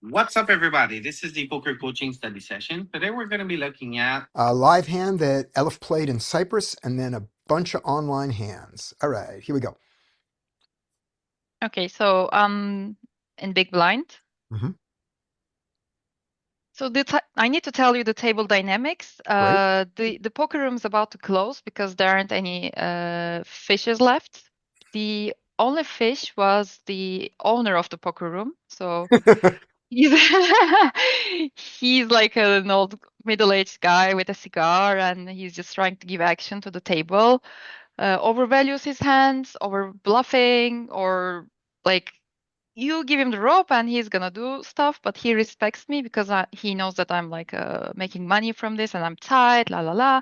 What's up, everybody? This is the poker coaching study session. Today, we're going to be looking at A live hand that Elif played in Cyprus, and then a bunch of online hands. All right, here we go. Okay, so in big blind. Hmm. So I need to tell you the table dynamics. Great. The poker room is about to close because there aren't any fishes left. The only fish was the owner of the poker room. So he's he's like an old middle-aged guy with a cigar, and he's just trying to give action to the table. Overvalues his hands, over bluffing, or like you give him the rope and he's gonna do stuff, but he respects me because he knows that I'm like making money from this and I'm tight, la la la.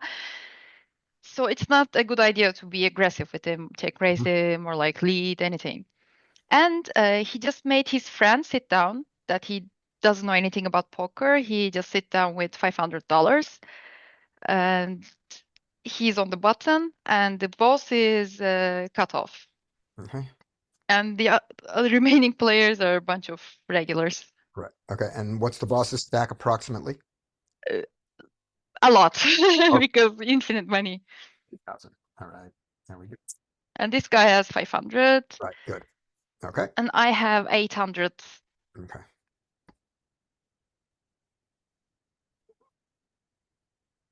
So it's not a good idea to be aggressive with him, take raise him or like lead anything. And he just made his friend sit down that he doesn't know anything about poker. He just sit down with $500 and he's on the button and the boss is cut off. Okay. And the remaining players are a bunch of regulars. Right. Okay. And what's the boss's stack approximately? Uh, a lot Oh, because infinite money. 2,000. All right. There we go. And this guy has 500 Right. Good. Okay. and I have 800. Okay.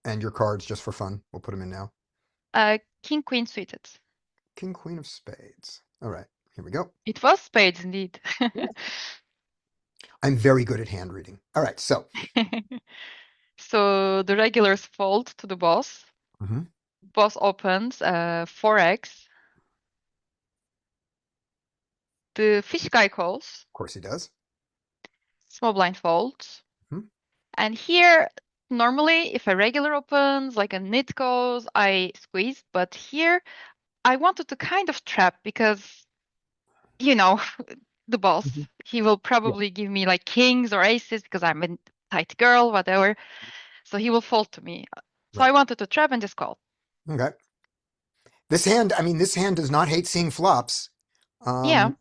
And your cards just for fun. We'll put them in now. King, queen suited. King, queen of spades. All right. Here we go. It was spades indeed. I'm very good at hand reading. All right. So, So the regulars fold to the boss. mhm, of Boss opens 4x. The fish guy calls. course he does. Small blind folds. Mhm. And here, normally, if a regular opens, like a nit goes, I squeeze. But here, I wanted to kind of trap because, you know, the boss, Mhm. he will Yeah. probably give me like kings or aces because I'm a tight girl, whatever. So he will fold to me. So I Right. wanted to trap and just call. Okay. This hand, I mean, this hand does not hate seeing flops. Yeah. Um,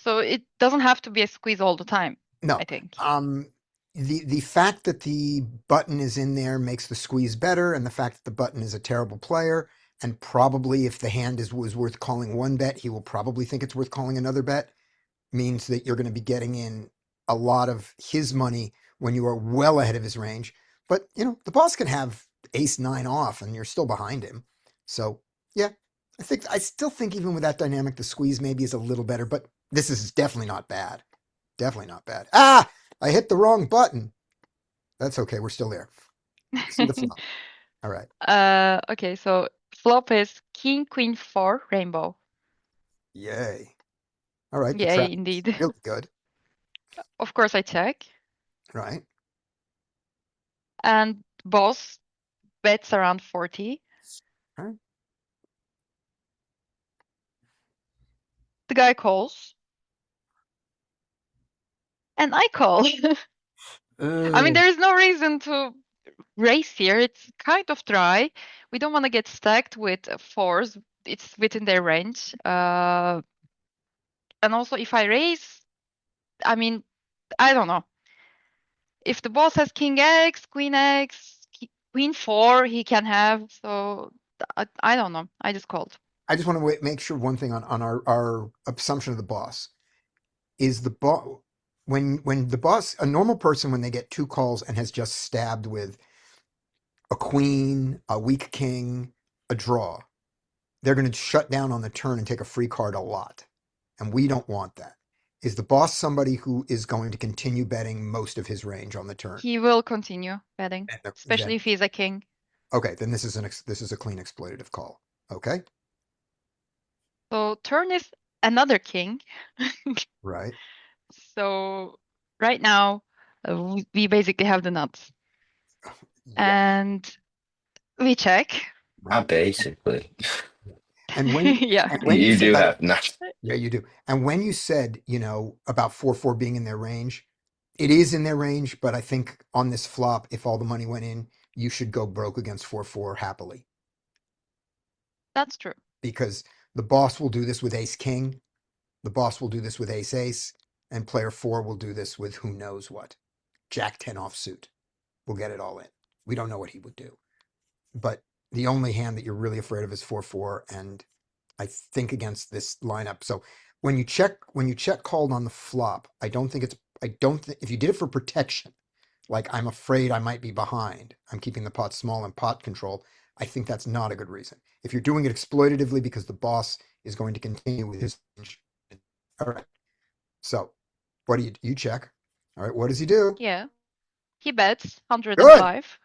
So it doesn't have to be a squeeze all the time, I No. think. Um, the fact that the button is in there makes the squeeze better, and the fact that the button is a terrible player, and probably if the hand is was worth calling one bet, he will probably think it's worth calling another bet, means that you're going to be getting in a lot of his money when you are well ahead of his range. But the boss can have ace nine off, and you're still behind him. So yeah, I still think even with that dynamic, the squeeze maybe is a little better, but this is definitely not bad. Definitely not bad. Ah, I hit the wrong button. That's okay. We're still there. See the flop. All right. Okay, so flop is king, queen, four, rainbow. Yay. All right. The trap Yay, is indeed. really good. Of course, I check. Right. And boss bets around 40. All right. The guy calls, and I call. I mean, Uh, there is no reason to race here. It's kind of dry. We don't want to get stacked with fours. It's within their range. And also, if I raise, I mean, I don't know. If the boss has king X, queen X, queen four, he can have. So I don't know. I just called. I just want to make sure one thing on our assumption of the boss is the boss when the boss a normal person when they get two calls and has just stabbed with a queen, a weak king, a draw, they're going to shut down on the turn and take a free card a lot. And we don't want that. Is the boss somebody who is going to continue betting most of his range on the turn? He will continue betting, And especially then if he's a king. okay, then this is a clean exploitative call. Okay, So turn is another king. right? So right now, we basically have the nuts. Yeah. And we check. Not basically. And Yeah. when you You said do have not. yeah, you do. And when you said about 4-4 being in their range, it is in their range. But I think on this flop, if all the money went in, you should go broke against 4-4 happily That's true. because the boss will do this with ace king. The boss will do this with ace ace. The boss will do this with ace queen. The boss will do this with ace jack. The boss will do this with ace jack. The boss will do this with ace queen. The boss will do this with ace queen. The boss will do this with ace king. The boss will do this with ace queen. The boss will do this with ace king. The boss will do this with ace ace. And player 4 will do this with who knows what. Jack 10 offsuit. We'll get it all in. We don't know what he would do. But the only hand that you're really afraid of is 4-4, and I think against this lineup. So when you check called on the flop, I don't think if you did it for protection, like I'm afraid I might be behind, I'm keeping the pot small and pot control, I think that's not a good reason. If you're doing it exploitatively because the boss is going to continue with his, all right. So what do you check? All right, what does he do? Yeah. He bets Good. 105.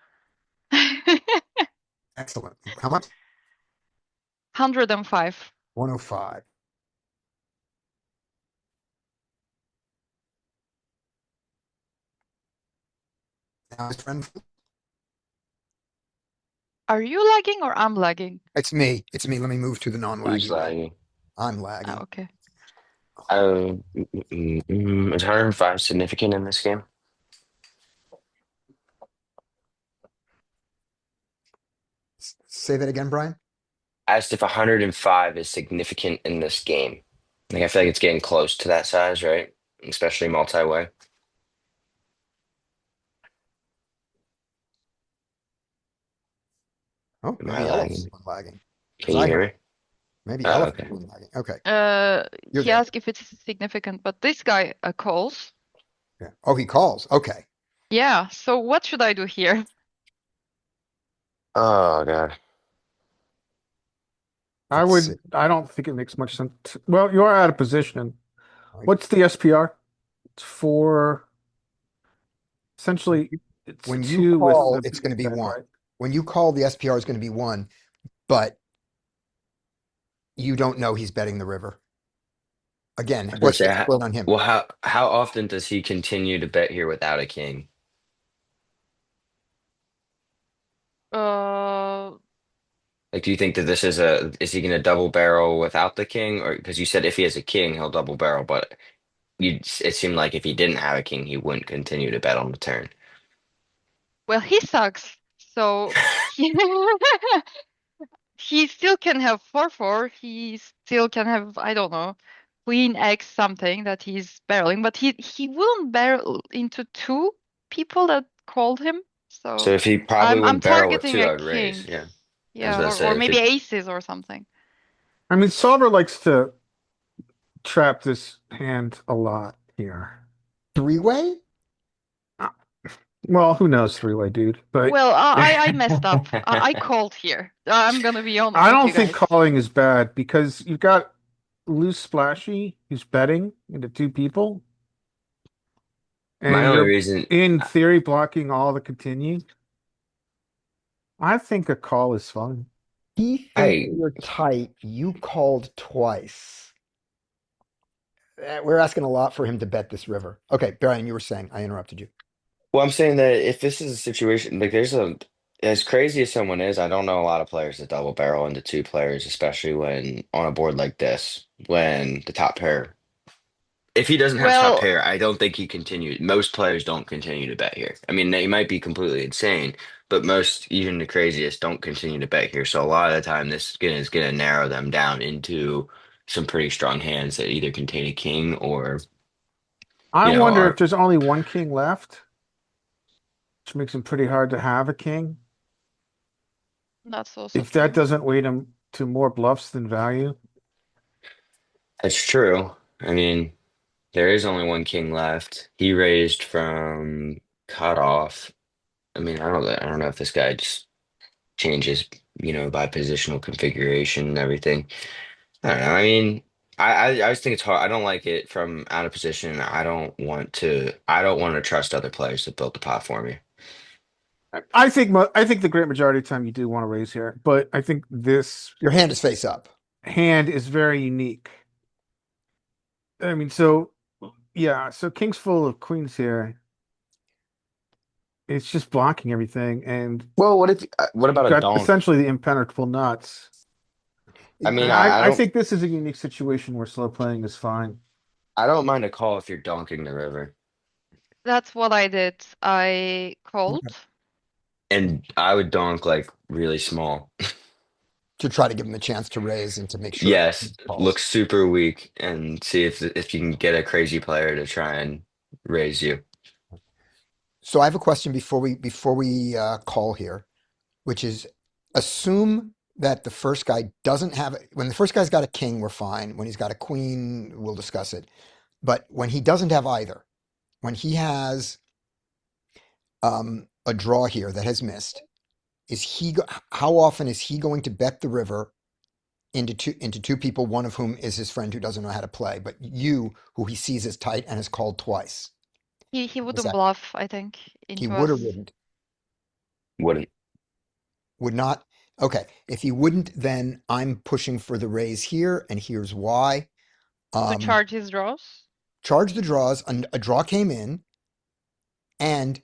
Excellent. How much? 105. 105. Now his friend, Are you lagging or I'm lagging? it's me. It's me. Let me move to the non-laggy. Who's mode. lagging? I'm lagging. Oh, okay. Is 105 significant in this game? Say that again, Brian. Asked if 105 is significant in this game. Like I feel like it's getting close to that size, right? Especially multi-way. Oh, Am maybe I Ellis lagging? lagging. Can you hear me? Maybe Oh, Ellis okay. is lagging. Okay. You're He there. asked if it's significant, but this guy calls. Yeah. Oh, he calls. Okay. Yeah, so what should I do here? Oh God. Let's see. I don't think it makes much sense. Well, you are out of position. Right. What's the SPR? It's for essentially it's When you two with call, the it's going to be bet, 1. right? When you call, the SPR is going to be 1, but you don't know he's betting the river. Again, I was gonna what's say, the split on him? well, how often does he continue to bet here without a king? Uh, Like, do you think that is he gonna double barrel without the king, or because you said if he has a king, he'll double barrel, but it seemed like if he didn't have a king, he wouldn't continue to bet on the turn. well, he sucks. So he he still can have 4-4. He still can have, I don't know, Queen X something that he's barreling, but he wouldn't barrel into 2 people that called him. So So if he probably I'm wouldn't barrel with targeting 2, a I would raise. king. Yeah, I was Yeah, about to say or if maybe he. aces or something. I mean, Solver likes to trap this hand a lot here. 3-way? Well, who knows three-way, dude? But Well, I messed up. I called here. I'm gonna be honest I with don't you think guys. calling is bad because you've got loose splashy who's betting into 2 people, My and only you're reason, in theory blocking all the continue. I think a call is fine. He thinks I you're tight. You called twice. We're asking a lot for him to bet this river. Okay, Brian, you were saying. I interrupted you. well, I'm saying that if this is a situation like as crazy as someone is, I don't know a lot of players that double barrel into 2 players, especially when on a board like this, when the top pair. If he doesn't have top Well, pair, I don't think he continued. Most players don't continue to bet here. I mean, they might be completely insane, but most, even the craziest, don't continue to bet here. So a lot of the time, is gonna narrow them down into some pretty strong hands that either contain a king or, I you know, wonder if are. there's only 1 king left, which makes it pretty hard to have a king. that's also If that true. doesn't weight him to more bluffs than value. That's true. I mean, there is only one king left. He raised from cutoff. I mean, I don't know if this guy just changes, by positional configuration and everything. I don't know. I mean, I just think it's hard. I don't like it from out of position. I don't want to trust other players to build the pot for me. I think the great majority of the time you do want to raise here, but I think this Your hand is face up. hand is very unique. I mean, so yeah, so king's full of queens here. It's just blocking everything, and Well, what you've about a got donk? essentially the impenetrable nuts. I mean, I I don't think this is a unique situation where slow playing is fine. I don't mind a call if you're donking the river. That's what I did. I called. And I would donk like really small. to try to give him a chance to raise and to make sure he Yes, calls. look super weak and see if you can get a crazy player to try and raise you. So I have a question before we call here, which is assume that the first guy doesn't have when the first guy's got a king, we're fine. When he's got a queen, we'll discuss it. But when he doesn't have either, when he has a draw here that has missed, how often is he going to bet the river into two people, one of whom is his friend who doesn't know how to play, but you, who he sees as tight and has called twice? He Is wouldn't that bluff, I think, he into would or us. wouldn't? Wouldn't. Would not? Okay. If he wouldn't, then I'm pushing for the raise here, and here's why. To Um, charge his draws. charge the draws, and a draw came in, and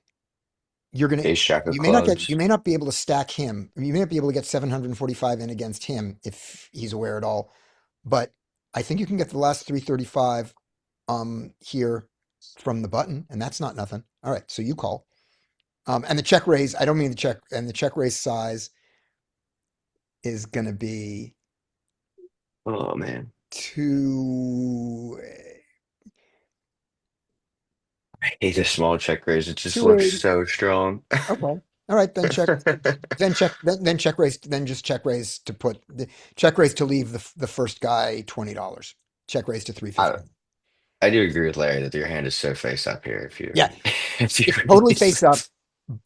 you're gonna Ace jack of you clubs. may not be able to stack him. You may not be able to get 745 in against him if he's aware at all. But I think you can get the last 335 here from the button, and that's not nothing. All right, so you call. And the check raise, I don't mean the check, and the check raise size is gonna be Oh man, two I hate a small check raise. It just looks 280. so strong. Okay. All right, then just check raise to put the check raise to leave the first guy $20. Check raise to I 350. I do agree with Larry that your hand is so face up here. If you Yeah, if you it's totally raise face up,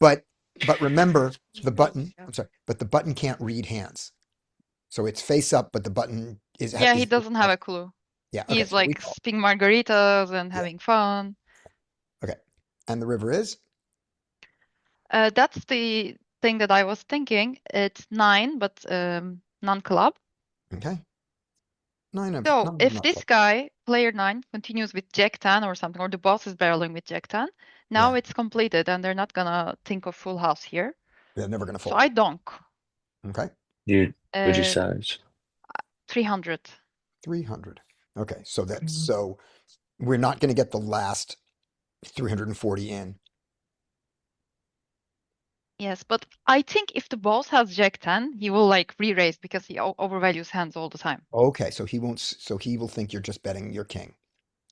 it. but remember the button, I'm sorry, but the button can't read hands. So it's face up, but the button Yeah, he is doesn't have a clue. yeah, okay, He's so we like call. sipping margaritas and Yeah, having fun. okay. And the river is That's the thing that I was thinking. It's 9, but non-club. okay. Nine of So nine of if not this club. guy, player 9, continues with Jack 10 or something, or the boss is barreling with Jack 10, now Yeah, it's completed and they're not gonna think of full house here. they're never gonna So fold. I donk. Okay. Dude, would you Uh, size? 300. 300. Okay, so we're not gonna get the last 340 in. Yes, but I think if the boss has Jack 10, he will like re-raise because he overvalues hands all the time. Okay, so he won't so he will think you're just betting your king.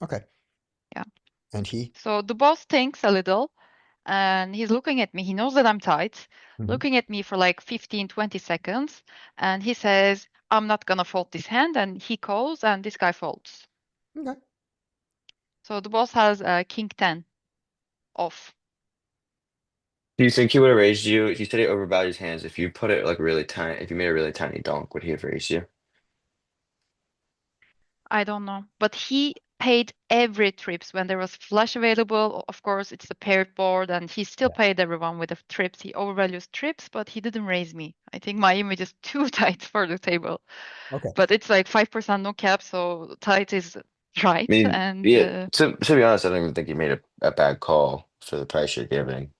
Okay. Yeah. And he So the boss thinks a little and he's looking at me. He knows that I'm tight, Mhm. looking at me for like 15, 20 seconds. And he says, I'm not gonna fold this hand. And he calls and this guy folds. Okay. So the boss has king 10 off. Do you think he would have raised you? You said he overvalues hands. If you put it like really tiny, if you made a really tiny donk, would he have raised you? I don't know. But he paid every trips when there was flush available. Of course, it's a paired board, and he still Yeah. paid everyone with the trips. He overvalues trips, but he didn't raise me. I think my image is too tight for the table. Okay. But it's like 5% no cap, so tight is right. I mean, And yeah, to be honest, I don't even think you made a bad call for the price you're giving.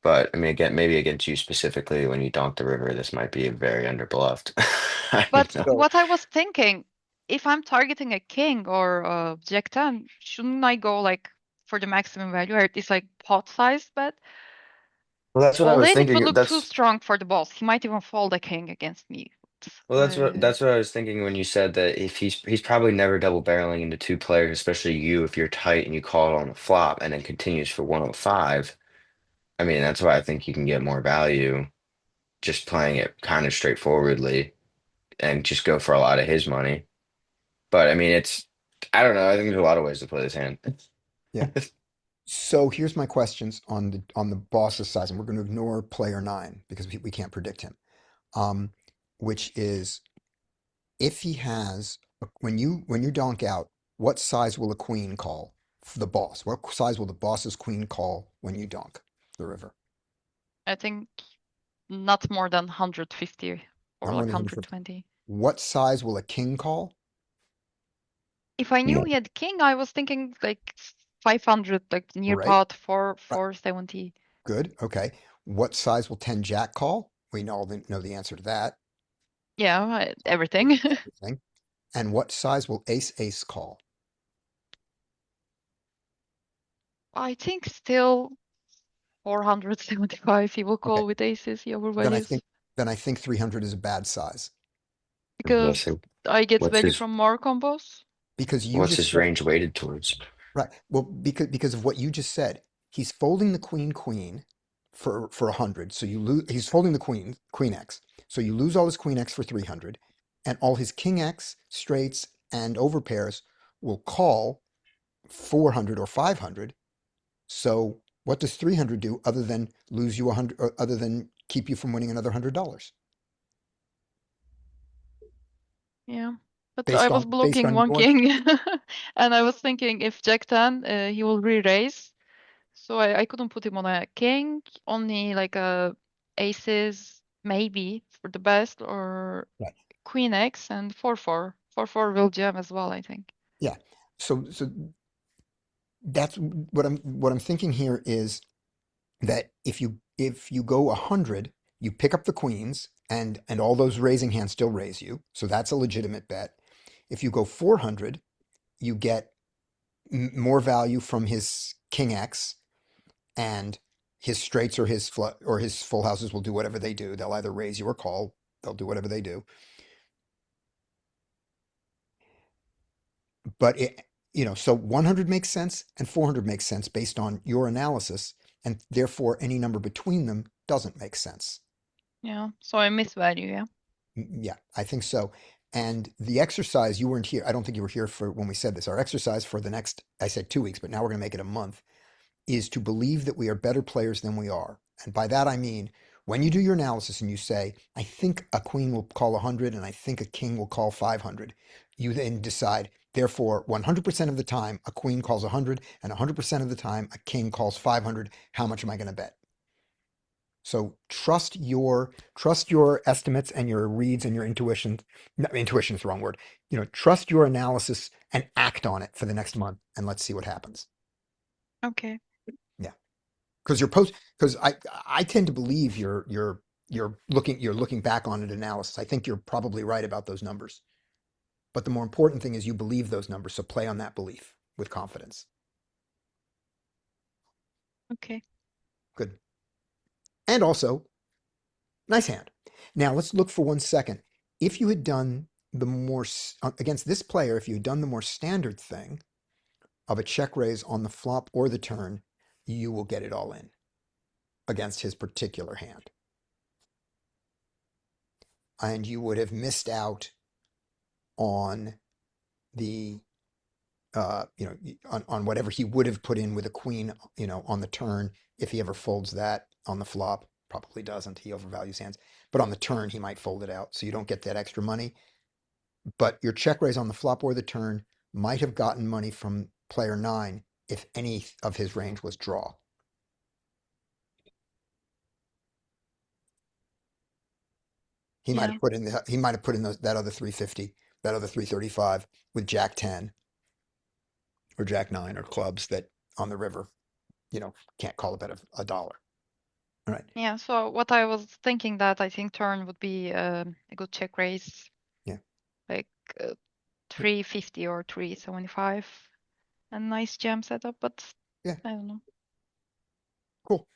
But I mean, again, maybe against you specifically, when you donk the river, this might be very underbluffed. I don't but know. So what I was thinking, if I'm targeting a king or a Jack 10, shouldn't I go like for the maximum value? Or it's like pot size bet? Well, that's what I All was in, it would thinking. look too strong for the boss. He might even fold a king against me. Well, Uh, that's what I was thinking when you said that if he's probably never double barreling into two players, especially you if you're tight and you call it on the flop and then continues for 105. I mean, that's why I think you can get more value just playing it kind of straightforwardly and just go for a lot of his money. But I mean, I don't know. I think there's a lot of ways to play this hand. yeah. So here's my questions on the boss's size, and we're going to ignore player 9 because we can't predict him. Which is if he has when you donk out, what size will a queen call for the boss? What size will the boss's queen call when you donk the river? I think not more than 150 or Not more like than 150. 120. What size will a king call? If I knew No. he had king, I was thinking like 500, like near Right? pot, Right. 470. Good. Okay. What size will 10 jack call? We all know the answer to that. Yeah, everything. Everything. And what size will ace ace call? I think still 475 he will Okay. call with aces, he Then I overvalues. think then I think 300 is a bad size. Because So I get what's value his from more combos. Because you what's just his said, range weighted towards? right. Well, because of what you just said, he's folding the queen for 100. So you lose. He's folding the queen X. So you lose all his queen X for 300, and all his king X straights and overpairs will call 400 or 500. So what does 300 do other than lose you 100, or other than keep you from winning another $100 Yeah. But I based was blocking on one your king, and I was thinking if Jack 10, he will re-raise. So I couldn't put him on a king, only like a aces, maybe for the best, or right. queen X and 4-4. 4-4 will jam as well, I think. Yeah. So that's what I'm thinking here is that if you go 100, you pick up the queens and all those raising hands still raise you. So that's a legitimate bet. If you go 400, you get more value from his king X, and his straights or his full houses will do whatever they do. They'll either raise you or call. They'll do whatever they do. But so 100 makes sense and 400 makes sense based on your analysis, and therefore any number between them doesn't make sense. Yeah. So I miss value, yeah. Yeah, I think so. And the exercise, you weren't here. I don't think you were here for when we said this. Our exercise for the next, I said 2 weeks, but now we're going to make it a month, is to believe that we are better players than we are. And by that I mean, when you do your analysis and you say, I think a queen will call 100 and I think a king will call 500, you then decide, therefore, 100% of the time a queen calls 100 and 100% of the time a king calls 500. How much am I going to bet? So trust your estimates and your reads and your intuition. No, intuition is the wrong word. Trust your analysis and act on it for the next month, and let's see what happens. Okay. Yeah. Because I tend to believe you're looking back on an analysis. I think you're probably right about those numbers. But the more important thing is you believe those numbers, so play on that belief with confidence. Okay. Good. And also, nice hand. Now let's look for 1 second. If you had done the more against this player, if you had done the more standard thing of a check raise on the flop or the turn, you will get it all in against his particular hand. And you would have missed out on the on whatever he would have put in with a queen, on the turn, if he ever folds that on the flop. Probably doesn't. He overvalues hands. But on the turn, he might fold it out. So you don't get that extra money. But your check raise on the flop or the turn might have gotten money from player 9 if any of his range was draw. He might Yeah. have put in that other 350, that other 335 with Jack 10 or Jack 9 or clubs that on the river, can't call a bet of a dollar. All right. Yeah. So what I was thinking that I think turn would be a good check raise. Yeah. Like 350 or 375. A nice jam setup, but Yeah. I don't know. Cool.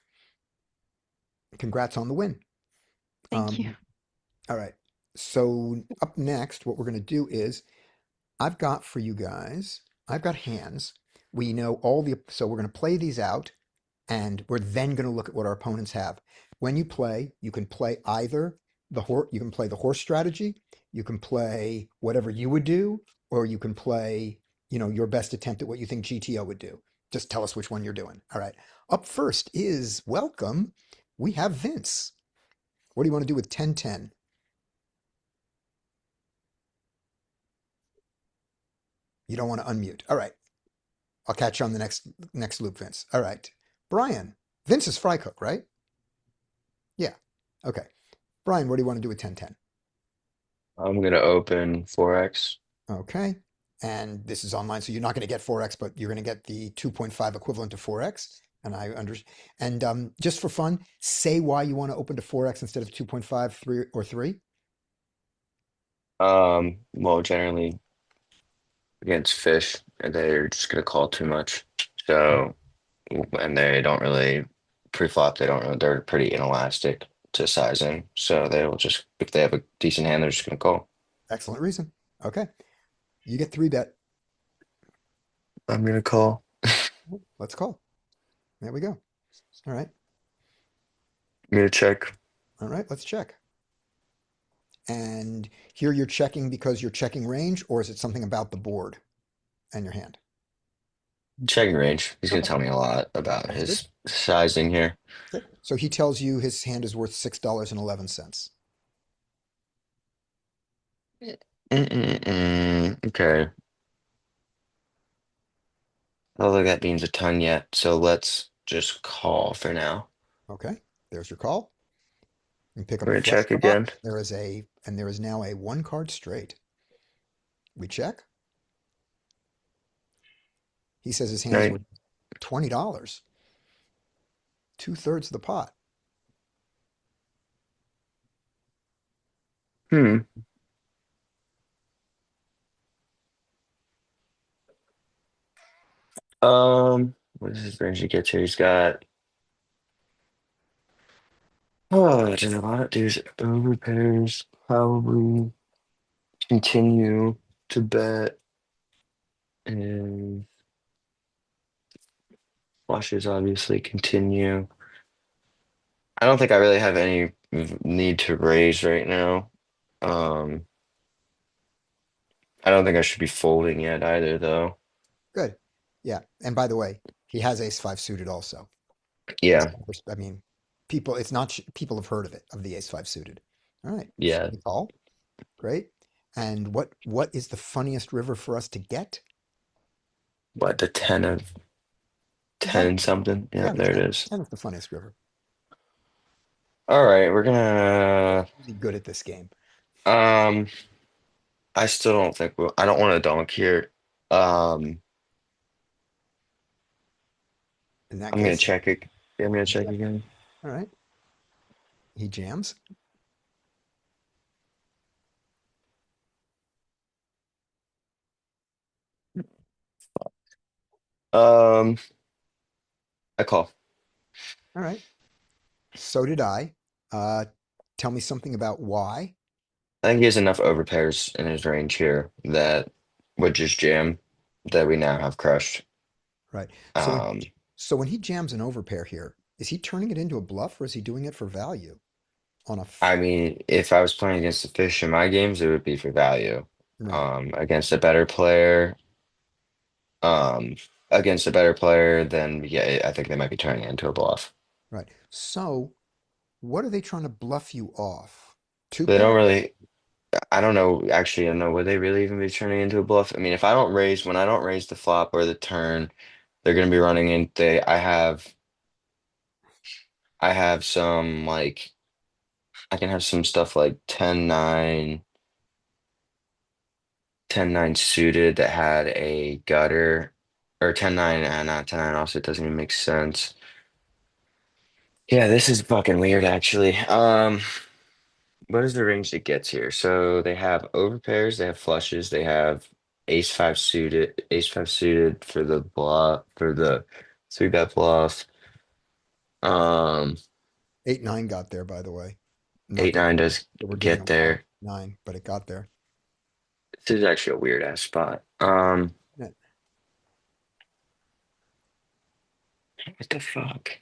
Congrats on the win. Thank you. All right. So up next, what we're going to do is I've got for you guys, I've got hands. We know so we're going to play these out, and we're then going to look at what our opponents have. When you play, you can play either you can play the horse strategy, you can play whatever you would do, or you can play, your best attempt at what you think GTO would do. Just tell us which one you're doing. All right. Up first is welcome. We have Vince. What do you want to do with 10-10? You don't want to unmute. All right. I'll catch you on the next loop, Vince. All right. Brian. Vince is fry cook, right? Yeah. Okay. Brian, what do you want to do with 10-10? I'm gonna open 4x. Okay. And this is online, so you're not going to get 4x, but you're going to get the 2.5 equivalent to 4x. And just for fun, say why you want to open to 4x instead of 2.5, 3, or 3. Well, generally against fish, they're just gonna call too much. So, and they don't really pre-flop. They're pretty inelastic to sizing. So they will just, if they have a decent hand, they're just gonna call. Excellent reason. Okay. You get 3-bet. I'm gonna call. Let's call. There we go. All right. I'm gonna check. All right. Let's check. And here you're checking because you're checking range, or is it something about the board and your hand? Checking range. He's gonna Okay. tell me a lot about That's good. his sizing here. Okay. So he tells you his hand is worth $6.11. Okay. I don't think that means a ton yet, so let's just call for now. Okay. There's your call. You pick up We're a gonna flush check draw. again. There is now a one card straight. We check. He says his hand is Right. worth $20. 2/3 of the pot. Hmm. What does his range he gets here? He's got there's a lot of dudes over pairs. Probably continue to bet and flushes obviously continue. I don't think I really have any need to raise right now. Um, I don't think I should be folding yet either, though. Good. Yeah. And by the way, he has ace-5 suited also. Yeah, I mean, people, it's not, people have heard of it, of the ace-5 suited. All right. So yeah. we call. Great. And what is the funniest river for us to get? What, the 10 of The 10 10. something? Yeah, Yeah, the there it 10. is. 10 is the funniest river. All right, we're gonna Really good at this game. um I still don't think I don't want to donk here. Um In that I'm gonna case, check it. I'm gonna check again. all right. He jams. Um I call. All right. So did I. Uh, Tell me something about why. I think he has enough overpairs in his range here that would just jam that we now have crushed. Right. Um So when he jams an overpair here, is he turning it into a bluff or is he doing it for value on a I mean, if I was playing against the fish in my games, it would be for value. right, Against a better player, um, against a better player, then yeah, I think they might be turning it into a bluff. right. So what are they trying to bluff you off? Two They pair? don't really, I don't know, actually, I don't know, would they really even be turning into a bluff? I mean, if I don't raise, when I don't raise the flop or the turn, they're going to be running in, I have some like, I can have some stuff like 10-9 suited that had a gutter, or 10-9 and not 10-9 also, it doesn't even make sense. Yeah, this is fucking weird actually. What is the range that gets here? So they have overpairs, they have flushes, they have ace five suited for the bluff, for the 3-bet bluff. Um, 8-9 got there, by the way. Not eight that nine does we're giving get him five, there. nine, but it got there. This is actually a weird ass spot. Yeah. What the fuck?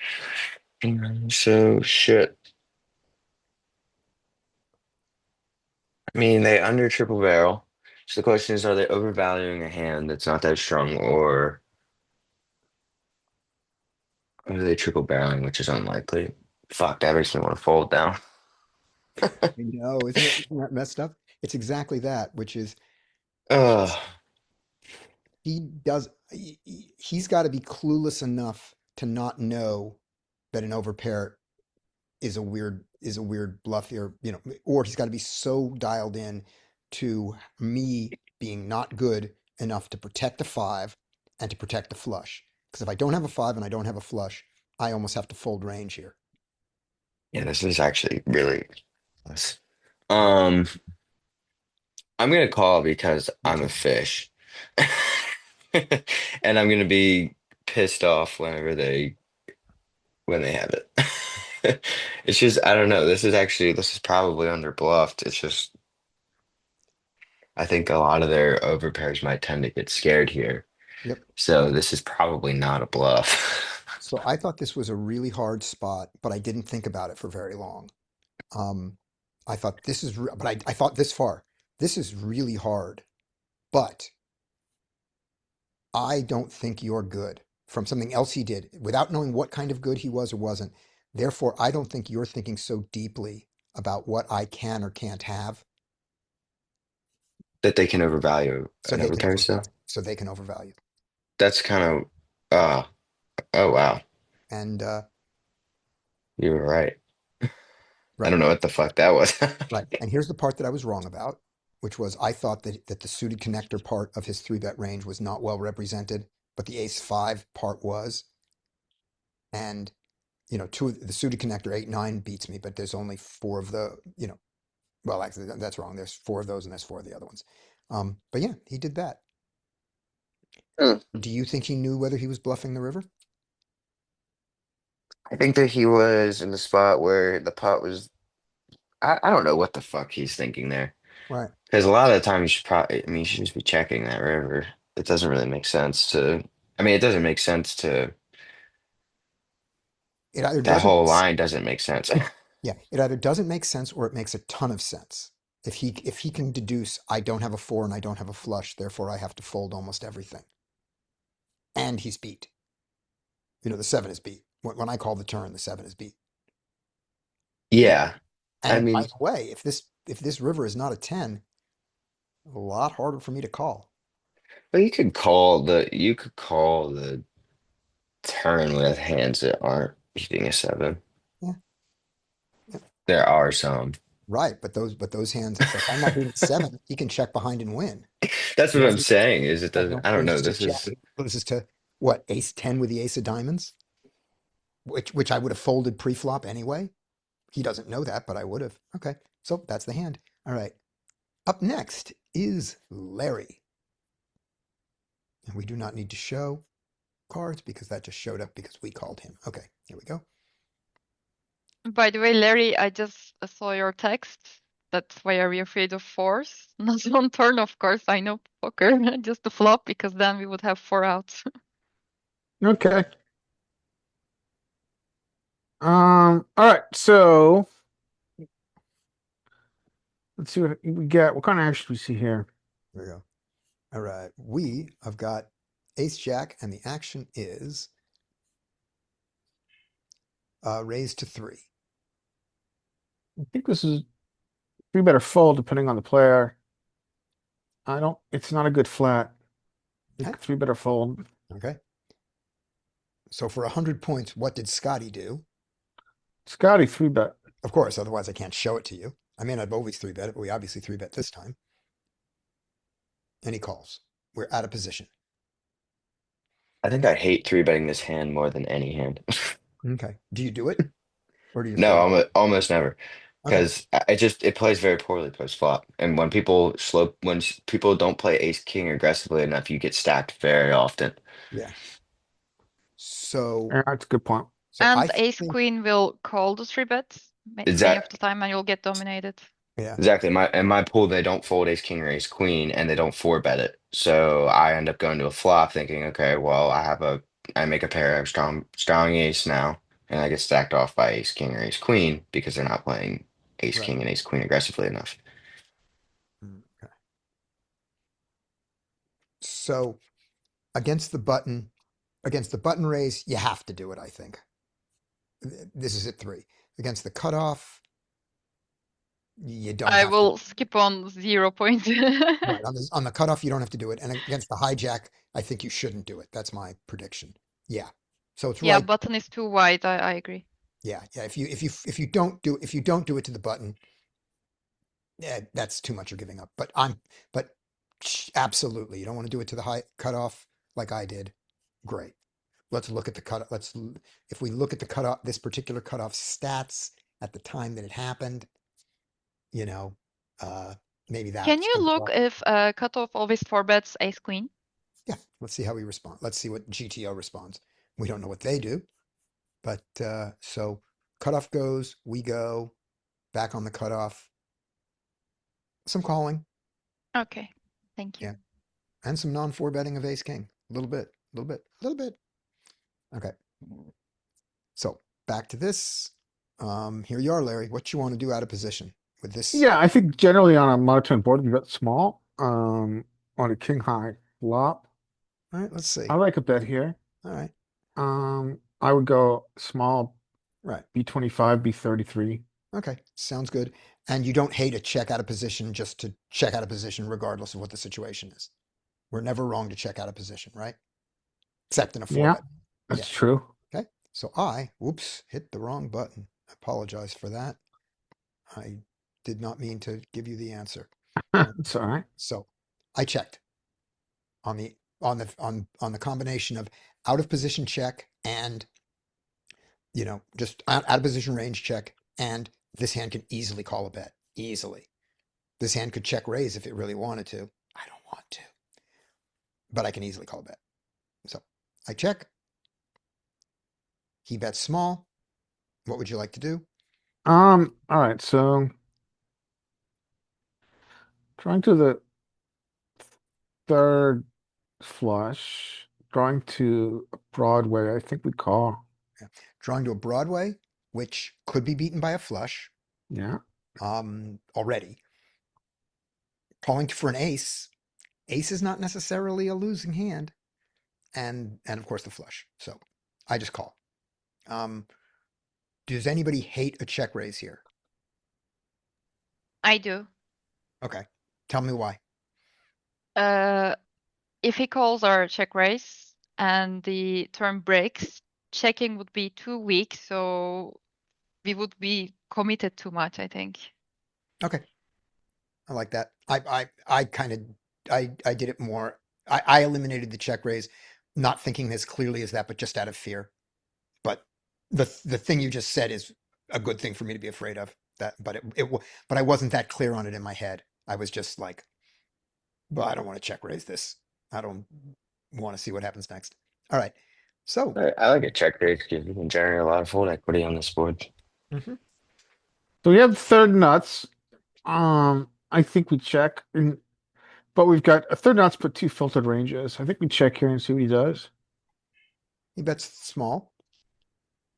So shit. I mean, they under triple barrel. So the question is, are they overvaluing a hand that's not that strong, or are they triple barreling, which is unlikely? Fuck, that makes me want to fold down. I know, isn't it? Isn't that messed up? It's exactly that, which is Ugh. he does he's got to be clueless enough to not know that an overpair is a weird bluff here, or he's got to be so dialed in to me being not good enough to protect the five and to protect the flush. Because if I don't have a five and I don't have a flush, I almost have to fold range here. Yeah, this is actually really nice. Um, I'm gonna call because Me I'm a too. fish. And I'm gonna be pissed off when they have it. It's just I don't know. This is probably under bluffed. It's just I think a lot of their overpairs might tend to get scared here. Yep. So this is probably not a bluff. So I thought this was a really hard spot, but I didn't think about it for very long. Um, I thought this is, but I thought this far. This is really hard, but I don't think you're good from something else he did without knowing what kind of good he was or wasn't. Therefore, I don't think you're thinking so deeply about what I can or can't have, That they can overvalue so an they can overpair overvalue. still. So they can overvalue. That's kind of oh wow, And you were right. I right, don't know what the fuck that was. right. And here's the part that I was wrong about, which was I thought that the suited connector part of his three bet range was not well represented, but the ace five part was. And two of the suited connector 8-9 beats me, but there's only four of the, well, actually, that's wrong. There's four of those, and there's four of the other ones. But yeah, he did that. Hmm. Do you think he knew whether he was bluffing the river? I think that he was in the spot where the pot was. I don't know what the fuck he's thinking there. Right. Because a lot of the time you should probably, I mean, you should just be checking that river. It doesn't really make sense to. I mean, it doesn't make sense to. It either That doesn't, whole line doesn't make sense. yeah, it either doesn't make sense or it makes a ton of sense. If he can deduce, I don't have a four and I don't have a flush, therefore I have to fold almost everything. And he's beat. The seven is beat. When I call the turn, the seven is beat. Yeah, I And by mean, the way, if this river is not a 10, a lot harder for me to call. but you could call the turn with hands that aren't beating a seven. Yeah, yeah. There are some. Right, but those hands, if I'm not beating seven, he can check behind and win. That's what I'm Loses, saying. Is it doesn't? I don't know. loses to This jack, is loses to what, ace 10 with the ace of diamonds, which I would have folded pre-flop anyway. He doesn't know that, but I would have. Okay, so that's the hand. All right. Up next is Larry. And we do not need to show cards because that just showed up because we called him. Okay, here we go. By the way, Larry, I just saw your text. That's why are we afraid of fours? Not on turn, of course. I know poker, just the flop, because then we would have four outs. Okay. All right. So let's see what we get. What kind of action do we see here? Here we go. All right. We have got ace jack, and the action is raised to 3. I think this is three better fold depending on the player. It's not a good flat. I think Okay. three better fold. Okay. So for 100 points, what did Scotty do? Scotty three bet. Of course, otherwise I can't show it to you. I mean, I'd always 3-bet it, but we obviously 3-bet this time. And he calls. We're out of position. I think I hate three betting this hand more than any hand. Okay. Do you do it? Or do you No, fold? almost never. Okay. Because it plays very poorly post flop. And when people don't play ace king aggressively enough, you get stacked very often. Yeah. So, Yeah, that's a good point. so I And ace think, queen will call the three bets many of Exact the time, and you'll get dominated. yeah, exactly. My pool, they don't fold ace king or ace queen, and they don't four bet it. So I end up going to a flop thinking, okay, well, I make a pair of strong ace now, and I get stacked off by ace king or ace queen because they're not playing ace right. king and ace queen aggressively enough. Okay. So against the button raise, you have to do it, I think. This is at 3. Against the cutoff, you don't I have to. will skip on 0 point. Right. On the cutoff, you don't have to do it. And against the hijack, I think you shouldn't do it. That's my prediction. Yeah. So it's Yeah, right. button is too wide. I agree. Yeah. Yeah. If you don't do it to the button, yeah, that's too much you're giving up. But absolutely, you don't want to do it to the high cutoff like I did. Great. Let's look at the cut. If we look at the cutoff, this particular cutoff stats at the time that it happened, you know, uh, maybe Can that you shows look up. if cutoff always four bets ace queen? Yeah. Let's see how we respond. Let's see what GTO responds. We don't know what they do, but so cutoff goes, we go back on the cutoff. Some calling. Okay, thank you. Yeah. And some non-four betting of ace king. A little bit, a little bit, a little bit. Okay. So back to this. Here you are, Larry. What you want to do out of position with this? Yeah, I think generally on a monotone board, we bet small. On a king high flop. All right, let's see. I like a bet here. All right. I would go small Right. B25, B33. Okay. Sounds good. And you don't hate a check out of position just to check out of position regardless of what the situation is. We're never wrong to check out of position, right? Except in a four Yeah, bet. that's Yeah. true. Okay. So whoops, hit the wrong button. I apologize for that. I did not mean to give you the answer. It's all right. So I checked on the combination of out of position check and just out of position range check, and this hand can easily call a bet. Easily. This hand could check raise if it really wanted to. I don't want to. But I can easily call a bet. So I check. He bets small. What would you like to do? All right, so drawing to the third flush, drawing to Broadway, I think we call. Drawing to a Broadway, which could be beaten by a flush Yeah. already. Calling for an ace. Ace is not necessarily a losing hand. And of course the flush. So I just call. Does anybody hate a check raise here? I do. Okay. Tell me why. If he calls our check raise and the turn breaks, checking would be too weak, so we would be committed too much, I think. Okay. I like that. I kind of I did it more. I eliminated the check raise, not thinking as clearly as that, but just out of fear. But the thing you just said is a good thing for me to be afraid of. But I wasn't that clear on it in my head. I was just like, well, I don't want to check raise this. I don't want to see what happens next. All right. So I like a check raise because you can generate a lot of fold equity on this board. mhm. So we have third nuts. I think we check, but we've got a third nuts, but two filtered ranges. I think we check here and see what he does. He bets small,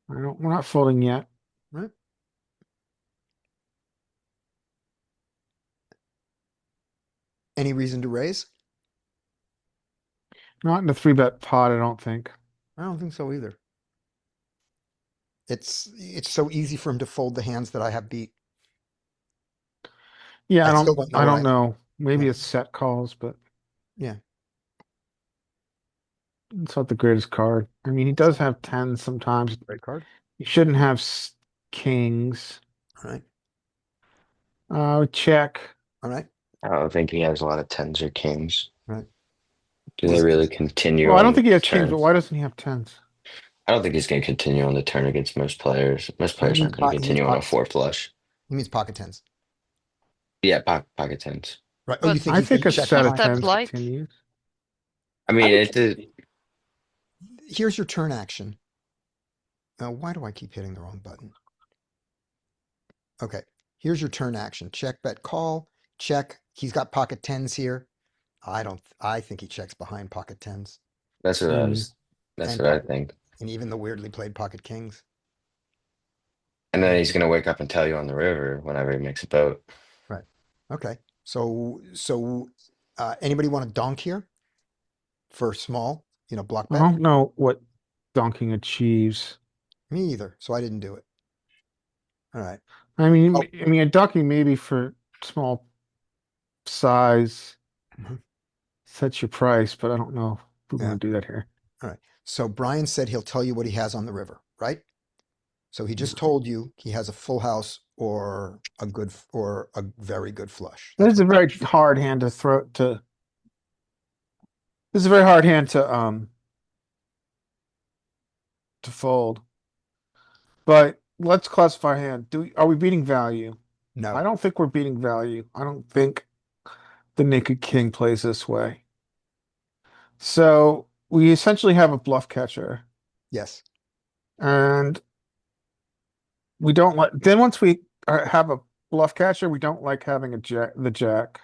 We're not folding yet. right? Any reason to raise? Not in the three bet pot, I don't think. I don't think so either. It's so easy for him to fold the hands that I have beat. Yeah, I still don't know I what don't know. Maybe yeah. it's set calls, but Yeah. it's not the greatest card. I mean, he does have tens sometimes. Great card. He shouldn't have kings. All right. Check. All right. I don't think he has a lot of tens or kings. Right. Do they really continue Well, I on don't think he has turn? kings, but why doesn't he have tens? I don't think he's going to continue on the turn against most players. Most players aren't going to He means continue on a pocket, four flush. he means pocket tens. Yeah, pocket tens. Right. Oh, you But think I he think a can check set he of behind? steps tens light. continues. I mean, would it Here's your turn action. Now, why do I keep hitting the wrong button? Okay. Here's your turn action. Check, bet, call, check. He's got pocket tens here. I think he checks behind pocket tens that's what I Hmm. was. That's and what I pocket, think. and even the weirdly played pocket kings. And then he's going to wake up and tell you on the river whenever he makes a boat. Right. Okay. So anybody want to donk here for small, block I bet? don't know what donking achieves. Me either. So I didn't do it. All right. I mean, Oh. a donking maybe for small size Mhm. sets your price, but I don't know if we Yeah. want to do that here. All right. So Brian said he'll tell you what he has on the river, right? So he just told you he has a full house or a very good flush. This That's is a very hard hand to throw to. This is a very hard hand to fold. But let's classify hand. Are we beating value? I no. don't think we're beating value. I don't think the naked king plays this way. So we essentially have a bluff catcher, Yes. and we don't like. Then once we have a bluff catcher, we don't like having the jack.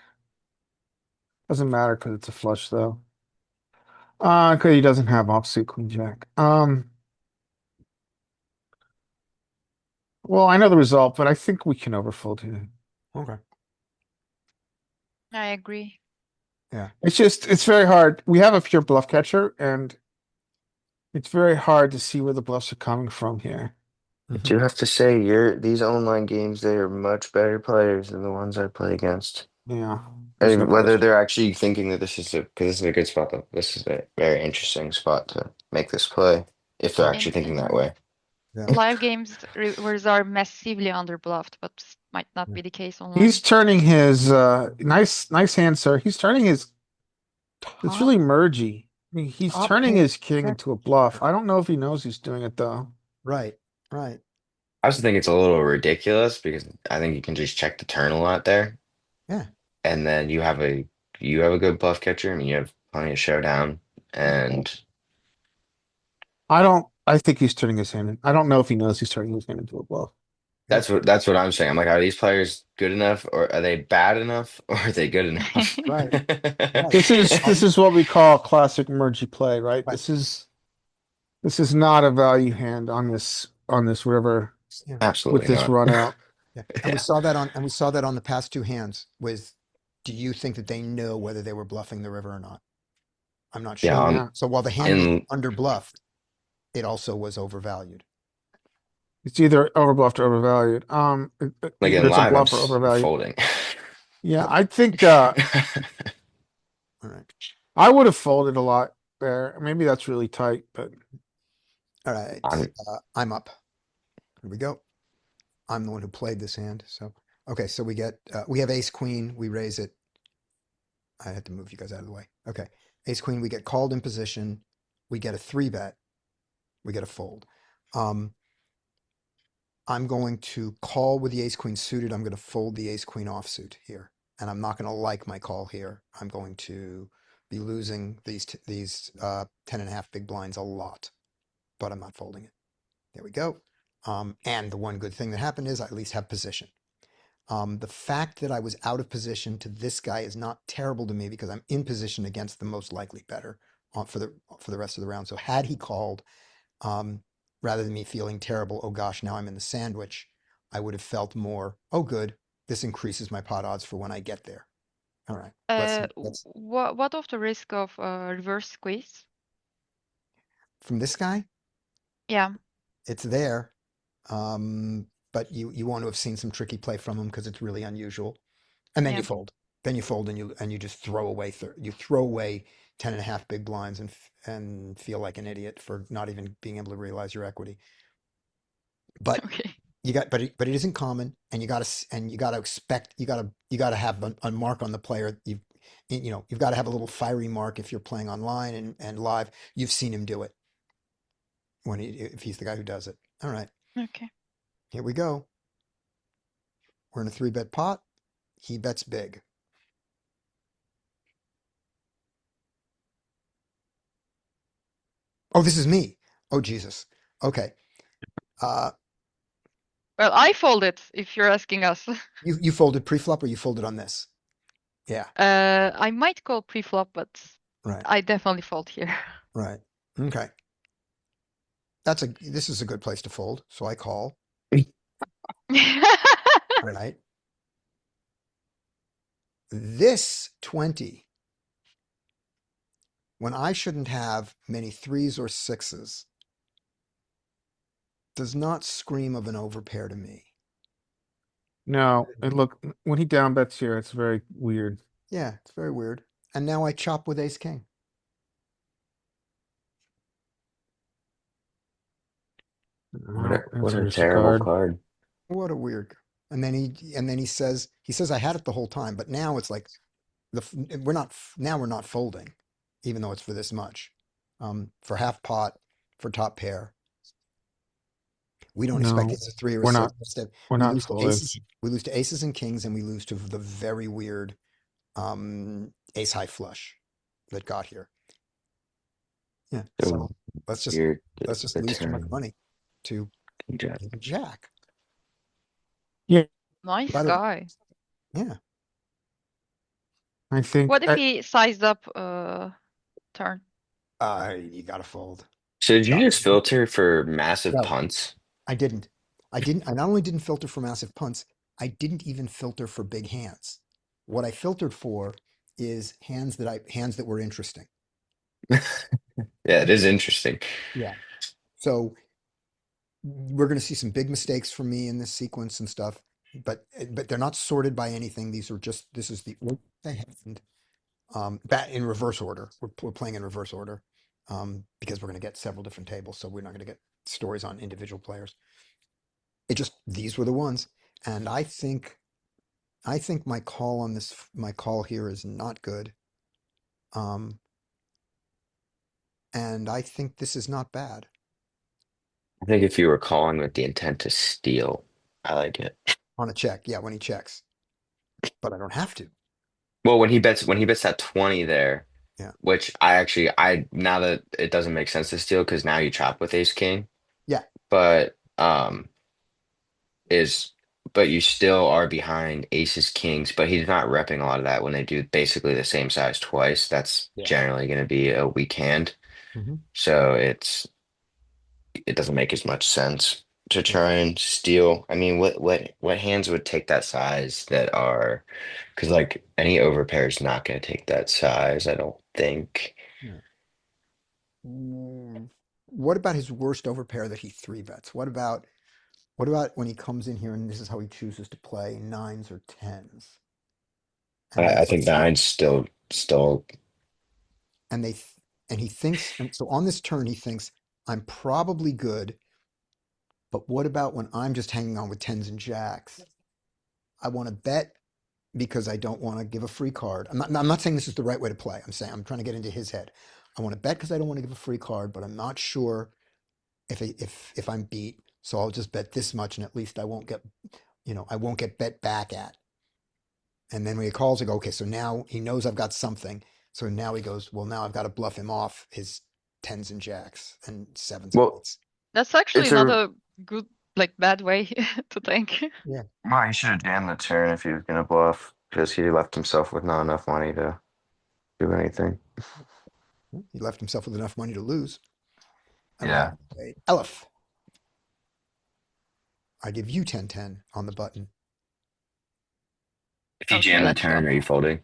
Doesn't matter because it's a flush though. Because he doesn't have offsuit queen jack. Well, I know the result, but I think we can overfold here. Okay. I agree. It's very hard. We have a pure bluff catcher, and it's very hard to see where the bluffs are coming from here. I do have to say, these online games, they are much better players than the ones I play against. Yeah. There's no And whether question. they're actually thinking that because this is a good spot, though. This is a very interesting spot to make this play, if they're actually thinking that way. Yeah. Live games rivers are massively underbluffed, but might not be the case online. He's turning his nice hand, sir. He's turning his it's really mergy. I mean, he's Top turning pair his king into a bluff. I don't know if he knows he's doing it though. Right. Right. I also think it's a little ridiculous because I think you can just check the turn a lot there. Yeah. And then you have a good bluff catcher. I mean, you have plenty of showdown, and I think he's turning his hand in. I don't know if he knows he's turning his hand into a bluff. that's what I'm saying. I'm like, are these players good enough, or are they bad enough, or are they good enough? Right. Right. This is what we call classic mergy play, right? Right. This is not a value hand on this river Absolutely with this not. run out. Yeah. And Yeah. we saw that on the past two hands with, do you think that they know whether they were bluffing the river or not? I'm not sure. Yeah, Yeah. So while the hand was in under bluffed, it also was overvalued. It's either overbluffed or overvalued. like in Either it's a live, I'm bluff or just overvalued. folding. Yeah, I think All right. I would have folded a lot there. Maybe that's really tight, but All right. I'm- I'm up. Here we go. I'm the one who played this hand. So, okay. So we have ace queen. We raise it. I had to move you guys out of the way. Okay. Ace queen. We get called in position. We get a 3-bet. We get a fold. I'm going to call with the ace queen suited. I'm going to fold the ace queen offsuit here. And I'm not going to like my call here. I'm going to be losing these 10.5 big blinds a lot, but I'm not folding it. There we go. And the one good thing that happened is I at least have position. The fact that I was out of position to this guy is not terrible to me because I'm in position against the most likely better for the rest of the round. So had he called, rather than me feeling terrible, oh gosh, now I'm in the sandwich, I would have felt more, oh good, this increases my pot odds for when I get there. All right. Let's What of the risk of reverse squeeze? from this guy, Yeah. it's there. But you want to have seen some tricky play from him because it's really unusual. And then Yeah. you fold. Then you fold and you just throw away 10.5 big blinds and feel like an idiot for not even being able to realize your equity. But Okay. but it isn't common, and you got to expect you got to have a mark on the player. You've got to have a little fiery mark if you're playing online and live. You've seen him do it if he's the guy who does it. All right, Okay. here we go. We're in a 3-bet pot. He bets big. Oh, this is me. Oh, Jesus. Okay. Well, I folded if you're asking us. You folded pre-flop or you folded on this? Yeah. I might call pre-flop, but Right. I definitely fold here. Right. Okay. This is a good place to fold. So I call. All right. This 20, when I shouldn't have many 3s or 6s, does not scream of an overpair to me. no. And look, when he down bets here, it's very weird. Yeah, it's very weird. And now I chop with ace king. What a terrible card. What a weird. And then he says I had it the whole time, but now it's like we're not folding, even though it's for this much. For half pot, for top pair. We don't expect No, it's a 3 or a we're 6. not. Instead, We're we not lose to folding. we lose to aces and kings, and we lose to the very weird ace high flush that got here. Yeah. So let's just lose too much money to jack. Nice By the- guy. Yeah. I think What if he sized up turn? You gotta fold. So did you No, just filter for massive no, punts? I didn't. I not only didn't filter for massive punts, I didn't even filter for big hands. What I filtered for is hands that were interesting. Yeah, it is interesting. Yeah. So we're going to see some big mistakes from me in this sequence and stuff, but they're not sorted by anything. These are just this is the order they happened. Bat in reverse order. We're playing in reverse order because we're going to get several different tables, so we're not going to get stories on individual players. It just these were the ones, and I think my call here is not good. Um, and I think this is not bad I think if you were calling with the intent to steal, I like it. on a check. Yeah, when he checks, but I don't have to. Well, when he bets that 20 there, Yeah, which I now that it doesn't make sense to steal because now you chop with ace king, yeah, but is but you still are behind aces kings, but he's not repping a lot of that when they do basically the same size twice. That's yeah. generally going to be a weak hand. Hmm. So it doesn't make as much sense to try and steal. I mean, what hands would take that size that are because like any overpair is not going to take that size, I don't think. Yeah. What about his worst overpair that he three bets? What about when he comes in here and this is how he chooses to play nines or tens? And they I think nine's still and they th- and he thinks and so on this turn he thinks I'm probably good, but what about when I'm just hanging on with tens and jacks? I want to bet because I don't want to give a free card. I'm not saying this is the right way to play. I'm saying I'm trying to get into his head. I want to bet because I don't want to give a free card, but I'm not sure if I'm beat. So I'll just bet this much, and at least I won't get bet back at. And then when he calls, I go, okay, so now he knows I've got something. So now he goes, well, now I've got to bluff him off his tens and jacks and sevens and well, eights. That's actually it's not a a good, like, bad way to think. Yeah, well, he should have jammed the turn if he was gonna bluff because he left himself with not enough money to do anything. he left himself with enough money to lose. I don't Yeah. know. Wait, Elif, I give you 10-10 on the button. If you Okay, jam the let's go. turn, are you folding?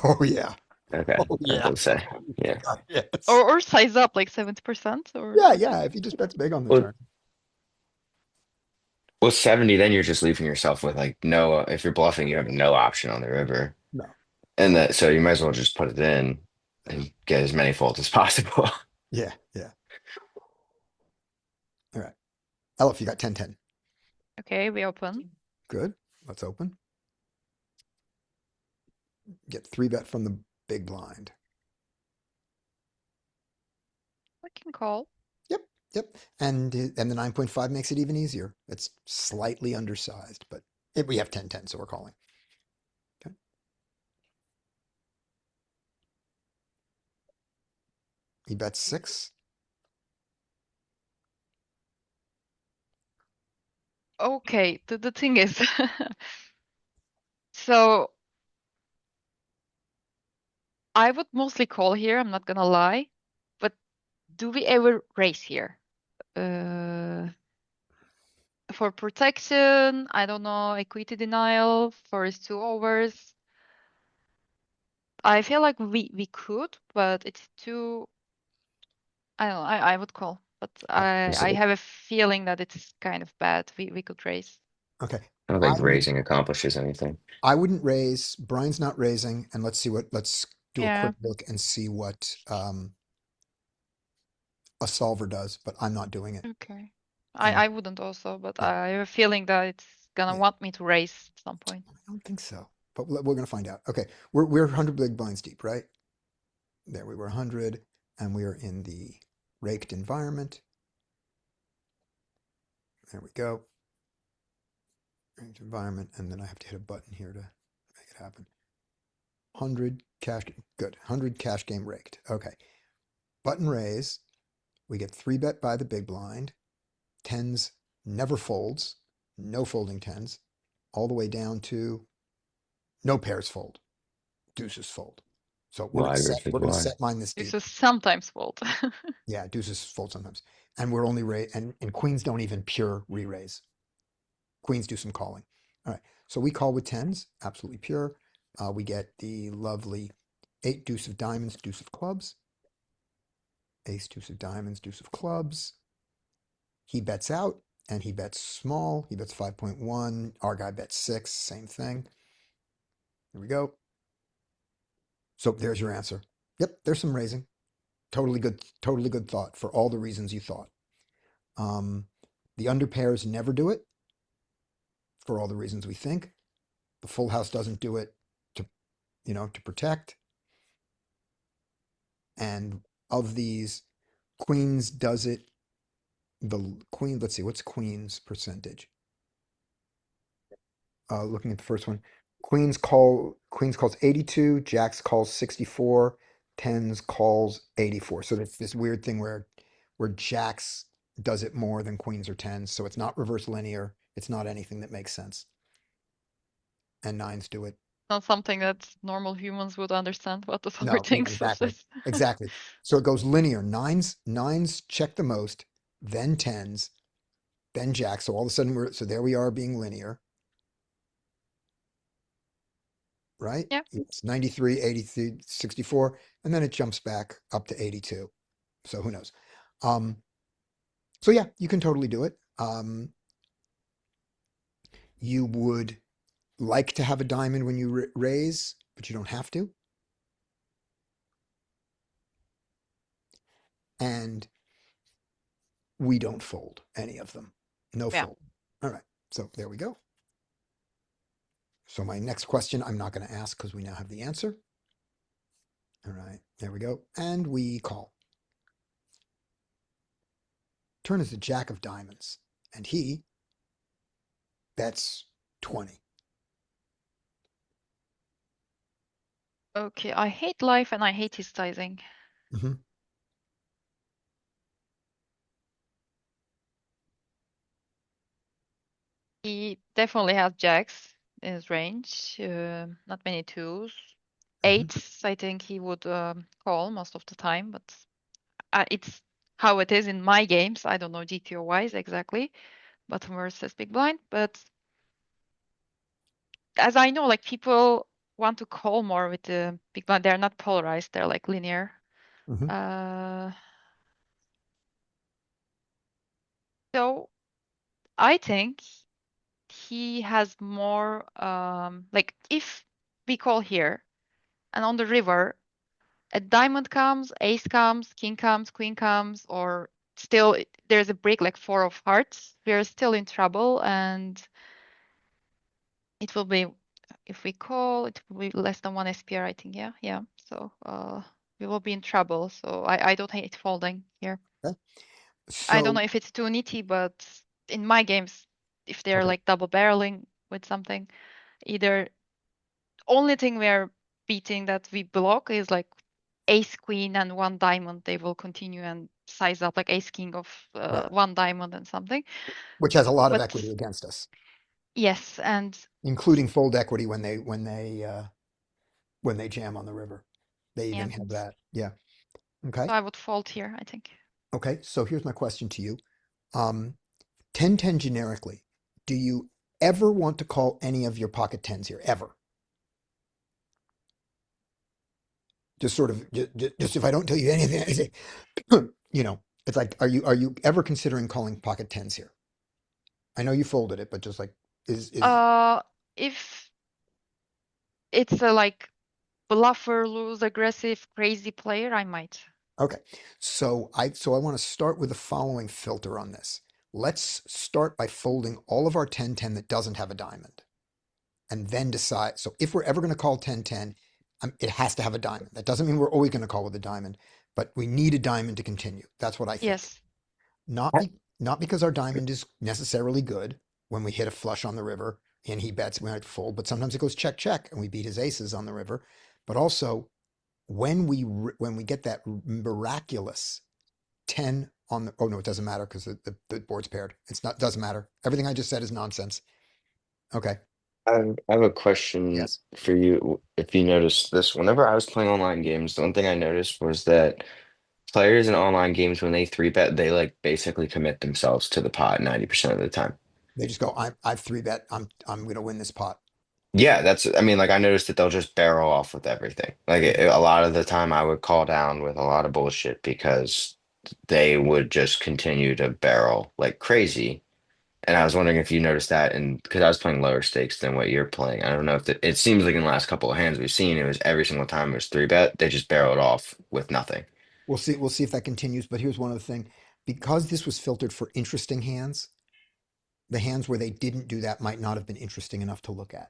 Oh yeah. Okay, Oh I was yeah. gonna say, yeah. God, yes. Or size up like 70% or Yeah, yeah. If he just bets big on the Well, turn. well, 70, then you're just leaving yourself with like no, if you're bluffing, you have no option on the river. No. And that, so you might as well just put it in and get as many folds as possible. Yeah, yeah. All right. Elif, you got 10-10. okay, we open. Good. Let's open. Get three bet from the big blind. We can call. Yep, yep. And the 9.5 makes it even easier. It's slightly undersized, but we have 10-10, so we're calling. Okay. He bets six. Okay, the thing is, so I would mostly call here, I'm not gonna lie, but do we ever raise here? For protection, I don't know, equity denial for his two overs. I feel like we could, but it's too, I don't know, I would call, but I So have a feeling that it's kind of bad. We could raise. Okay. I don't I think raising accomplishes anything. I wouldn't raise. Brian's not raising, and let's do a Yeah, quick look and see what a solver does, but I'm not doing it. okay. And I wouldn't also, but yeah, I have a feeling that it's gonna yeah, want me to raise at some point. I don't think so. But we're gonna find out. Okay, we're 100 big blinds deep, right? There we were 100, and we are in the raked environment. There we go. Raked environment, and then I have to hit a button here to make it happen. 100 cash game. Good. 100 cash game raked. Okay. Button raise. We get three bet by the big blind. Tens never folds. No folding tens. All the way down to no pairs fold. deuces fold. So Wide versus we're gonna wide. set mine this This deep. is sometimes fold. Yeah, deuces fold sometimes. And we're only and queens don't even pure re-raise. Queens do some calling. All right. So we call with tens, absolutely pure. We get the lovely eight, deuce of diamonds, deuce of clubs. Ace, deuce of diamonds, deuce of clubs. He bets out and he bets small. He bets 5.1. Our guy bets 6. Same thing. There we go. So there's your answer. Yep, there's some raising. Totally good thought for all the reasons you thought. The underpairs never do it for all the reasons we think. The full house doesn't do it to, to protect. And of these, queens does it. The queen, let's see, what's queen's percentage? Looking at the first one, queens calls 82, jacks calls 64, tens calls 84. So it's this weird thing where jacks does it more than queens or tens. So it's not reverse linear. It's not anything that makes sense. And nines do it. Not something that normal humans would understand what the No, sorting exactly. is. Exactly. So it goes linear. Nines check the most, then tens, then jacks. So all of a sudden so there we are being linear. Right? Yeah. It's 93, 83, 64, and then it jumps back up to 82. So who knows? So yeah, you can totally do it. You would like to have a diamond when you raise, but you don't have to. And we don't fold any of them. No Yeah. fold. All right. So there we go. So my next question, I'm not going to ask because we now have the answer. All right. There we go. And we call. Turn is the jack of diamonds. And he bets 20. Okay, I hate life and I hate his sizing. Mm-hmm. He definitely has jacks in his range, not many twos. Mm-hmm. Eights, I think he would call most of the time, but it's how it is in my games. I don't know GTO wise exactly, bottom versus big blind. But as I know, like people want to call more with the big blind. They're not polarized. They're like linear. Mm-hmm. So I think he has more like if we call here and on the river a diamond comes, ace comes, king comes, queen comes, or still there's a break like four of hearts, we're still in trouble and it will be if we call it will be less than one SPR, I think. Yeah. So we will be in trouble. So I don't hate folding here. Okay. I don't So know if it's too nitty, but in my games, if they're okay. like double barreling with something, either only thing we're beating that we block is like ace queen and one diamond. They will continue and size up like ace king of Right. one diamond and something. Which has a lot of But equity against us, yes, and including fold equity when they jam on the river. They yeah, even have that. Yeah. Okay. so I would fold here, I think. Okay. So here's my question to you. 10-10 generically, do you ever want to call any of your pocket tens here? Ever? Just sort of just if I don't tell you anything, I say, it's like, are you ever considering calling pocket tens here? I know you folded it, but just like is If it's a like bluffer, loose, aggressive, crazy player, I might. okay. So I want to start with the following filter on this. Let's start by folding all of our 10-10 that doesn't have a diamond and then decide. So if we're ever going to call 10-10, it has to have a diamond. That doesn't mean we're always going to call with a diamond, but we need a diamond to continue. That's what I think. Yes. Not because our diamond is necessarily good when we hit a flush on the river and he bets we might fold, but sometimes it goes check check and we beat his aces on the river. But also when we get that miraculous 10 on the, oh no, it doesn't matter because the board's paired. It's not, doesn't matter. Everything I just said is nonsense. Okay. I have a question Yes. for you. If you noticed this, whenever I was playing online games, the one thing I noticed was that players in online games, when they three bet, they like basically commit themselves to the pot 90% of the time. They just go, I've three bet. I'm gonna win this pot. Yeah, I mean, like I noticed that they'll just barrel off with everything. Like a lot of the time I would call down with a lot of bullshit because they would just continue to barrel like crazy. And I was wondering if you noticed that, and because I was playing lower stakes than what you're playing. I don't know if it seems like in the last couple of hands we've seen, it was every single time it was three bet, they just barreled off with nothing. We'll see. We'll see if that continues. But here's one other thing. Because this was filtered for interesting hands, the hands where they didn't do that might not have been interesting enough to look at.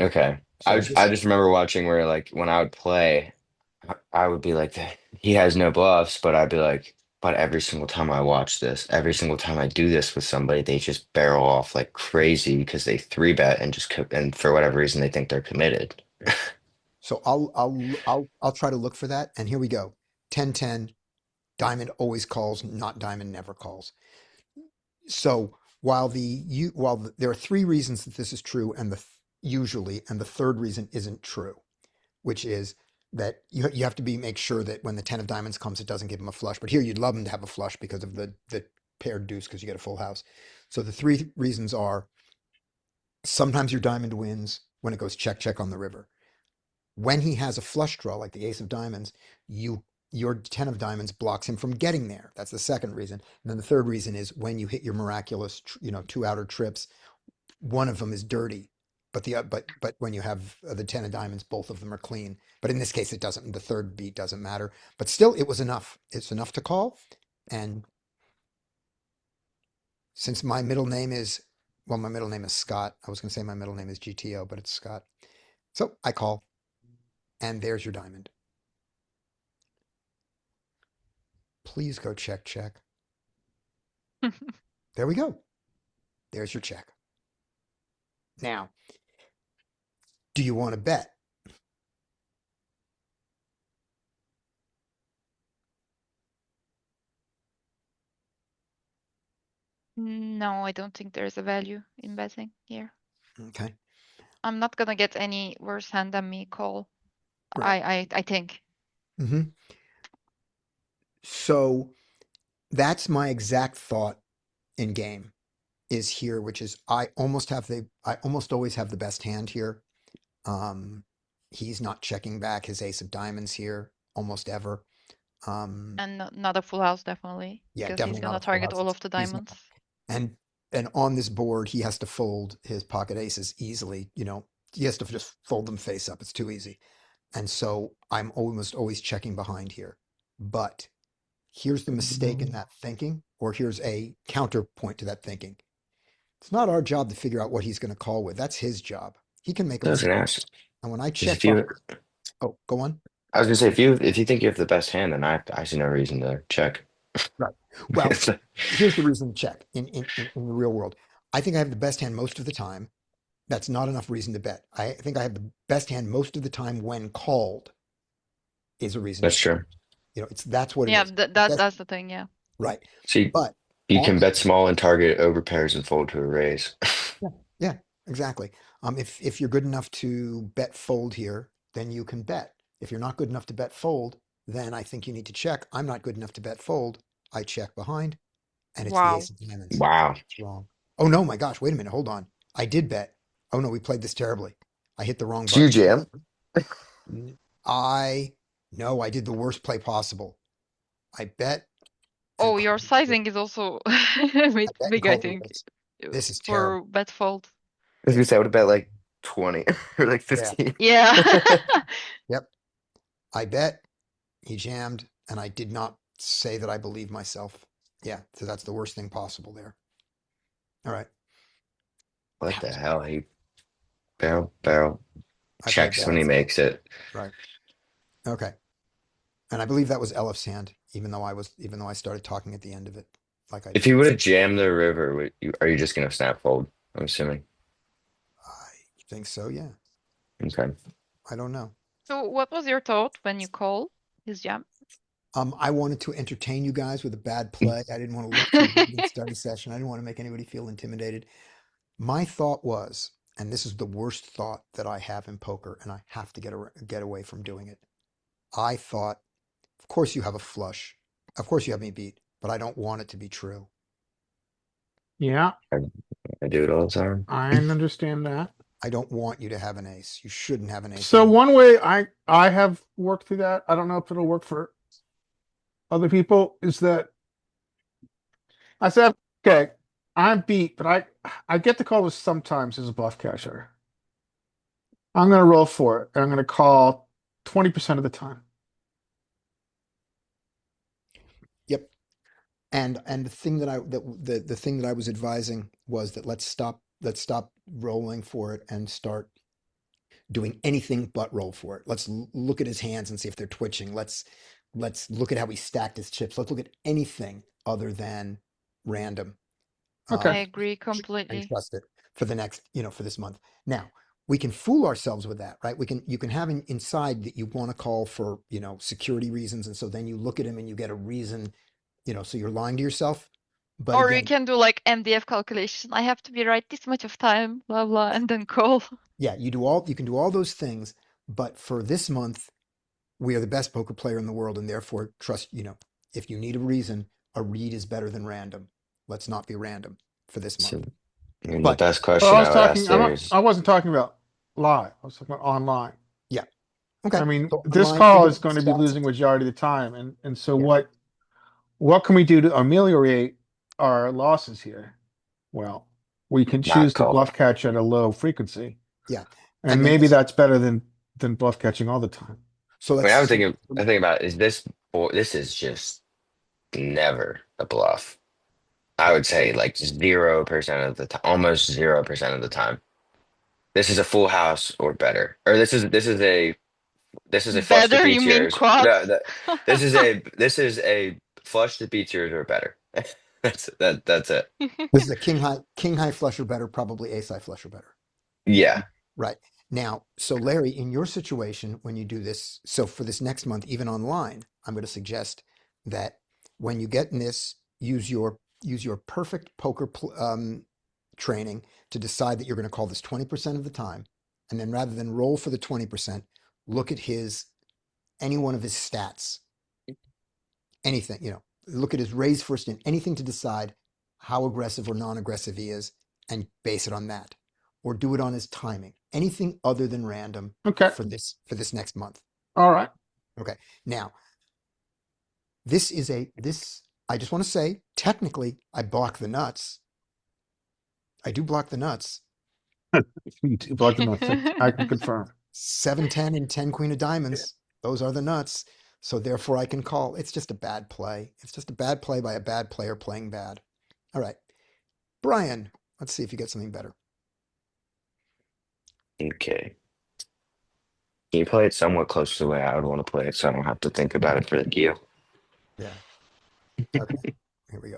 Okay. So I this, just remember watching where like when I would play, I would be like, he has no bluffs, but I'd be like, but every single time I watch this, every single time I do this with somebody, they just barrel off like crazy because they three bet and and for whatever reason they think they're committed. so I'll try to look for that. And here we go. 10-10. Diamond always calls, not diamond never calls. So there are three reasons that this is true, and usually, and the third reason isn't true, which is that you have to make sure that when the 10 of diamonds comes, it doesn't give him a flush. But here you'd love him to have a flush because of the paired deuce because you get a full house. So the three reasons are sometimes your diamond wins when it goes check check on the river. When he has a flush draw like the ace of diamonds, your 10 of diamonds blocks him from getting there. That's the second reason. And then the third reason is when you hit your miraculous, two outer trips, one of them is dirty. But when you have the 10 of diamonds, both of them are clean. But in this case, it doesn't. The third beat doesn't matter. But still, it was enough. It's enough to call. And since my middle name is, well, my middle name is Scott. I was going to say my middle name is GTO, but it's Scott. So I call, and there's your diamond. Please go check, check. There we go. There's your check. Now, do you want to bet? No, I don't think there's a value in betting here. Okay. I'm not gonna get any worse hand than me call. Right. I think. hmm So that's my exact thought in game is here, which is I almost always have the best hand here. Um, he's not checking back his ace of diamonds here almost ever. And not a full house, definitely, Yeah, because he's definitely not gonna a full target house. all of the He's not. diamonds. And and on this board, he has to fold his pocket aces easily. He has to just fold them face up. It's too easy. And so I'm almost always checking behind here. But here's the mistake in that thinking, or here's a counterpoint to that thinking. It's not our job to figure out what he's going to call with. That's his job. He can make a I was gonna mistake. ask, And when I because check behind, oh, go on. I was gonna say if you think you have the best hand, then I see no reason to check. Right. Well, It's like, here's the reason to check in the real world. I think I have the best hand most of the time. That's not enough reason to bet. I think I have the best hand most of the time when called is a reason to that's bet. true. That's what it Yeah, is. that's the thing. Yeah. Right. See, But you on can this, bet small and target over pairs and fold to a raise. yeah, yeah, exactly. If you're good enough to bet fold here, then you can bet. If you're not good enough to bet fold, then I think you need to check. I'm not good enough to bet fold. I check behind, and it's the Wow. ace of diamonds. Wow. It's wrong. Oh no, my gosh, wait a minute, hold on. I did bet. Oh no, we played this terribly. I hit the wrong Do you button. jam? N- I no, I did the worst play possible. I bet and Oh, your called the river. sizing is also a I bit bet and big, I called the think, race. This is terrible. for bet fold. I was gonna say I would have bet like 20 or like Yeah. 15. Yeah. Yep. I bet he jammed, and I did not say that I believe myself. Yeah, so that's the worst thing possible there. All right. What the hell? He barrel I played checks when he bad. makes it. Right. Okay. And I believe that was Elif's hand, even though I started talking at the end of it, like I If did. he would have jammed the river, are you just gonna snap fold? I'm assuming. I think so, yeah. Okay. I don't know. So what was your thought when you call his jam? I wanted to entertain you guys with a bad play. I didn't want to look too good in study session. I didn't want to make anybody feel intimidated. My thought was, and this is the worst thought that I have in poker, and I have to get away from doing it. I thought, of course you have a flush. Of course you have me beat, but I don't want it to be true. Yeah, I do it all the time. I understand that. I don't want you to have an ace. You shouldn't have an ace. So on you. one way I have worked through that, I don't know if it'll work for other people, is that I said, okay, I'm beat, but I get to call this sometimes as a bluff catcher. I'm gonna roll for it, and I'm gonna call 20% of the time. Yep. And the thing that the thing that I was advising was that let's stop rolling for it and start doing anything but roll for it. Let's look at his hands and see if they're twitching. Let's look at how he stacked his chips. Let's look at anything other than random. Okay. I agree And completely. trust it for the next, for this month. Now, we can fool ourselves with that, right? You can have inside that you want to call for, security reasons. And so then you look at him and you get a reason, so you're lying to yourself. But Or you again, can do like MDF calculation. I have to be right this much of time, blah blah, and then call. yeah, you can do all those things. But for this month, we are the best poker player in the world. And therefore trust, if you need a reason, a read is better than random. Let's not be random for this So, month. I mean, But- the best But question I I was would talking, ask there is, I wasn't talking about live. I was talking about online. Okay. I mean, So this online, call look is at going to the be stats. losing majority of the time, and so Yeah. what can we do to ameliorate our losses here? Well, we can choose to call. bluff catch at a low frequency. Yeah. And And then maybe this- that's better than bluff catching all the time. So I let's. mean, I think about is this this is just never a bluff. I would say like 0% of the time, almost 0% of the time. This is a full house or better, or this is a flush that Better, beats you mean yours. quads? No, this is a flush that beats yours or better. That's it. This is a king high flush or better, probably ace high flush or better. Yeah. Right. Now, so Larry, in your situation, when you do this, so for this next month, even online, I'm going to suggest that when you get in this, use your perfect poker training to decide that you're going to call this 20% of the time. And then rather than roll for the 20%, look at any one of his stats. Anything, look at his raise first in anything to decide how aggressive or non-aggressive he is and base it on that. Or do it on his timing. Anything other than random Okay. for this next month. All right. Now, I just want to say, technically, I block the nuts. I do block the nuts. You do block the nuts. I can confirm. 7-10 and 10 queen of diamonds. Those are the nuts. So therefore I can call. It's just a bad play. It's just a bad play by a bad player playing bad. All right. Brian, let's see if you get something better. Okay. Can you play it somewhat close to the way I would want to play it, so I don't have to think about it for the queue? Yeah. Okay. Here we go.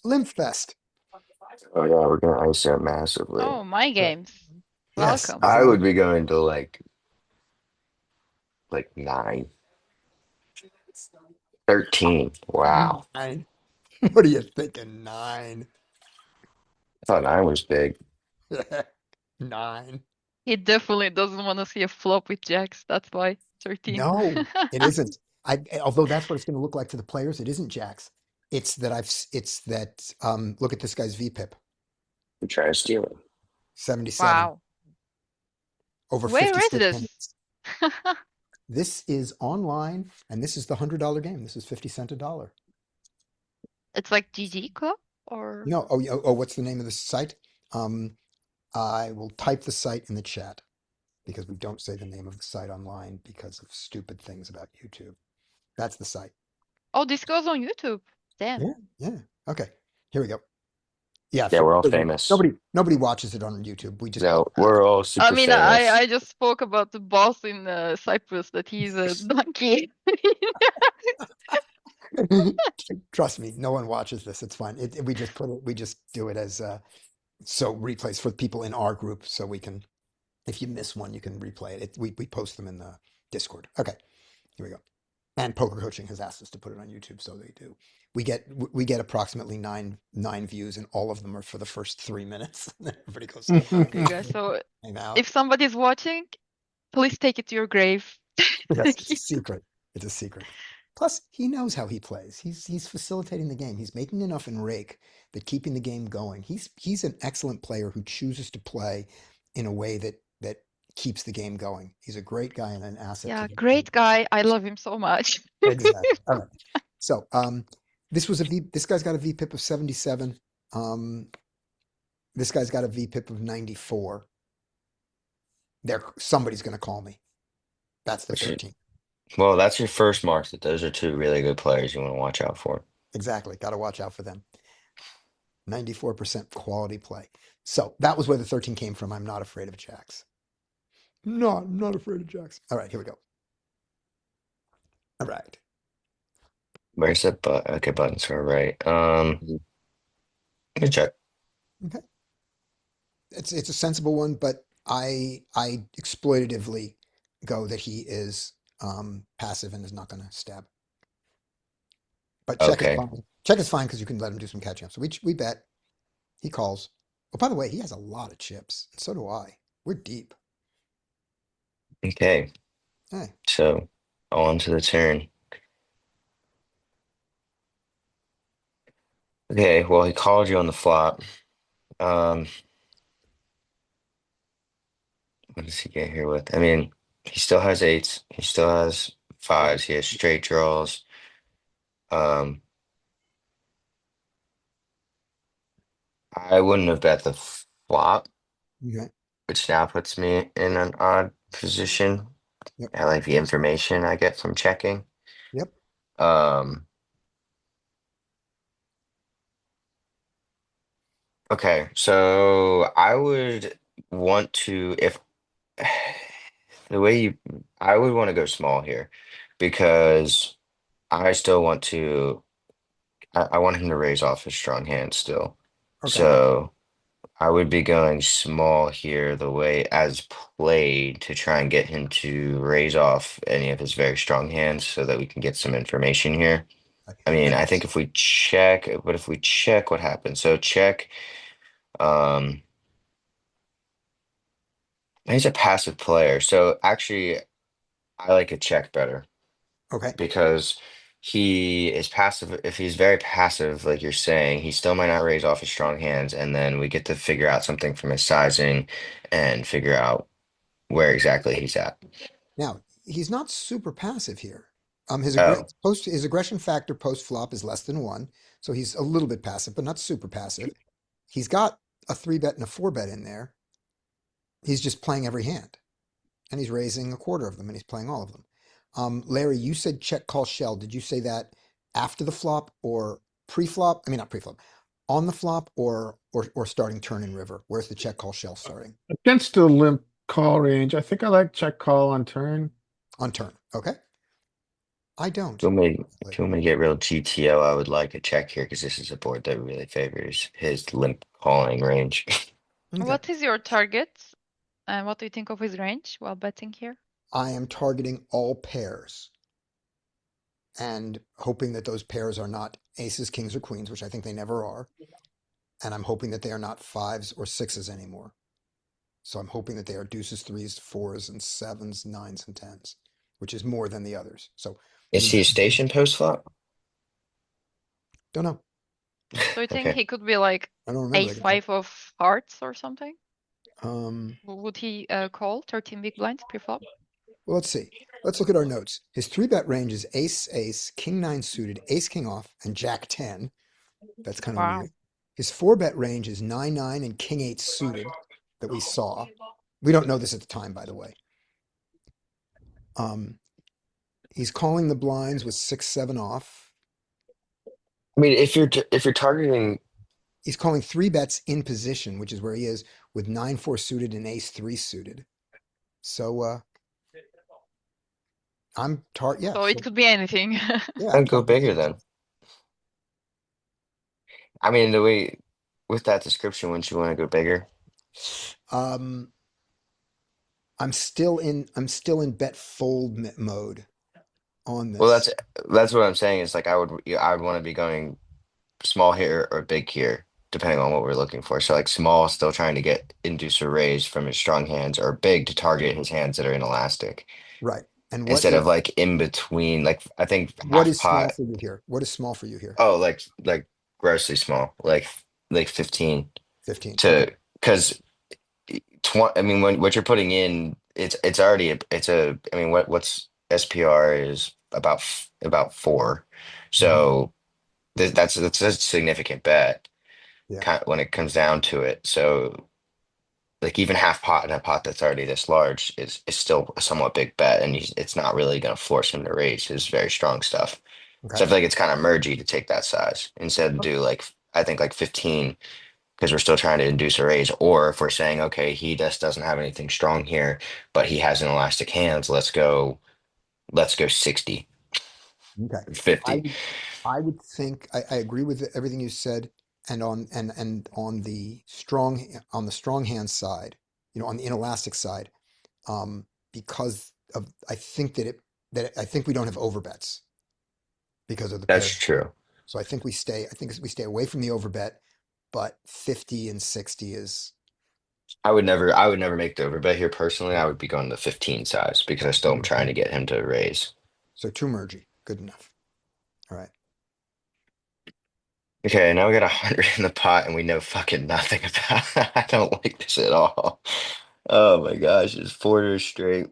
Lymph Fest. Oh yeah, we're gonna ice out massively. Oh, my games. Yes. Welcome. I would be going to like 9. 13. Wow. 9. What are you thinking? 9. I thought 9 was big. 9. He definitely doesn't want to see a flop with jacks. That's why 13. No, it isn't. Although that's what it's going to look like to the players. It isn't jacks. It's that look at this guy's VPIP. I'm trying to steal it. 77. Wow. Over Where 50 is stick this? minutes. This is online, and this is the $100 game. This is 50 cents a dollar. It's like GG Club or No, what's the name of the site? I will type the site in the chat because we don't say the name of the site online because of stupid things about YouTube. That's the site. oh, this goes on YouTube. Damn. Yeah. Okay. Here we go. Yeah. Yeah, we're all for- famous. Nobody watches it on YouTube. We just No, we're all super I mean, famous. I just spoke about the boss in Cyprus that he's a donkey. trust me. No one watches this. It's fine. We just do it as so replays for people in our group, so we can. If you miss one, you can replay it. We post them in the Discord. Okay. Here we go. And Poker Coaching has asked us to put it on YouTube, so they do. We get approximately nine views, and all of them are for the first 3 minutes. And then everybody goes, Okay, guys. So "I'm out." if somebody's watching, please take it to your grave. Yes, it's a Thank you. secret. It's a secret. Plus, he knows how he plays. He's facilitating the game. He's making enough in rake that keeping the game going. He's an excellent player who chooses to play in a way that keeps the game going. He's a great guy and an asset to Yeah, the team. great guy. I love him so much. Exactly. All right. So, this guy's got a VPIP of 77. Um, this guy's got a VPIP of 94. Somebody's going to call me. That's the Which is- 13. Well, that's your first mark that those are two really good players you want to watch out for. Exactly. Got to watch out for them. 94% quality play. So that was where the 13 came from. I'm not afraid of jacks. No, I'm not afraid of jacks. All right, here we go. All right. Where's that okay, buttons are right. Let me check. Okay. It's a sensible one, but I exploitatively go that he is passive and is not going to stab. But check is Okay. fine. Check is fine because you can let him do some catching up. So we bet. He calls. Oh, by the way, he has a lot of chips. And so do I. We're deep. Okay. Hey, So on to the turn. Okay, well he called you on the flop. Um, what does he get here with? I mean, he still has eights, he still has fives, he has straight draws. Um, I wouldn't have bet the flop, okay. which now puts me in an odd position. Yep. I like the information I get from checking. Yep. Um, okay, so I would want to if the way you I would want to go small here because I still want to I want him to raise off his strong hand still. Okay. So I would be going small here the way as played to try and get him to raise off any of his very strong hands so that we can get some information here. I mean, And I think if we check, but if we check, what happens? So check, um, he's a passive player. So actually, I like a check better okay. because he is passive. If he's very passive, like you're saying, he still might not raise off his strong hands, and then we get to figure out something from his sizing and figure out where exactly he's at. Now, he's not super passive here. Oh, His aggression factor post flop is less than 1, so he's a little bit passive, but not super passive. He's got a 3 bet and a 4 bet in there. He's just playing every hand, and he's raising a quarter of them, and he's playing all of them. Larry, you said check call shell. Did you say that after the flop or pre-flop? I mean, not pre-flop, on the flop or starting turn in river? Where's the check call shell starting? Against the limp call range, I think I like check call on turn. On turn. Okay. I if you don't. want me, if you want me to get real GTO, I would like a check here because this is a board that really favors his limp calling range. Okay. What is your target? And what do you think of his range while betting here? I am targeting all pairs and hoping that those pairs are not aces, kings, or queens, which I think they never are. And I'm hoping that they are not fives or sixes anymore. So I'm hoping that they are deuces, threes, fours, and sevens, nines, and tens, which is more than the others. So Is he a station post flop? don't know. So you think Okay. he could be like I don't remember. A5 of hearts or something? Um, Would he call 13 big blinds pre-flop? well, let's see. Let's look at our notes. His 3 bet range is ace, ace, king nine suited, ace, king off, and jack 10. That's kind of Wow. weird. His 4 bet range is 9-9 and king 8 suited that we saw. We don't know this at the time, by the way. He's calling the blinds with 6-7 off. I mean, if you're targeting, He's calling 3 bets in position, which is where he is, with 9-4 suited and ace 3 suited. So yeah. So it could be anything. Yeah, I'd go bigger then. I mean, the way with that description, wouldn't you want to go bigger? I'm still in bet fold mode. on Well, this. that's what I'm saying is like I would want to be going small here or big here, depending on what we're looking for. So like small, still trying to get inducer raised from his strong hands, or big to target his hands that are inelastic, Right. And instead of like in between. Like I think what half is small pot. for you here? What is small for you here? Oh, like grossly small, like 15 15. Okay. to because 20. I mean, when what you're putting in, it's already it's a. I mean, what's SPR is about 4, Mhm. so that's a significant bet Yeah. kind when it comes down to it. So like even half pot in a pot that's already this large is still a somewhat big bet, and it's not really going to force him to raise his very strong stuff. Okay. So I feel like it's kind of mergy to take that size instead of do like I think like 15 because we're still trying to induce a raise. Or if we're saying okay, he just doesn't have anything strong here, but he has an elastic hands, let's go 60 Okay. or I 50. would I would think I agree with everything you said, and on the strong hand side, on the inelastic side, because of I think that I think we don't have overbets because of the That's pair. true. So I think we stay away from the overbet, but 50 and 60 is I would never make the overbet here personally. I would be going the 15 size because I still am trying to get him to raise. so two mergy. Good enough. All right. Okay, now we got 100 in the pot and we know fucking nothing about it. I don't like this at all. Oh my gosh, it's 4 straight.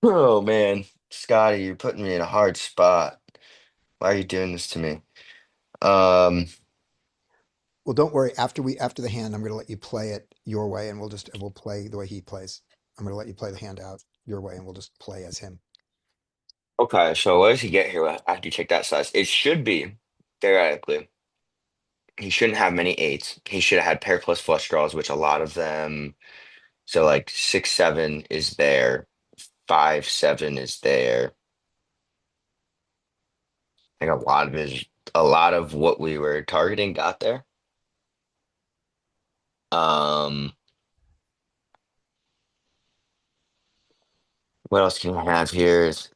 Oh man, Scotty, you're putting me in a hard spot. Why are you doing this to me? Um, Well, don't worry. After the hand, I'm going to let you play it your way, and we'll play the way he plays. I'm going to let you play the hand out your way, and we'll just play as him. okay, so what does he get here after you take that size? It should be, theoretically, he shouldn't have many eights. He should have had pair plus flush draws, which a lot of them, so like 6, 7 is there, 5, 7 is there. I think a lot of what we were targeting got there. Um, what else can we have here? Is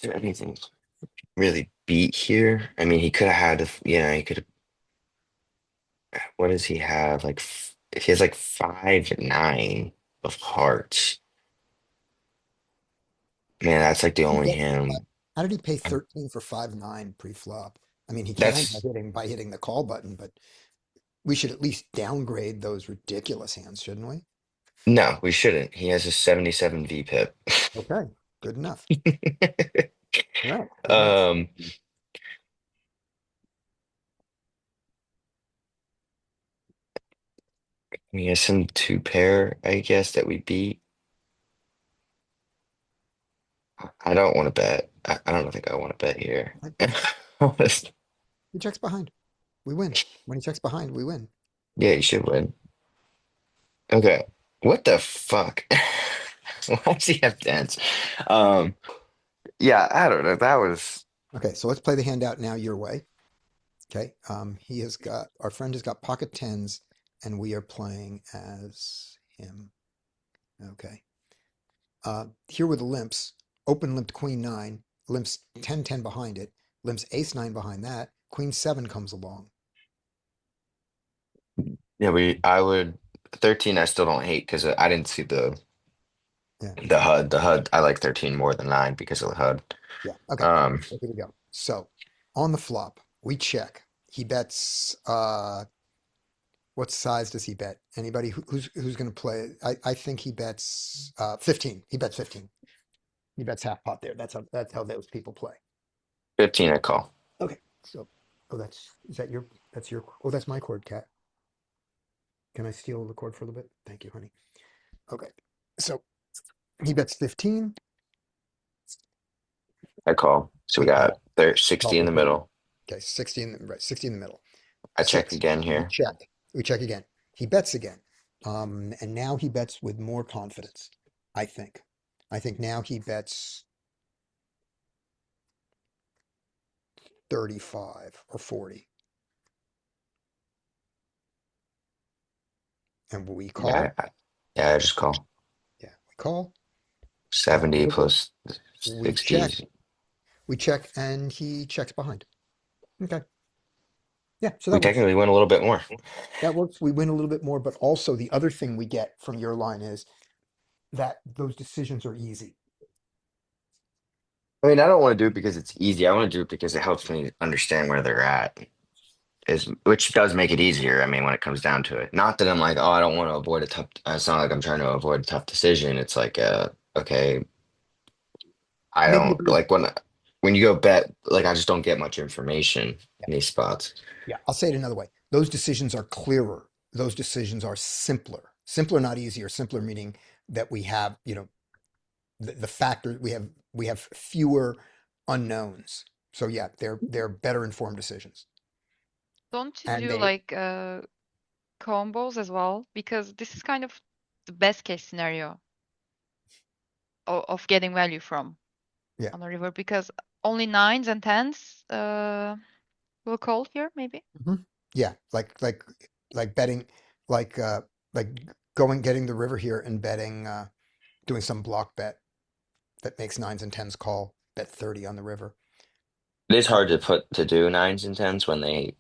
there anything really beat here? I mean, he could have had, he could have, what does he have? He has like 5, 9 of hearts. Man, that's like the He only get hand. How did he pay 13 for 5-9 pre-flop? I mean, he can That's, by hitting the call button, but we should at least downgrade those ridiculous hands, shouldn't we? no, we shouldn't. He has a 77 VPIP. Okay, good enough. All right, good enough. Um, he has some 2 pair, I guess, that we beat. I don't want to bet. I don't think I want to bet here. Fine. Honest. He checks behind. We win. When he checks behind, we win. Yeah, you should win. Okay. What the fuck? Why does he have dents? Um, yeah, I don't know. That was Okay, so let's play the hand out now your way. Okay, our friend has got pocket tens, and we are playing as him. Okay. Here were the limps. Open limped queen nine, limps 10-10 behind it, limps ace nine behind that, queen seven comes along. yeah, I would 13 I still don't hate because I didn't see Yeah, the HUD. The HUD I like 13 more than 9 because of the HUD. yeah. Okay, Um, so here we go. So on the flop, we check. He bets. What size does he bet? Anybody who's going to play? I think he bets 15. He bets 15. He bets half pot there. That's how those people play. 15 I call. Okay, so is that your that's your oh that's my chord, cat. Can I steal the chord for a little bit? Thank you, honey. Okay, so he bets 15. I call. So we We got call. there Call 60 in for the 30. middle. Okay, 60 in the right, 60 in the middle. I check 6. again We here. check. We check again. He bets again. And now he bets with more confidence, I think. I think now he bets 35 or 40. And we call. Yeah, I just call. Yeah, we call. 70 plus We check. 60. We check, and he checks behind. Okay. Yeah, so We that works. technically win a little bit more. That works. We win a little bit more, but also the other thing we get from your line is that those decisions are easy. I mean, I don't want to do it because it's easy. I want to do it because it helps me understand where they're at. Which does make it easier. I mean, when it comes down to it, not that I'm like, oh, I don't want to avoid a tough. It's not like I'm trying to avoid a tough decision. It's like, okay, I Maybe a don't bit of, like when you go bet. Like, I just don't get much information yeah, in these spots. yeah. I'll say it another way. Those decisions are clearer. Those decisions are simpler. Simpler, not easier. Simpler meaning that we have, the factor we have fewer unknowns. So yeah, they're better informed decisions. Don't you And do they like combos as well? Because this is kind of the best case scenario of getting value from yeah. on the river because only nines and tens will call here, maybe. Mhm. Yeah, like betting, like getting the river here and betting, doing some block bet that makes nines and tens call, bet 30 on the river. It is hard to do nines and tens when they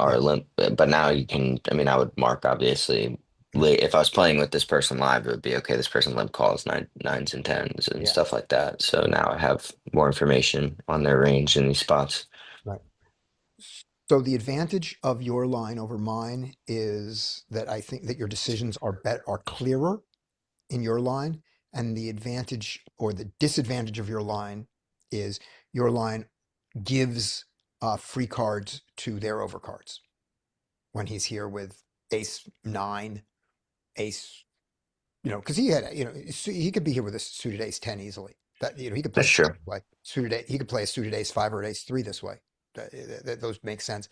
Yeah, are limp, but now you can. I mean, I would mark obviously. yeah, If I was playing with this person live, it would be okay. This person limp calls nines and tens and yeah, stuff like that. So now I have more information on their range in these spots. right. So the advantage of your line over mine is that I think that your decisions are clearer in your line, and the advantage or the disadvantage of your line is your line gives free cards to their overcards when he's here with ace nine, ace, because he could be here with a suited ace 10 easily. That, he could play That's true. like he could play a suited ace five or ace three this way. Those make sense.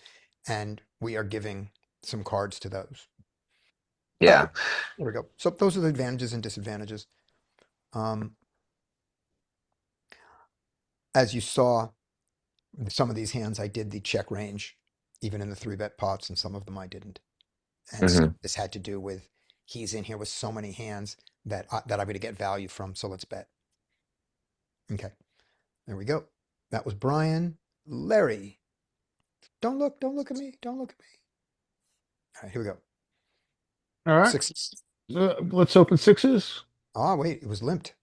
And we are giving some cards to those. All right, Yeah. there we go. So those are the advantages and disadvantages. Um, as you saw, some of these hands I did the check range, even in the three bet pots, and some of them I didn't. And so Hmm. this had to do with he's in here with so many hands that I'm going to get value from. So let's bet. Okay, there we go. That was Brian. Larry, don't look at me. Don't look at me. All right, here we go. All right. Sixes. Let's open sixes. Oh, wait, it was limped.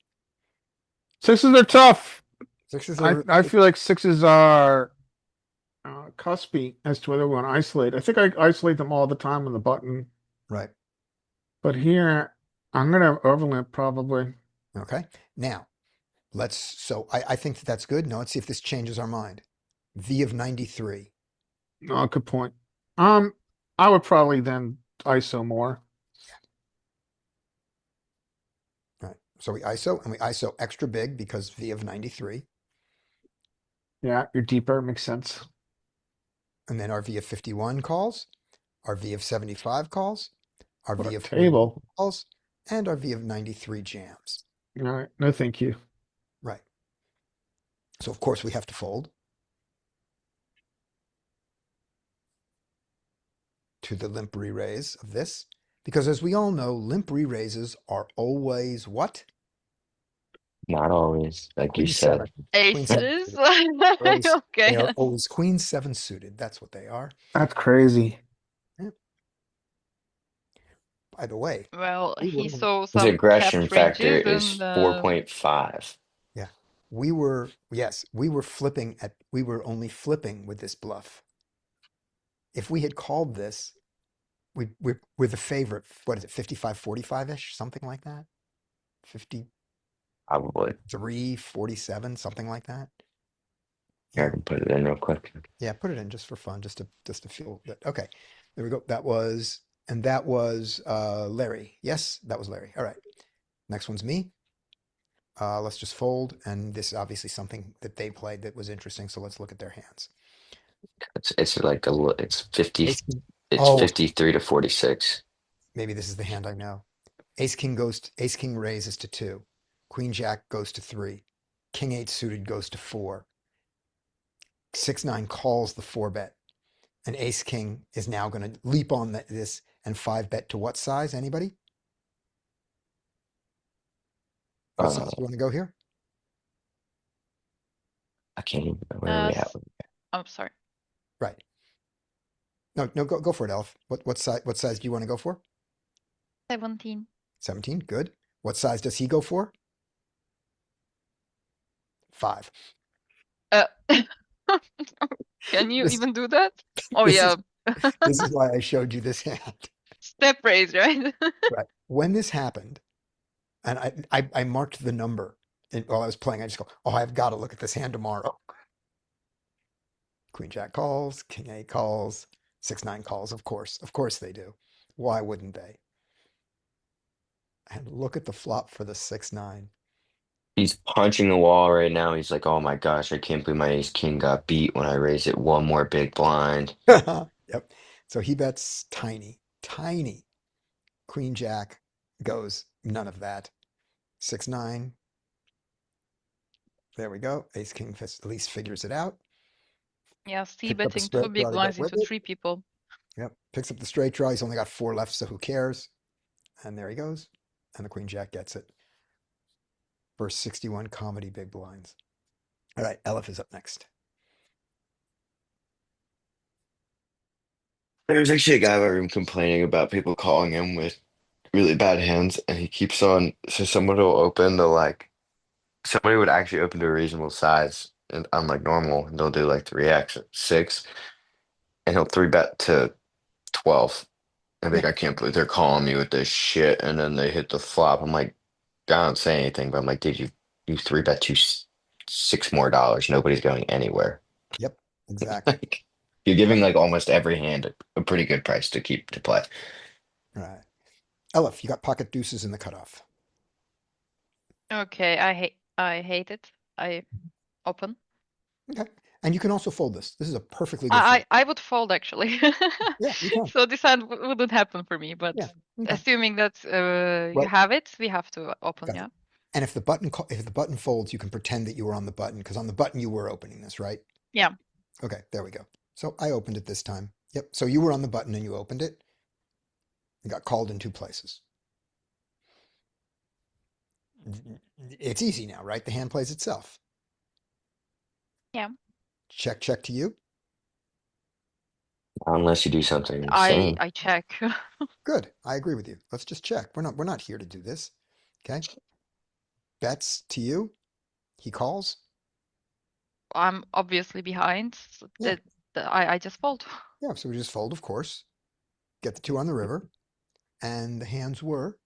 Sixes are tough. Sixes I are I feel like sixes are cuspy as to whether we want to isolate. I think I isolate them all the time on the button, right. but here I'm gonna overlimp probably. Okay, now so I think that's good. Now let's see if this changes our mind. V of 93. Oh, good point. I would probably then ISO more. Right. So we ISO and we ISO extra big because V of 93. Yeah, you're deeper. Makes sense. And then our V of 51 calls, our V of 75 calls, our What V a of 40 table. calls, and our V of 93 jams. All right. No, thank you. Right. So of course we have to fold to the limp re-raise of this. Because as we all know, limp re-raises are always what? Not always, like you Queen said. seven. Queen seven Aces. suited. They Okay. are always queen seven suited. That's what they are. That's crazy. Yeah. By the way, Well, we he were saw His some aggression capped factor ranges is and 4.5. yeah, yes, we were only flipping with this bluff. If we had called this, we're the favorite. What is it, 55-45-ish, something like that? Probably. 53-47, something like that. Here, I Yeah. can put it in real quick. Yeah, put it in just for fun, just to feel that. Okay, there we go. That was Larry. Yes, that was Larry. All right. Next one's me. Let's just fold, and this is obviously something that they played that was interesting. So let's look at their hands. It's like it's 50. Ace king. It's Oh, 53 to 46. maybe this is the hand I know. Ace king raises to 2. Queen jack goes to 3. King 8 suited goes to 4. 6-9 calls the 4 bet. And ace king is now going to leap on this and 5 bet to what size? Anybody? What Uh, size do you want to go here? I can't even remember where we at. I'm sorry. Right. No, go for it, Elf. What size do you want to go for? 17. 17, good. What size does he go for? 5. Uh, can you This, even do that? Oh this yeah, is this is why I showed you this hand. step raise, right? Right. When this happened, and I marked the number and while I was playing, I just go, oh, I've got to look at this hand tomorrow. Queen Jack calls, King 8 calls, 6-9 calls, of course. Of course they do. Why wouldn't they? And look at the flop for the 6-9. He's punching the wall right now. He's like, oh my gosh, I can't believe my ace king got beat when I raised it one more big blind. Yep. So he bets tiny, tiny. Queen Jack goes, none of that. 6-9. There we go. Ace King at least figures it out. Yeah, C Picks up a betting 2 straight big draw to get blinds with into it. 3 people. Yep. Picks up the straight draw. He's only got 4 left, so who cares? And there he goes. And the Queen Jack gets it. Verse 61 comedy big blinds. All right, Elif is up next. There's actually a guy I've been complaining about people calling him with really bad hands, and he keeps on. So someone will open the like, somebody would actually open to a reasonable size, and I'm like normal, and they'll do like 3x, 6, and he'll 3-bet to 12. I think Yeah. I can't believe they're calling me with this shit, and then they hit the flop. I'm like, I don't say anything, but I'm like, dude, you 3-bet you $6 more. Nobody's going anywhere. Yep. Exactly. Like, you're giving like almost every hand a pretty good price to keep to play. All right. Elif, you got pocket deuces in the cutoff. Okay, I hate it. I open. Okay. And you can also fold this. This is a perfectly good fold. I would fold actually. Yeah, you can. So this hand wouldn't happen for me, but Yeah. Okay. assuming that you Well, have it, we have to open, gotcha. yeah. And if the button folds, you can pretend that you were on the button because on the button you were opening this, right? Yeah. Okay, there we go. So I opened it this time. Yep. So you were on the button and you opened it. You got called in 2 places. It's easy now, right? The hand plays itself. Yeah. Check to you. Unless you do something insane. I check. Good. I agree with you. Let's just check. We're not here to do this. Okay. Bets to you. He calls. I'm obviously behind. So Yeah. I just fold. Yeah. So we just fold, of course. Get the 2 on the river. And the hands were.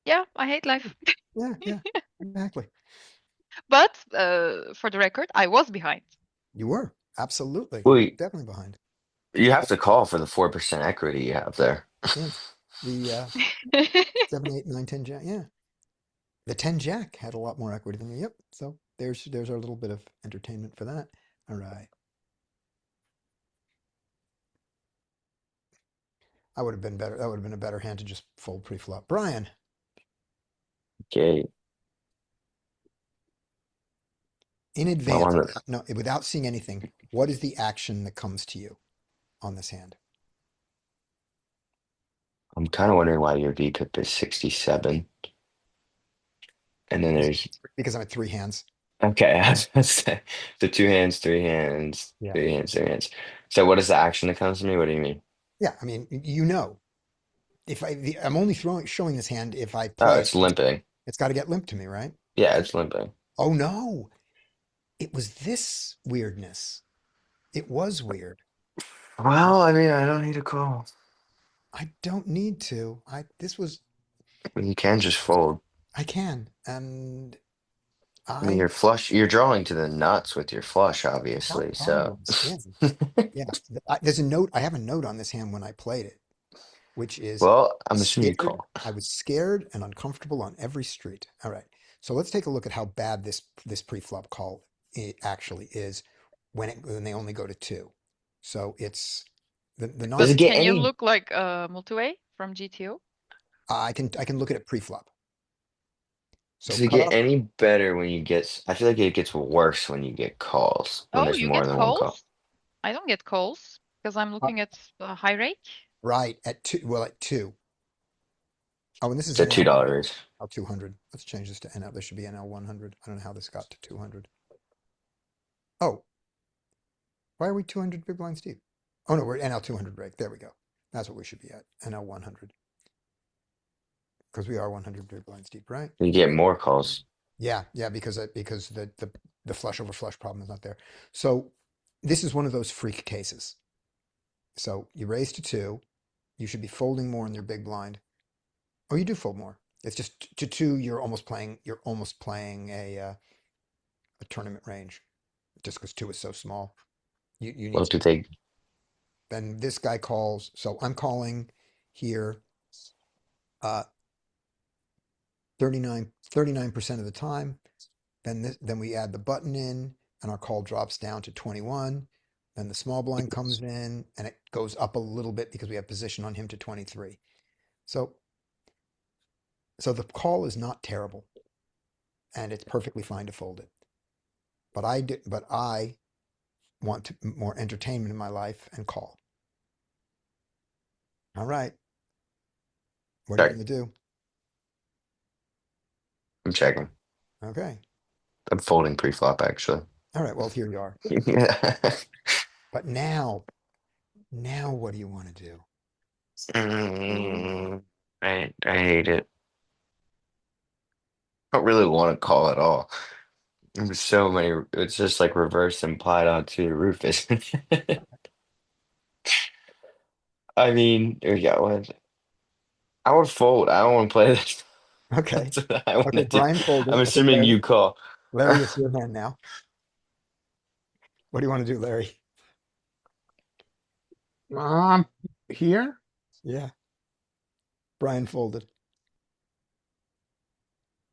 Yeah, I hate life. Yeah, exactly. But for the record, I was behind. You were. Absolutely. Wait, Definitely behind. you have to call for the 4% equity you have there. Yeah. The 7, 8, 9, 10 jack. Yeah. The 10 jack had a lot more equity than you. Yep. So there's our little bit of entertainment for that. All right. I would have been better. That would have been a better hand to just fold pre-flop. Brian, Okay. in I advance, want to, no, without seeing anything, what is the action that comes to you on this hand? I'm kind of wondering why your VPIP is 67. And then there's, Because I'm at 3 hands. okay, I was gonna say, so 2 hands, 3 hands, Yeah. 3 hands, 3 hands. So what is the action that comes to me? What do you mean? Yeah. I mean, you know, if I'm only showing this hand if I Oh, play it's it, limping. it's got to get limp to me, right? Yeah, it's limping. Oh no. It was this weirdness. It was weird. Well, I mean, I don't need a call. I don't need to. This was, You can just fold. I can. And I mean, you're flush. You're drawing to the nuts with your flush, obviously. That So, problems. Yeah. There's a note. I have a note on this hand when I played it, which is well, I'm assuming you scared. call. I was scared and uncomfortable on every street. All right. So let's take a look at how bad this pre-flop call it actually is when they only go to 2. So it's the Does it non. get Can you any? look like Multiway from GTO? I can look at it pre-flop. So Does it cut get off. any better when you get? I feel like it gets worse when you get calls. When Oh, there's you more get than one call. calls? I don't get calls because I'm looking at high rake. Right at 2. Well, at 2. Oh, and this is It's a NL $2 raise. 200. Let's change this to NL. This should be NL 100. I don't know how this got to 200. Oh, why are we 200 big blinds deep? Oh no, we're NL 200 break. There we go. That's what we should be at. NL 100. Because we are 100 big blinds deep, right? You get more calls. Yeah, yeah, because the flush over flush problem is not there. So this is one of those freak cases. So you raise to 2, you should be folding more in your big blind. Oh, you do fold more. It's just to 2, you're almost playing a tournament range. Just because 2 is so small. You Well, need do they? then this guy calls. So I'm calling here 39% of the time. Then we add the button in and our call drops down to 21. Then the small blind comes in and it goes up a little bit because we have position on him to 23. So the call is not terrible and it's perfectly fine to fold it. But I want more entertainment in my life and call. All right. What are you Check. going to do? I'm checking. Okay. I'm folding pre-flop actually. All right. Well, here you are. Yeah. But now what do you want to do? I hate it. I don't really want to call at all. There's so many. It's just like reverse implied onto the roof, isn't it? I mean, yeah, I would fold. I don't want to play this. Okay. That's what I want Okay. to do. Brian folded. I'm Okay, assuming Larry. you call. Larry, it's your hand now. What do you want to do, Larry? Here? Yeah. Brian folded.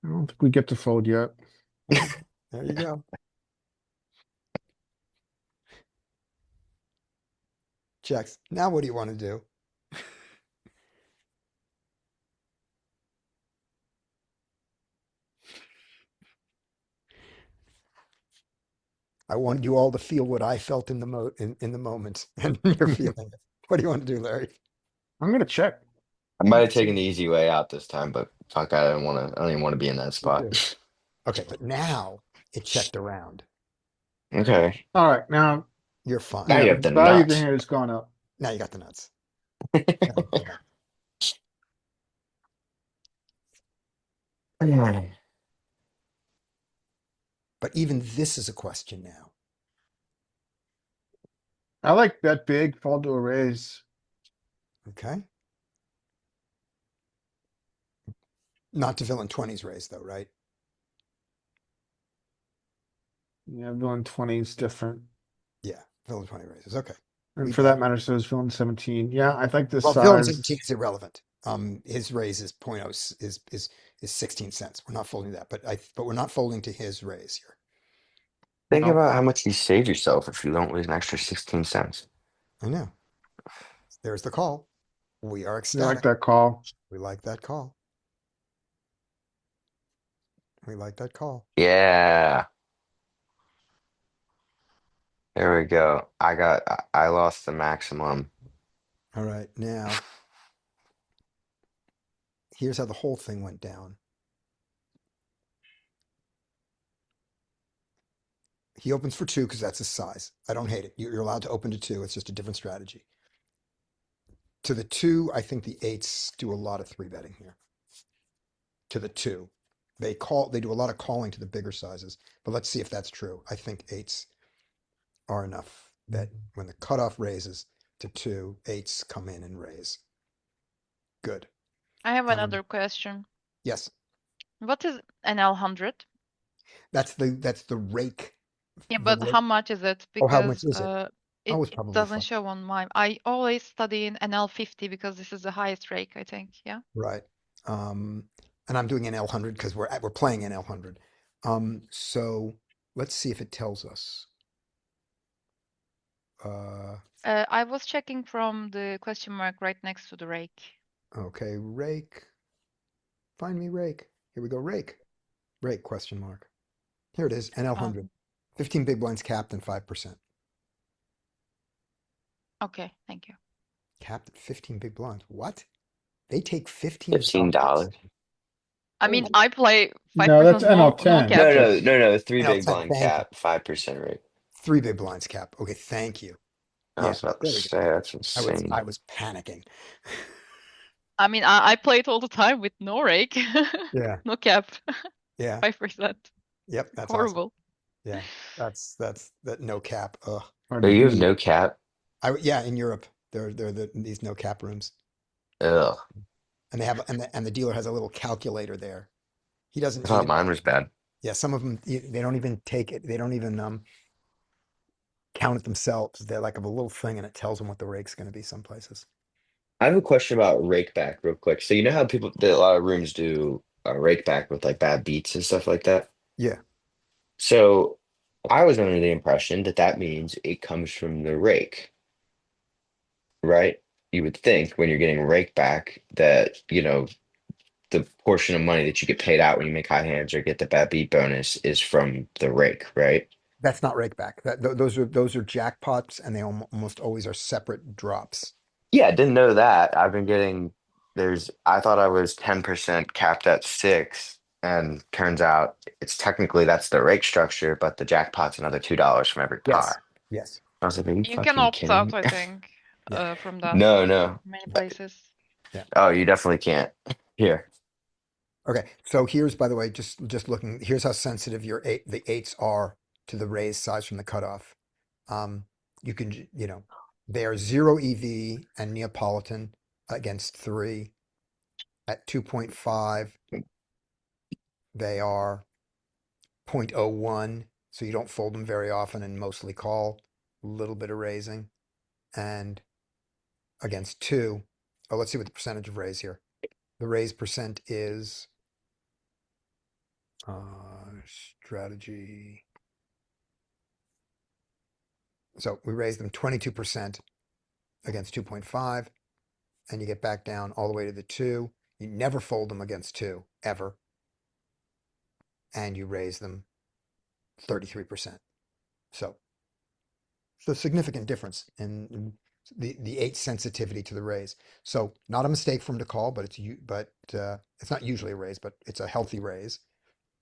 I don't think we get to fold yet. Okay. There you go. Checks. Now what do you want to do? I want you all to feel what I felt in the moment, and you're feeling it. What do you want to do, Larry? I'm gonna check. I might have taken the easy way out this time, but fuck, I don't want to. I don't even want to be in that Me spot. too. Okay, but now it checked around. Okay, All right, now, You're fine. now yeah, you the have the value of the nuts. hand has gone up. Now you got the nuts. But even this is a question now. I like bet big, fold to a raise. Okay. Not to villain 20s raise though, right? Yeah, villain 20 is different. Yeah, villain 20 raises. Okay. And We for bet. that matter, so is villain 17. Yeah, I think this Well, villain size. 17 is irrelevant. His raise is 0.0 is 16 cents. We're not folding that, but we're not folding to his raise here. Think No. about how much you save yourself if you don't lose an extra 16 cents. I know. There's the call. We are You like ecstatic. that call? We like that call. We like that call. Yeah, there we go. I lost the maximum. All right, now here's how the whole thing went down. He opens for 2 because that's his size. I don't hate it. You're allowed to open to 2. It's just a different strategy. To the 2, I think the 8s do a lot of 3-betting here. To the 2. They do a lot of calling to the bigger sizes, but let's see if that's true. I think 8s are enough that when the cutoff raises to 2, 8s come in and raise. Good. I have another question. Yes, What is an L100? that's the rake. Yeah, the but rake- how much is it? Oh, how much Because is it? it, Oh, it's it probably doesn't fine. show on mine. I always study in NL50 because this is the highest rake, I think. Yeah. Right. And I'm doing an L100 because we're playing an L100. So let's see if it tells us. I was checking from the question mark right next to the rake. Okay, rake. Find me rake. Here we go, rake. Rake question mark. Here it is, NL100. 15 big blinds capped and 5%. Okay, thank you. Capped at 15 big blinds. What? They take $15. $15. I mean, Holy- I play No, that's 5% small, no NL10. cap. No. Three NL big 10, blind thank you. cap, 5% rate. 3 big blinds cap. Okay, thank you. I Yeah, was about to there we go. say that's I insane. was panicking. I mean, I play it all the time with no rake. Yeah, No cap. yeah. 5%. Yep, that's awesome. Horrible. Yeah, that's that no cap. Ugh. Hard So to you have beat. no cap? Yeah, in Europe, they're these no cap rooms, Ugh. and they have and the dealer has a little calculator there. He I doesn't thought even. mine was bad. Yeah, some of them they don't even take it. They don't even count it themselves. They're like of a little thing, and it tells them what the rake's going to be. Some places. I have a question about rake back real quick. So you know how a lot of rooms do rake back with like bad beats and stuff like that? Yeah, So I was under the impression that that means it comes from the rake, right? You would think when you're getting rake back that, the portion of money that you get paid out when you make high hands or get the bad beat bonus is from the rake, right? that's not rake back. Those are jackpots, and they almost always are separate drops. Yeah, I didn't know that. I've been getting I thought I was 10% capped at six, and turns out it's technically that's the rake structure, but the jackpot's another $2 from every Yes, par. yes, I was like, are you You can fucking opt kidding out, me? I think, yeah, from that No. many places. yeah. Oh, you definitely can't. Here. Okay, so here's, by the way, just looking. Here's how sensitive the eights are to the raise size from the cutoff. You can, they are 0 EV and Neapolitan against 3 at 2.5. They are 0.01, so you don't fold them very often and mostly call. A little bit of raising, and against 2. Oh, let's see what the percentage of raise here. The raise percent is strategy. So we raise them 22% against 2.5, and you get back down all the way to the 2. You never fold them against 2, ever. And you raise them 33%. So it's a significant difference in the 8 sensitivity to the raise. So not a mistake for him to call, but it's not usually a raise, but it's a healthy raise.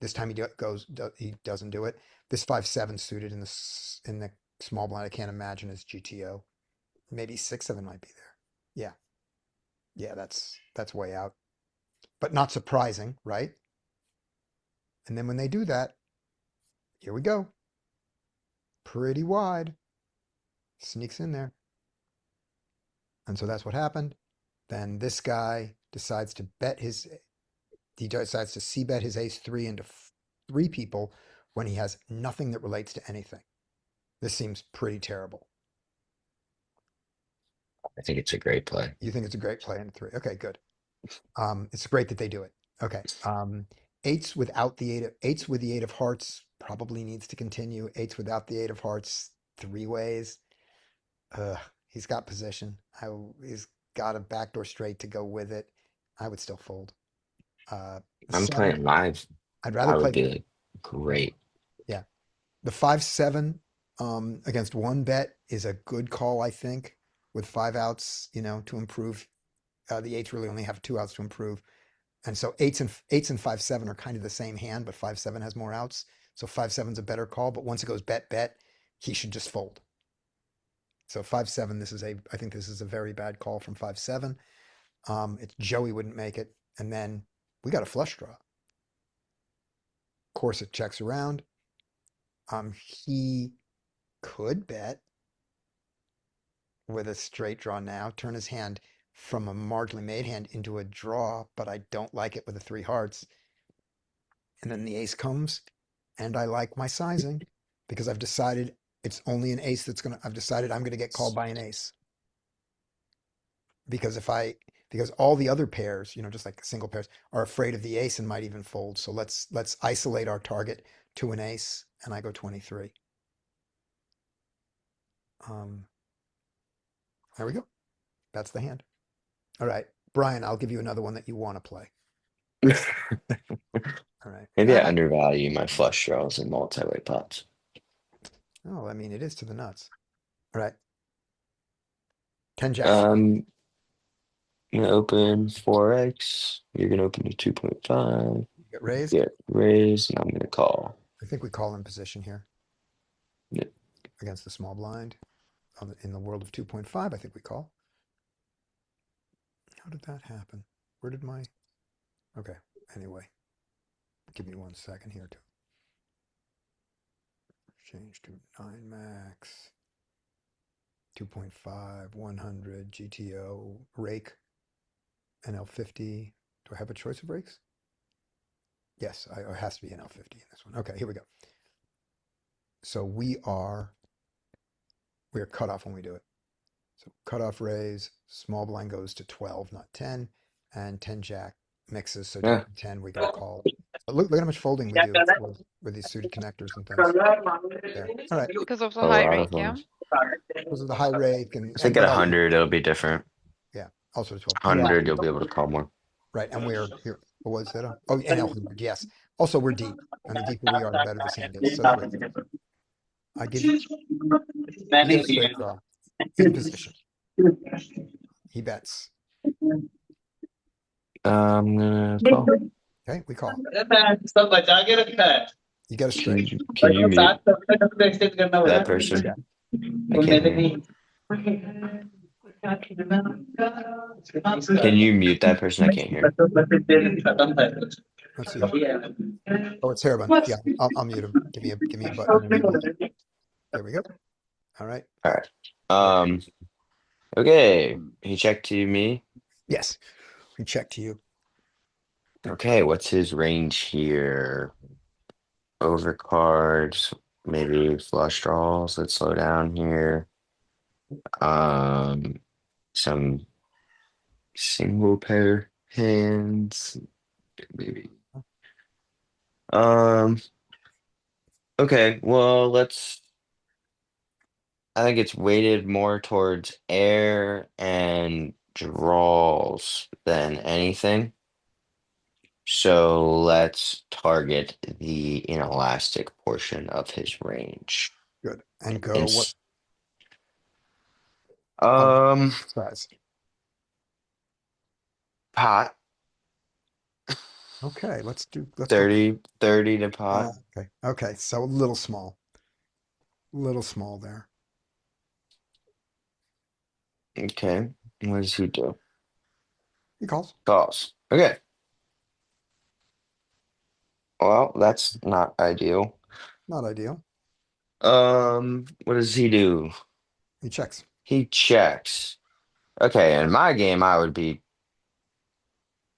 This time he doesn't do it. This 5-7 suited in the small blind, I can't imagine his GTO. Maybe 6-7 might be there. Yeah, that's way out, but not surprising, right? And then when they do that, here we go. Pretty wide. Sneaks in there. And so that's what happened. Then this guy decides to he decides to c-bet his ace-3 into 3 people when he has nothing that relates to anything. This seems pretty terrible. I think it's a great play. You think it's a great play into 3. Okay, good. It's great that they do it. Okay. Eights with the 8 of hearts probably needs to continue. Eights without the 8 of hearts, 3 ways. He's got position. He's got a backdoor straight to go with it. I would still fold. I'm 7, playing live. I'd I rather would play. be like, great. Yeah. The 5-7 against 1 bet is a good call, I think, with 5 outs, to improve. The 8s really only have 2 outs to improve. And so 8s and 5-7 are kind of the same hand, but 5-7 has more outs. So 5-7's a better call, but once it goes bet, he should just fold. So 5-7, I think this is a very bad call from 5-7. It's Joey wouldn't make it. And then we got a flush draw. Of course, it checks around. He could bet with a straight draw now, turn his hand from a marginally made hand into a draw, but I don't like it with the 3 hearts. And then the ace comes, and I like my sizing because I've decided it's only an ace I've decided I'm gonna get called by an ace. Because all the other pairs, just like single pairs, are afraid of the ace and might even fold. So let's isolate our target to an ace, and I go 23. There we go. That's the hand. All right, Brian, I'll give you another one that you want to play. All right. Maybe I undervalue my flush draws and multi-way pots. Oh, I mean, it is to the nuts. All right. 10 jack. I'm gonna open 4x. You're gonna open to 2.5. Get raised. Get raised, and I'm gonna call. I think we call in position here Yep. against the small blind. In the world of 2.5, I think we call. How did that happen? Where did my... Okay, anyway. Give me 1 second here to change to 9 max. 2.5, 100, GTO, rake, NL50. Do I have a choice of rakes? Yes, it has to be NL50 in this one. Okay, here we go. So we're cut off when we do it. So cutoff raise, small blind goes to 12, not 10, and 10 jack mixes. So Yeah. 10, we got to call. But look how much folding we do with these suited connectors and things. There. All right. Because of the A high lot of rake, yeah. things. Those are the high rake and I think but at also, 100 it'll be different. yeah, also the 12. 100 you'll be able to call more. Right, and we're here. What was that? Oh, NL100, yes. Also, we're deep, and the deeper we are, the better this hand is. So that way, I give you a straight draw in position. He bets. I'm gonna call. Okay, we call. सब बचा के रखा है You get a Can straight. can you mute साथ सबसे exchange करना that पड़ा person? Yeah. I तो can't मेरे hear. नहीं Can you mute that person? I can't hear. खत्म था Let's see. Oh, it's Hairbun. Yeah, I'll mute him. Give me a button. And mute him. There we go. All right. All right. Okay. He checked to me. Yes. We check to you. Okay, what's his range here? Overcards, maybe flush draws. Let's slow down here. Some single pair hands, maybe. Okay, well, I think it's weighted more towards air and draws than anything. So let's target the inelastic portion of his range. Good. And go And what size? pot Okay, let's go. 30 to pot. Okay. Okay. So a little small. Little small there. Okay, what does he do? He calls. Calls. Okay. Well, that's not ideal. Not ideal. What does he do? He checks. He checks. Okay, in my game, I would be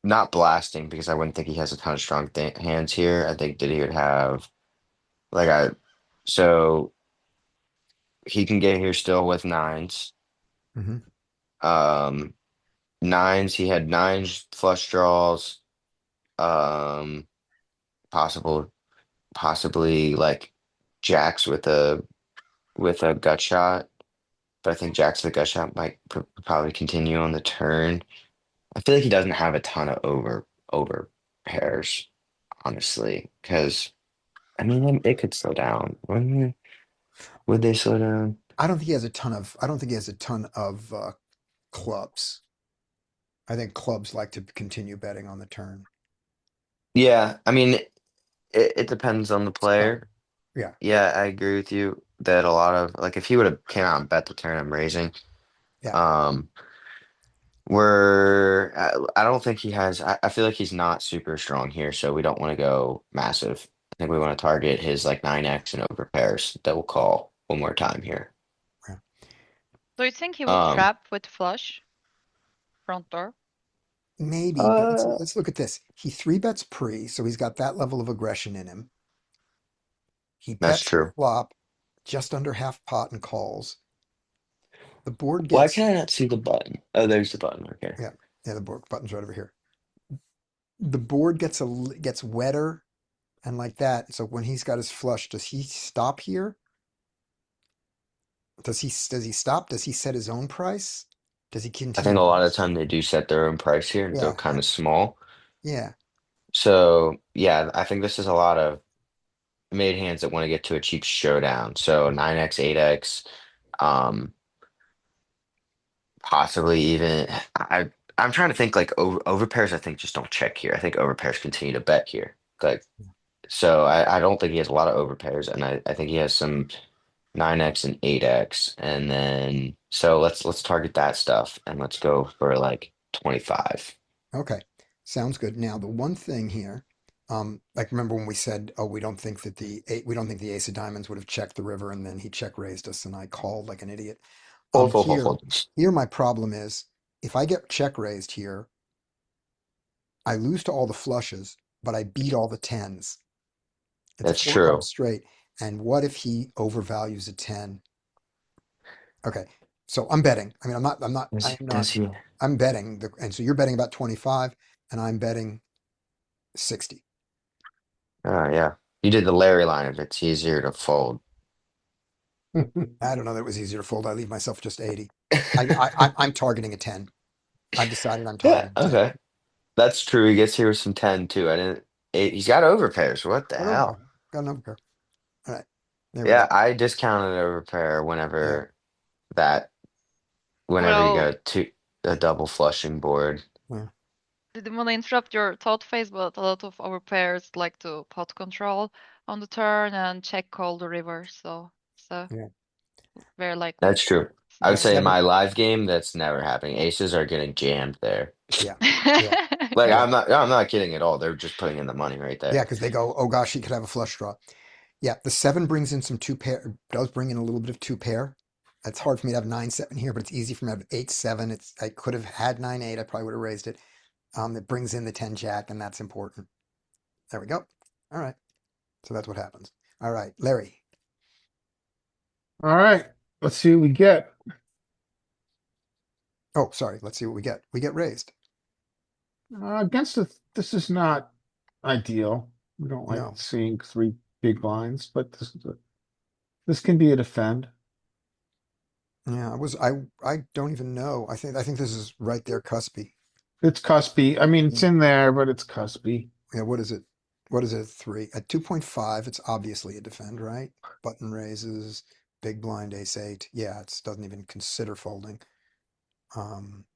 not blasting because I wouldn't think he has a ton of strong th hands here. I think that he would have so he can get here still with nines. Hmm. Nines, he had nines flush draws. Possibly like jacks with a gut shot. But I think jacks with a gut shot might probably continue on the turn. I feel like he doesn't have a ton of over pairs, honestly, because I mean it could slow down. Would they slow down? I don't think he has a ton of. I don't think he has a ton of clubs. I think clubs like to continue betting on the turn. Yeah, I mean it depends on the player. Yeah. Yeah, I agree with you that a lot of like if he would have came out and bet the turn I'm raising. Yeah. I don't think he has. I feel like he's not super strong here, so we don't want to go massive. I think we want to target his like 9x and over pairs that will call one more time here. Do you think he would Um, trap with flush? Front door? Maybe, but let's look at this. He three bets pre, so he's got that level of aggression in him. He That's bets true. flop just under half pot and calls. The board Why gets can I not see the button? Oh, there's the button. Okay. yeah, the board button's right over here. The board gets wetter and like that. So when he's got his flush, does he stop here? Does he stop? Does he set his own price? Does he I continue? think a lot of the time they do set their own price here and go Yeah. kind of small. Yeah. So yeah, I think this is a lot of made hands that want to get to a cheap showdown. So 9x, 8x, possibly even I I'm trying to think like over pairs. I think just don't check here. I think over pairs continue to bet here. Like so, I don't think he has a lot of over pairs, and I think he has some 9x and 8x, and then so let's target that stuff and let's go for like 25. Okay, sounds good. Now, the one thing here, like remember when we said, oh, we don't think the ace of diamonds would have checked the river, and then he check raised us, and I called like an idiot. Fold, fold, fold, Here, fold. my problem is if I get check raised here, I lose to all the flushes, but I beat all the tens. It's a That's four card true. straight. And what if he overvalues a 10? Okay, so I'm betting. I mean, Does he? I'm betting. And so you're betting about 25, and I'm betting 60. Oh yeah, you did the Larry line. If it's easier to fold. I don't know that it was easier to fold. I leave myself just 80. I'm targeting a 10. I've decided I'm Yeah. targeting a 10. Okay. That's true. He gets here with some 10 too. I didn't. He's got overpairs. What the Got an overpair. hell? Got an overpair. All right, there we Yeah, go. I discounted overpair Yeah. that whenever you Well, go to a double flushing board. Yeah. didn't want to interrupt your thought phase, but a lot of our players like to pot control on the turn and check call the river. So Yeah. very likely That's true. I would Yeah. say in scenario. my Seven. live game, that's never happening. Aces are getting jammed there. Yeah. Yeah. Like Yeah. I'm not kidding at all. They're just putting in the money right Yeah. there. Because they go, oh gosh, he could have a flush draw. Yeah. The 7 brings in some two pair, does bring in a little bit of two pair. It's hard for me to have 9-7 here, but it's easy for me to have 8-7. I could have had 9-8. I probably would have raised it. It brings in the 10 jack, and that's important. There we go. All right. So that's what happens. All right, Larry. All right, let's see what we get. Oh, sorry. Let's see what we get. We get raised. Against this is not ideal. We don't like No. seeing 3 big blinds, but this can be a defend. Yeah, I don't even know. I think this is right there, cuspy. It's cuspy. I mean, it's in there, but it's cuspy. Yeah, what is it? What is it? 3 at 2.5. It's obviously a defend, right? Button raises, big blind, ace 8. Yeah, it doesn't even consider folding. Um,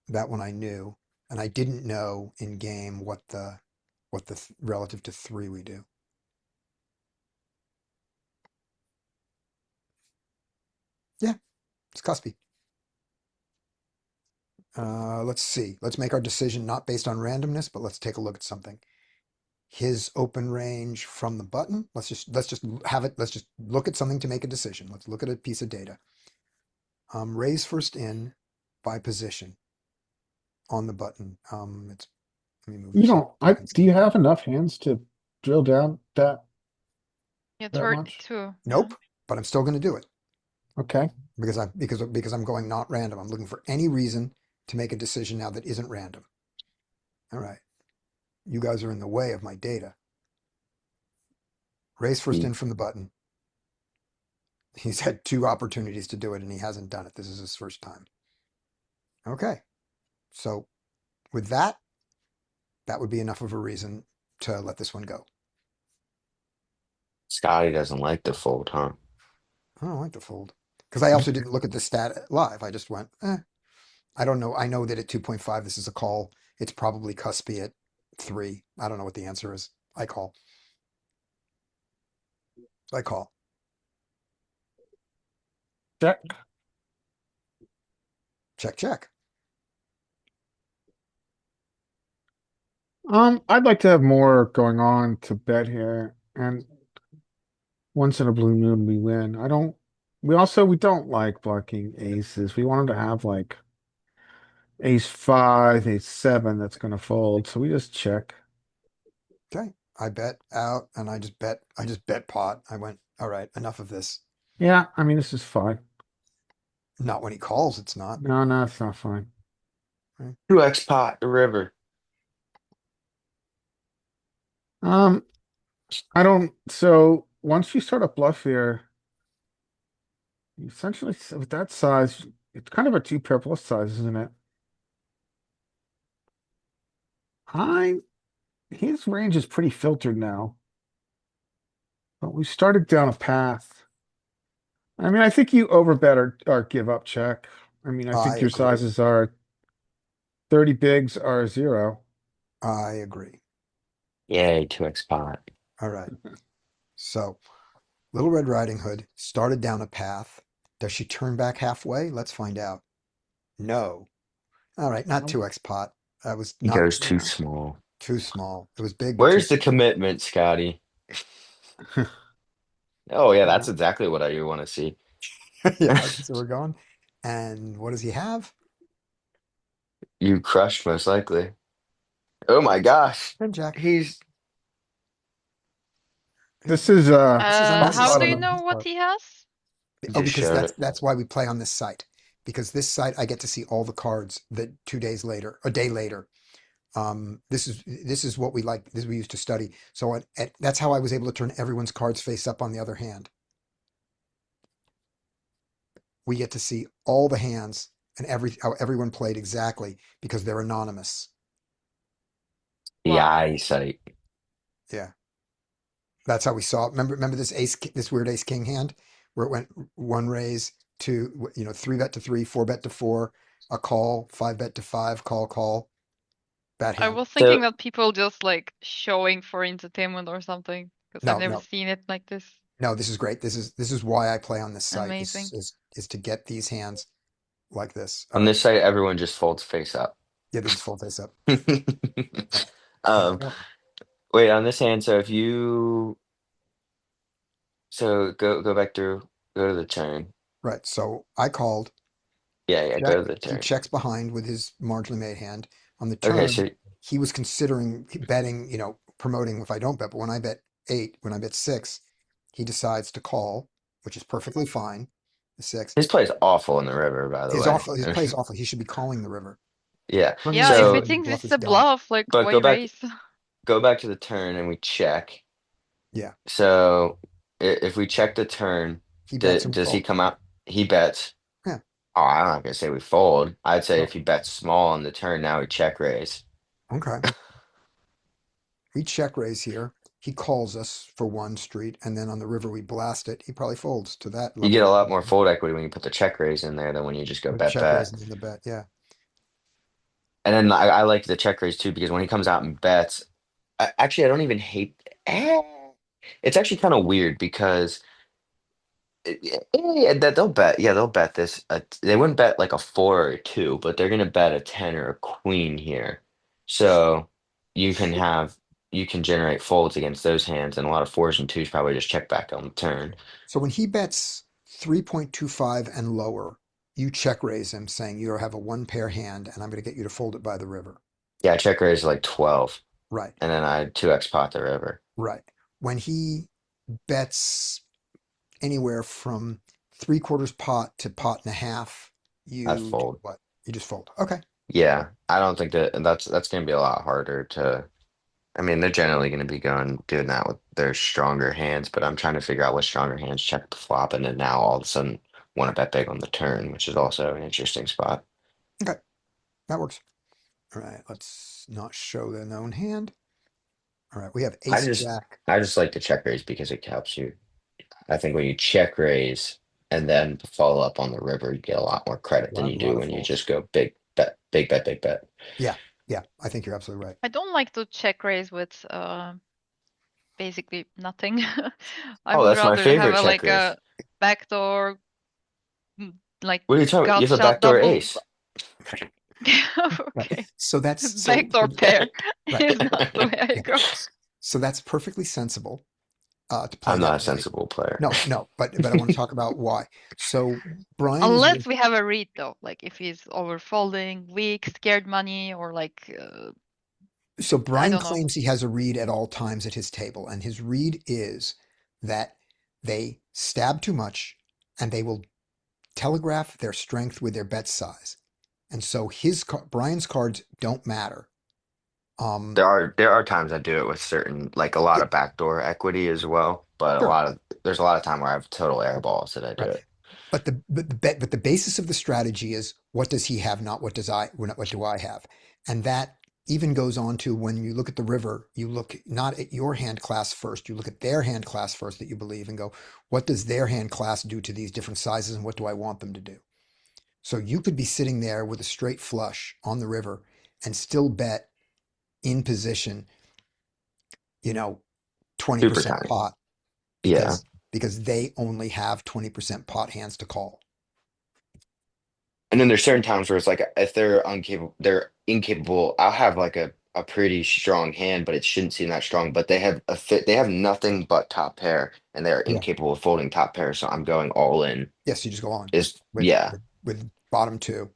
that one I knew, and I didn't know in game what the relative to 3 we do. Yeah, it's cuspy. Let's see. Let's make our decision not based on randomness, but let's take a look at something. His open range from the button. Let's just have it. Let's just look at something to make a decision. Let's look at a piece of data. Raise first in by position on the button. Let me move You this. don't, do you have enough hands to drill down that Yeah, that much? 32. Nope, but I'm still going to do it Okay. because I'm going not random. I'm looking for any reason to make a decision now that isn't random. All right. You guys are in the way of my data. Raise first in from the button. He's had 2 opportunities to do it and he hasn't done it. This is his first time. Okay. So with that would be enough of a reason to let this one go. Scotty doesn't like the fold, huh? I don't like the fold. Because I also didn't look at the stat live. I just went, I don't know. I know that at 2.5, this is a call. It's probably cuspy at 3. I don't know what the answer is. I call. I call. Check. Check, check. I'd like to have more going on to bet here, and once in a blue moon we win. We don't like blocking aces. We wanted to have like ace 5, ace 7 that's gonna fold, so we just check. Okay. I bet out and I just bet pot. I went, all right, enough of this. Yeah, I mean this is fine. Not when he calls, it's not. No, it's not fine. 2x pot the river. I don't. So once you start a bluff here, you essentially with that size, it's kind of a 2 pair plus size, isn't it? His range is pretty filtered now. But we started down a path. I mean, I think you overbet or give up check. I mean, I I think your agree. sizes are 30 bigs are 0. I agree. Yay, 2x pot. All right. So, Little Red Riding Hood started down a path. Does she turn back halfway? Let's find out. No. All right, not 2x pot. That was He not goes too small. too small. It was big, but too Where's the commitment, Scotty? Oh yeah, that's exactly what I want to see. yeah, so we're going. And what does he have? You crushed most likely. Oh my gosh. Ten Jack. He's This is This is How do unnecessary you on know his what part. he has? Oh, just because showed it. that's why we play on this site. Because this site, I get to see all the cards that 2 days later, a day later. This is what we like. This we used to study. So that's how I was able to turn everyone's cards face up on the other hand. We get to see all the hands and how everyone played exactly because they're anonymous. The Wow. eyesight. Yeah, that's how we saw it. Remember this weird ace king hand where it went one raise to 3 bet to 3, 4 bet to 4, a call, 5 bet to 5, call. Bad I hand. was So thinking that people just like showing for entertainment or something, because I've No, never no, seen it like this. no. This is great. This is why I play on this site. Amazing. Is to get these hands like this. All on right. this site, everyone just folds face up. Yeah, they just fold face up. Um, Yeah. wait, on this hand, so if you go back through, go to the turn. Right. So I called. Yeah, Jack, go to the he turn. checks behind with his marginally made hand. On the Okay, turn, so he was considering betting, promoting if I don't bet. But when I bet 8, when I bet 6, he decides to call, which is perfectly fine. The 6. his play is awful in the river, by the His way. awful his play is awful. He should be calling the river. Yeah. Turning Yeah, his if he hand So, when the thinks bluff this is is a dumb. bluff, like but why raise? go back to the turn and we check. Yeah. So if we check the turn, He bets and we does he fold. come out? He bets. Yeah. Oh, I'm not gonna say we fold. I'd say Well, if he bets small on the turn, now we check raise. okay. We check raise here. He calls us for one street, and then on the river we blast it. He probably folds to that You get level a of lot more fold equity when you put the check raise in there than when you just go with bet check raise bet. and then the bet. Yeah. And then I like the check raise too because when he comes out and bets, actually I don't even hate. Eh, it's actually kind of weird because that they'll bet. Yeah, they'll bet this. They wouldn't bet like a 4 or a 2, but they're gonna bet a 10 or a queen here. So you can have you can generate folds against those hands, and a lot of 4s and 2s probably just check back on the turn. So when he bets 3.25 and lower, you check raise him saying you have a one pair hand and I'm going to get you to fold it by the river. Yeah, check raise like 12, Right, and then I 2x pot the river. right. When he bets anywhere from 3/4 pot to pot and a half, I you do fold. what? You just fold. Okay. Yeah, I don't think that's gonna be a lot harder to. I mean, they're generally going to be doing that with their stronger hands, but I'm trying to figure out what stronger hands check the flop and then now all of a sudden want to bet big on the turn, which is also an interesting spot. Okay. That works. All right. Let's not show the known hand. All right. We have I ace just jack. I just like to check raise because it helps you. I think when you check raise and then follow up on the river, you get a lot more credit than you Lot do of when you folds. just go big bet, big bet, big bet. Yeah. Yeah. I think you're absolutely right. I don't like to check raise with basically nothing. I Oh, would that's my rather have favorite a check like raise. a backdoor like What are you talking about? You gut have a shot backdoor double. ace. Right. Okay. So that's Backdoor pair right. is not the way I Yeah. go. So that's perfectly sensible to play I'm not a that way. sensible player. No, but I want to talk about why. So Brian is Unless we have a read though, like if he's overfolding, weak, scared money, or like so I Brian don't know. claims he has a read at all times at his table, and his read is that they stab too much and they will telegraph their strength with their bet size. And so Brian's cards don't matter. There are times I do it with certain like a lot Yeah, of backdoor equity as well, but sure. there's a lot of time where I have total air balls that I do Right. it. But the basis of the strategy is what does he have, not what do I have, and that even goes on to when you look at the river, you look not at your hand class first, you look at their hand class first that you believe and go, what does their hand class do to these different sizes, and what do I want them to do? So you could be sitting there with a straight flush on the river, and still bet in position, you know, 20% Super tiny. pot Yeah. because they only have 20% pot hands to call. And then there's certain times where it's like if they're incapable. I'll have like a pretty strong hand, but it shouldn't seem that strong. But they have nothing but top pair, and they're Yeah. incapable of folding top pair. So I'm going all in. Yes, you just go on Is with yeah. with bottom two.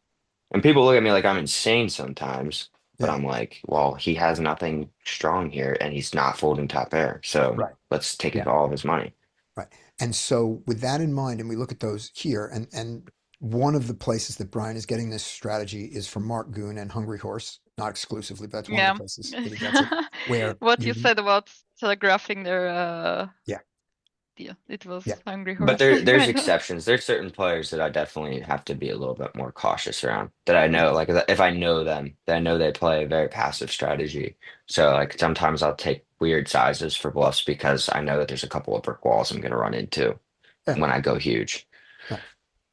And people look at me like I'm insane sometimes, but Yeah. I'm like, well, he has nothing strong here, and he's not folding top pair. So Right. let's take Yeah. all of his money. Right. And so with that in mind, and we look at those here, and one of the places that Brian is getting this strategy is from Mark Goon and Hungry Horse, not exclusively, but that's one of Yeah. the places that he gets it. Where What you said about telegraphing their Yeah. deal. It was Yeah. Hungry But Horse. there's Right. exceptions. There's certain players that I definitely have to be a little bit more cautious around. That I know, like if I know them, that I know they play a very passive strategy. So like sometimes I'll take weird sizes for bluffs because I know that there's a couple of brick walls I'm going to run into Yeah. when I go huge. Right.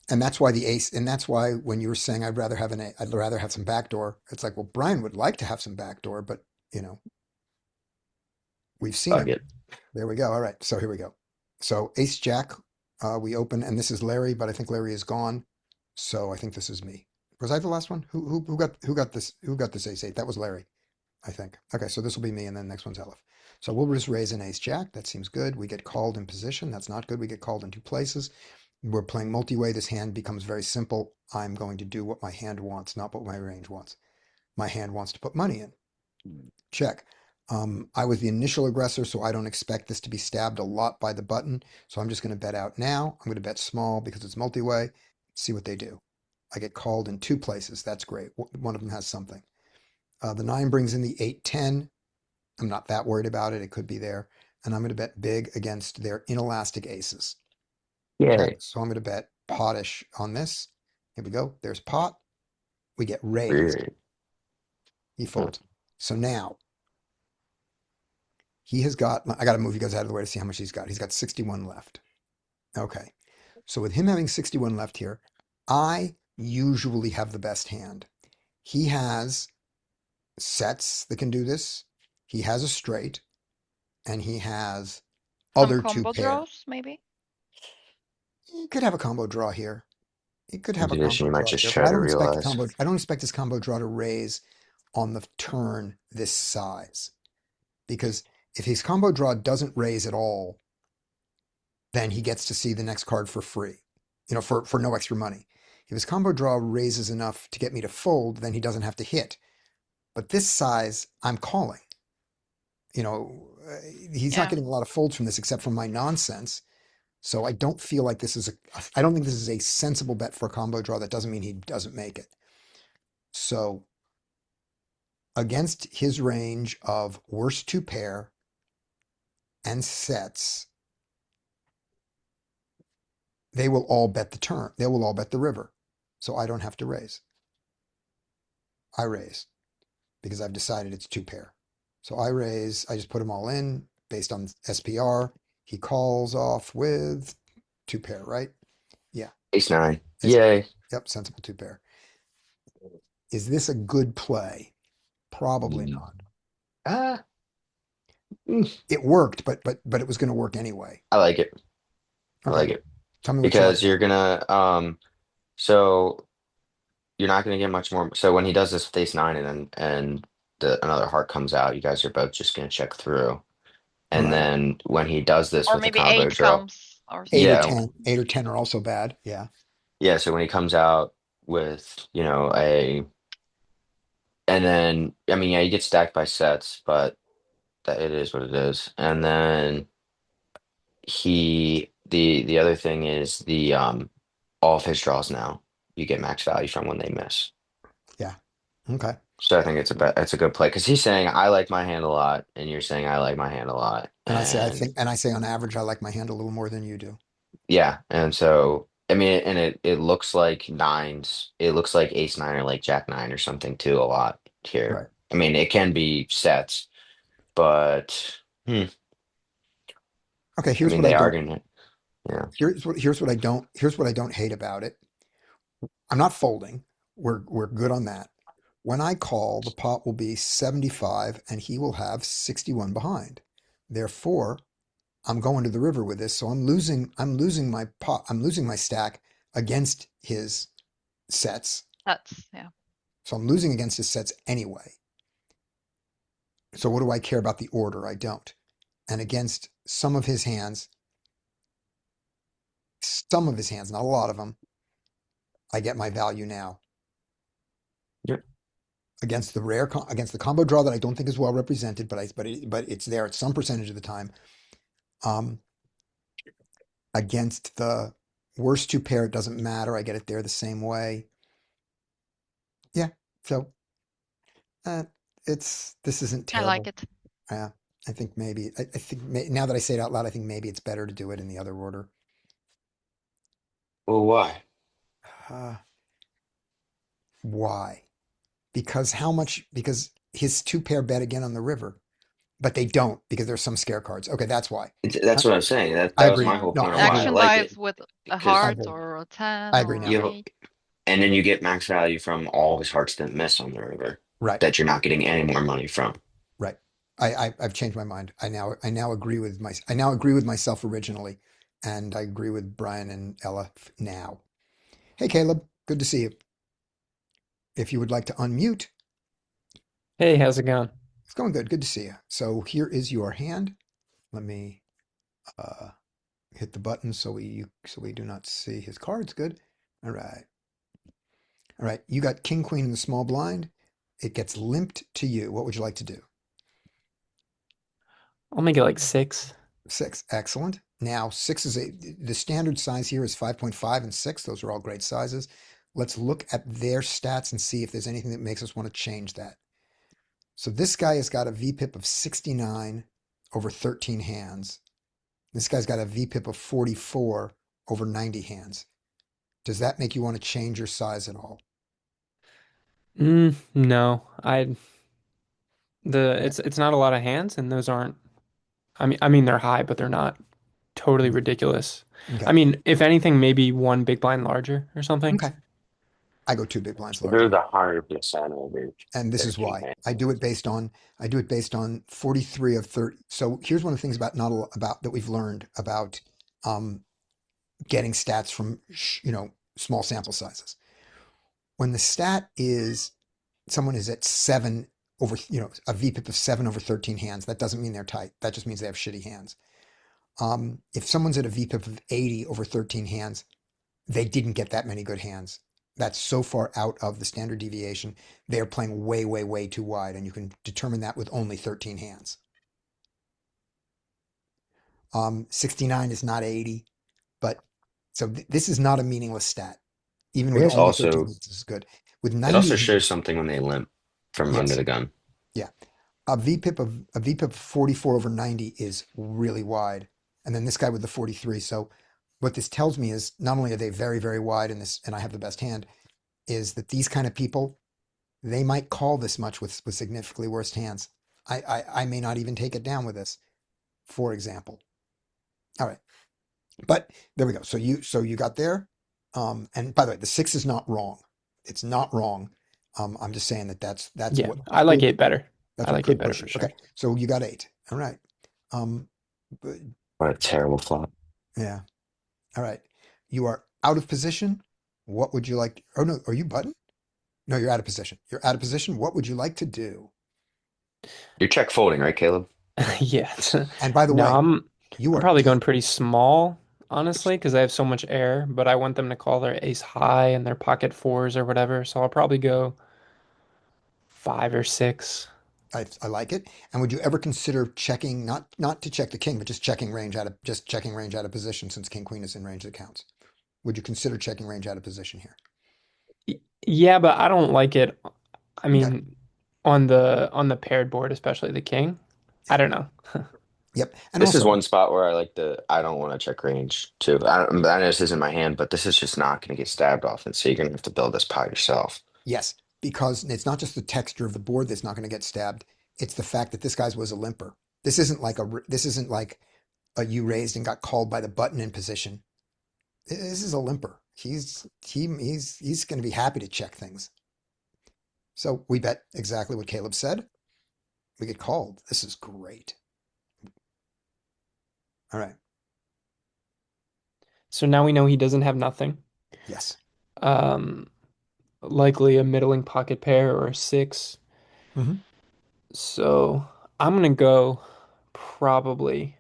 And that's why the ace, and that's why when you were saying I'd rather have some backdoor, it's like, well, Brian would like to have some backdoor, but you know, we've seen Fuck him. it. There we go. All right. So here we go. So ace jack, we open, and this is Larry, but I think Larry is gone. So I think this is me. Was I the last one? Who got this? Who got this ace eight? That was Larry, I think. Okay, so this will be me, and then next one's Elif. So we'll just raise an ace jack. That seems good. We get called in position. That's not good. We get called in two places. We're playing multi-way. This hand becomes very simple. I'm going to do what my hand wants, not what my range wants. My hand wants to put money in. Check. I was the initial aggressor, so I don't expect this to be stabbed a lot by the button. So I'm just going to bet out now. I'm going to bet small because it's multi-way. See what they do. I get called in two places. That's great. One of them has something. The 9 brings in the 8-10. I'm not that worried about it. It could be there. And I'm going to bet big against their inelastic aces. Yeah. Okay, so I'm going to bet potish on this. Here we go. There's pot. We get raised. Weird. He folds. So now he has got, I got to move you guys out of the way to see how much he's got. He's got 61 left. Okay. So with him having 61 left here, I usually have the best hand. He has sets that can do this. He has a straight, and he has Some other two combo pair. draws, maybe. He could have a combo draw here. He could have a In position, combo you might draw just here, try but to realize. I don't expect his combo draw to raise on the turn this size. Because if his combo draw doesn't raise at all, then he gets to see the next card for free, for no extra money. If his combo draw raises enough to get me to fold, then he doesn't have to hit. But this size, I'm calling. He's not Yeah. getting a lot of folds from this except from my nonsense. So I don't feel like I don't think this is a sensible bet for a combo draw. That doesn't mean he doesn't make it. So against his range of worst two pair and sets, they will all bet the turn. They will all bet the river. So I don't have to raise. I raise because I've decided it's two pair. So I raise, I just put them all in based on SPR. He calls off with two pair, right? Ace 9. Ace- Yay. Yep, sensible two pair. Is this a good play? Probably Mm. not. Ah, It worked, but it was going to work anyway. I like it. I Okay. like it. Tell me what Because you you're gonna so you're not gonna get much more. So when he does this with ace 9 and another heart comes out, you guys are both just gonna check through. And Right. then when he does this Or with a maybe combo 8 draw, comes or Eight something. or Yeah. 10. 8 or 10 are also bad. Yeah. yeah, so when he comes out with, and then I mean, yeah, you get stacked by sets, but that it is what it is. And then the other thing is all of his draws now you get max value from when they miss. Okay. So I think it's a good play because he's saying I like my hand a lot, and you're saying I like my hand a lot, And I say on average, I like my hand a little more than you do. yeah, and so I mean, and it looks like nines, it looks like ace 9 or like jack 9 or something too a lot here. Right. I mean, it can be sets, but Okay. I Here's mean what I they are don't. gonna, yeah, Here's what I don't hate about it. I'm not folding. We're good on that. When I call, the pot will be 75 and he will have 61 behind. Therefore, I'm going to the river with this, so I'm losing my pot, I'm losing my stack against his sets. Yeah. So I'm losing against his sets anyway. So what do I care about the order? I don't. And against some of his hands, not a lot of them, I get my value now. Yep. Against against the combo draw that I don't think is well represented, but it's there at some percentage of the time. Against the worst two pair, it doesn't matter. I get it there the same way. Yeah. So this isn't I like terrible. it. Yeah. I think maybe now that I say it out loud, I think maybe it's better to do it in the other order. Well, why? Why? Because because his two pair bet again on the river, but they don't because there's some scare cards. Okay, that's why. That's what I'm saying. That I that was agree. my Yeah. whole No, point on I why agree I Action now. like dives it. with a Because I heart agree. or a 10 I agree now. or you an have, 8. and then you get max value from all his hearts that miss on the river Right. that you're not getting any more money from. Right. I've changed my mind. I now agree with I now agree with myself originally, and I agree with Brian and Ella now. Hey Caleb, good to see you. If you would like to unmute, Hey, how's it going? it's going good. Good to see you. So here is your hand. Let me uh, hit the button so we do not see his cards. Good. All right. All right. You got King Queen in the small blind. It gets limped to you. What would you like to do? I'll make it like 6. 6. Excellent. Now, the standard size here is 5.5 and 6. Those are all great sizes. Let's look at their stats and see if there's anything that makes us want to change that. So this guy has got a VPIP of 69 over 13 hands. This guy's got a VPIP of 44 over 90 hands. Does that make you want to change your size at all? No. It's not a lot of hands, and those aren't. I mean they're high, but they're not totally ridiculous. Okay. I mean, if anything, maybe one big blind larger or something. Okay. I go 2 big blinds They're larger. the 100% over And this is 13 why. hands. I do it based on 43 of 30. So here's one of the things about not a, about that we've learned about um, getting stats from small sample sizes. When the stat is someone is at 7 over, a VPIP of 7 over 13 hands, that doesn't mean they're tight. That just means they have shitty hands. If someone's at a VPIP of 80 over 13 hands, they didn't get that many good hands. That's so far out of the standard deviation. They are playing way, way, way too wide, and you can determine that with only 13 hands. 69 is not 80, but so this is not a meaningless stat. Even with It's only 13 also hands, this is good. With it also 90 shows hands, something when they limp from under yes, the gun. yeah, a VPIP of 44 over 90 is really wide, and then this guy with the 43. So what this tells me is not only are they very, very wide in this, and I have the best hand, is that these kind of people, they might call this much with significantly worse hands. I may not even take it down with this, for example. All right, but there we go. So you got there, and by the way, the 6 is not wrong. It's not wrong. I'm just saying that's Yeah, what I like 8 better. that's I what like 8 could better push for it. sure. Okay, so you got 8. All right. Um, but- What a terrible flop. yeah. All right. You are out of position. What would you like? Oh no, are you button? No, you're out of position. You're out of position. What would you like to do? You're check folding, right, Caleb? Yeah. And by the No, way, you I'm are probably deep. going pretty small, honestly, because I have so much air, but I want them to call their ace high and their pocket fours or whatever. So I'll probably go 5 or 6. I like it. And would you ever consider checking, not to check the king, but just checking range out of position since king queen is in range that counts? Would you consider checking range out of position here? Yeah, but I don't like it. I Okay. mean, on the paired board, especially the king. I don't know. Yep. And This is also, one spot where I don't want to check range too. I know this isn't my hand, but this is just not going to get stabbed often. So you're going to have to build this pot yourself. yes, because it's not just the texture of the board that's not going to get stabbed. It's the fact that this guy's was a limper. This isn't like a you raised and got called by the button in position. This is a limper. He's going to be happy to check things. So we bet exactly what Caleb said. We get called. This is great. All right. So now we know he doesn't have nothing. Yes. Likely a middling pocket pair or a six. Mhm. So I'm gonna go probably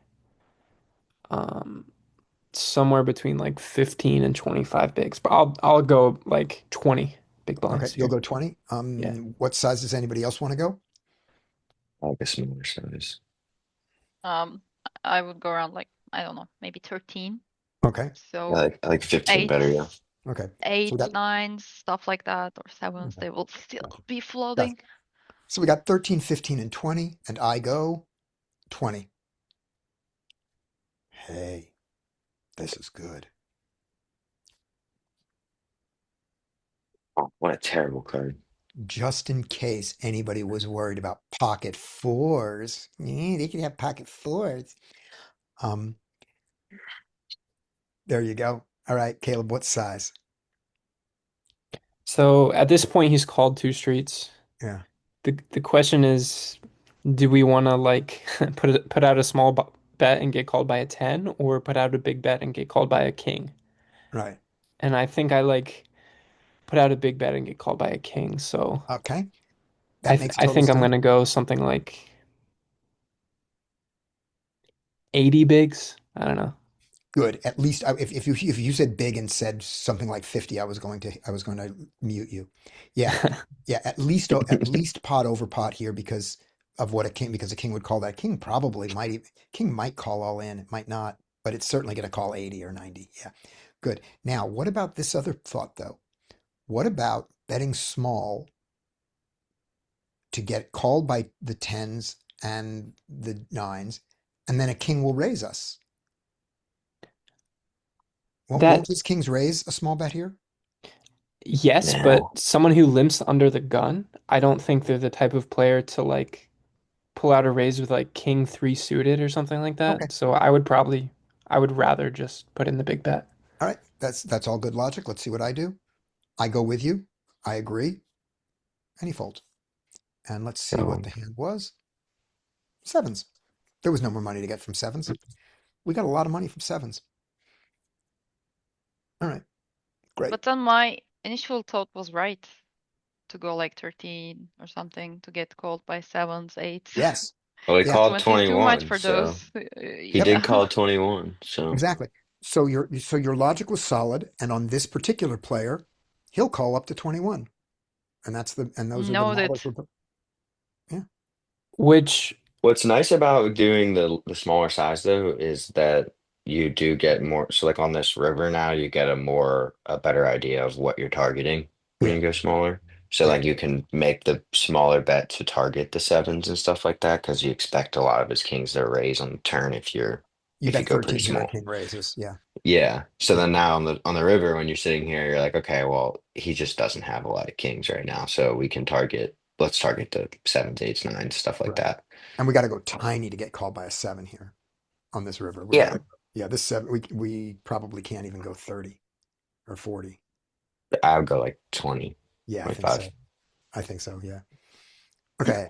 somewhere between like 15 and 25 bigs. But I'll go like 20 big Okay. blinds You'll here. go 20. Yeah. What size does anybody else want to go? I like a smaller size. I would go around like, I don't know, maybe 13. Okay. I So like 15 better, yeah. Okay. So eight, we got, nines, stuff like that, or sevens, okay. they will still Gotcha. be Got it. floating. So we got 13, 15, and 20, and I go 20. Hey, this is good. Oh, what a terrible card. Just in case anybody was worried about pocket fours. Yeah, they could have pocket fours. Um, there you go. All right, Caleb, what size? So at this point, he's called two streets. Yeah, The question is, do we want to like put out a small bet and get called by a 10, or put out a big bet and get called by a king? right. And I think I like put out a big bet and get called by a king. So Okay. That makes I total think I'm sense. gonna go something like 80 bigs. I don't know. Good. At least if you said big and said something like 50, I was going to mute you. Yeah. Yeah, at least pot over pot here because of what a king because a king would call that. King might call all in, it might not, but it's certainly going to call 80 or 90. Yeah. Good. Now, what about this other thought though? What about betting small to get called by the tens and the nines, and then a king will raise us? Won't That his kings raise a small bet here? Yes, but No. someone who limps under the gun, I don't think they're the type of player to like pull out a raise with like king three suited or something like Okay. that. So I would rather just put in the big bet. All right. That's all good logic. Let's see what I do. I go with you. I agree. And he folds. And let's see what the hand was. Sevens. There was no more money to get from sevens. We got a lot of money from sevens. All right. Great. But then my initial thought was right to go like 13 or something to get called by sevens, eights. Yes. Well, he Yeah. called 20 too much 21, for so those. he Yep. did Yeah. call 21, so Exactly. So your logic was solid, and on this particular player, he'll call up to 21. And those are the Noted. models. Yeah. Which what's nice about doing the smaller size though is that you do get more. So like on this river now, you get a better idea of what you're targeting when Yeah. you go smaller. So Yeah. like you can make the smaller bet to target the sevens and stuff like that because you expect a lot of his kings to raise on the turn if You you bet go pretty 13 here, small. king raises. Yeah. Yeah. So Yeah. then now on the river when you're sitting here, you're like, okay, well, he just doesn't have a lot of kings right now. So we can let's target the sevens, eights, nines, stuff like Right. that. And we got to go tiny to get called by a 7 here on this river. We got Yeah. to, yeah, this 7, we probably can't even go 30 or 40. I would go like 20, Yeah, I think 25. so. I think so. Yeah. Okay.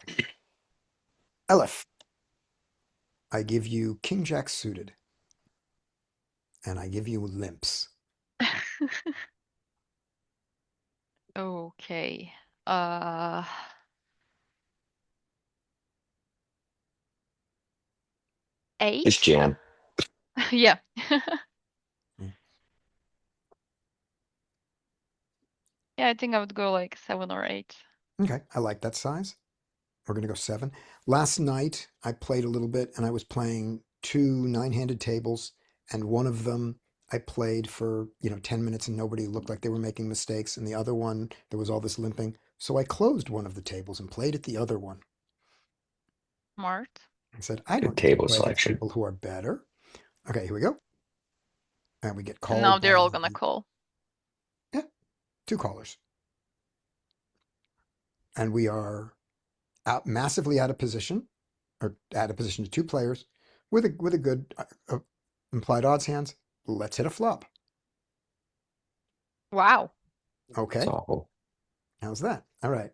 Aleph, I give you king jack suited and I give you limps. Okay. Eight? Just jam. Yeah. Mm. Yeah, I think I would go like 7 or 8. Okay. I like that size. We're going to go 7. Last night I played a little bit and I was playing 2 9-handed tables, and one of them I played for, 10 minutes and nobody looked like they were making mistakes, and the other one there was all this limping. So I closed one of the tables and played at the other one. Smart. I said, I Good don't need to table play against selection. people who are better. Okay, here we go. And we get And now called they're by all gonna call. 2 callers. And we are massively out of position, or out of position to 2 players with a good implied odds hands. Let's hit a flop. Wow. It's Okay, awful. how's that? All right.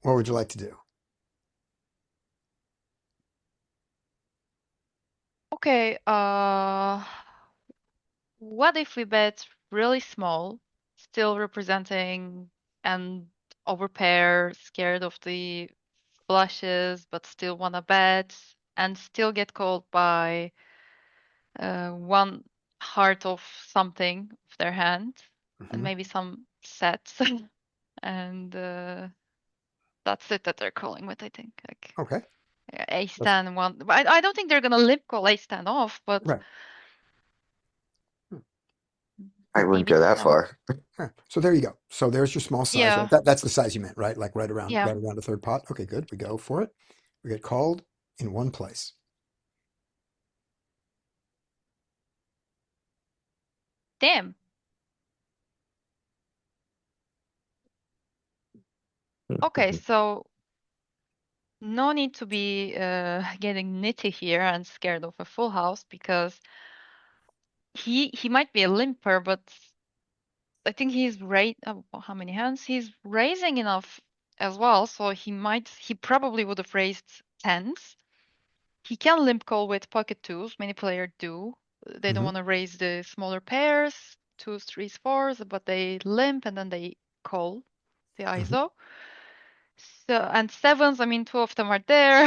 What would you like to do? Okay, what if we bet really small, still representing an overpair, scared of the flushes, but still wanna bet, and still get called by one heart of something of their hand, and Mhm. maybe some sets, and that's it that they're calling with, I think. Like Okay. ace That's- 10 one. But I don't think they're gonna limp call ace 10 off, but Right. I wouldn't maybe go that 10. far. Yeah. So there you go. So there's your small size. Yeah, That's the size you meant, right? Like right yeah. around a third pot. Okay, good. We go for it. We get called in one place. Damn. Okay, so no need to be getting nitty here and scared of a full house because he might be a limper, but I think he's how many hands? He's raising enough as well, so he probably would have raised tens. He can limp call with pocket twos. Many players do. They don't Mhm. want to raise the smaller pairs, twos, threes, fours, but they limp and then they call the Mhm. ISO. So, and sevens, I mean, two of them are there.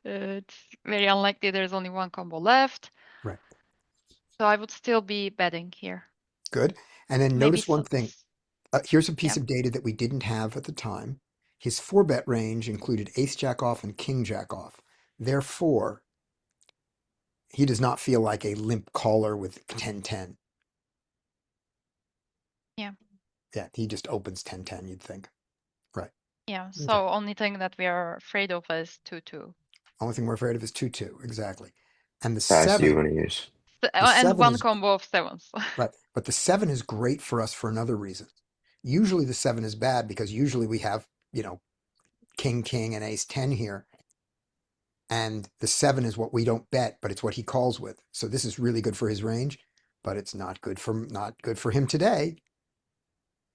It's very unlikely there's only one combo left. Right. So I would still be betting here. Good. And then Maybe notice one thing. Here's a piece yeah. of data that we didn't have at the time. His four bet range included ace jack off and king jack off. Therefore, he does not feel like a limp caller with 10-10. Yeah. Yeah, he just opens 10-10, you'd think. Right. Yeah. Okay. So only thing that we are afraid of is 2-2. Only thing we're afraid of is 2-2. Exactly. And the Size do you seven, want to use? the And seven one is combo of sevens. right. But the seven is great for us for another reason. Usually the seven is bad because usually we have, king, king, and ace 10 here. And the seven is what we don't bet, but it's what he calls with. So this is really good for his range, but it's not good for him today.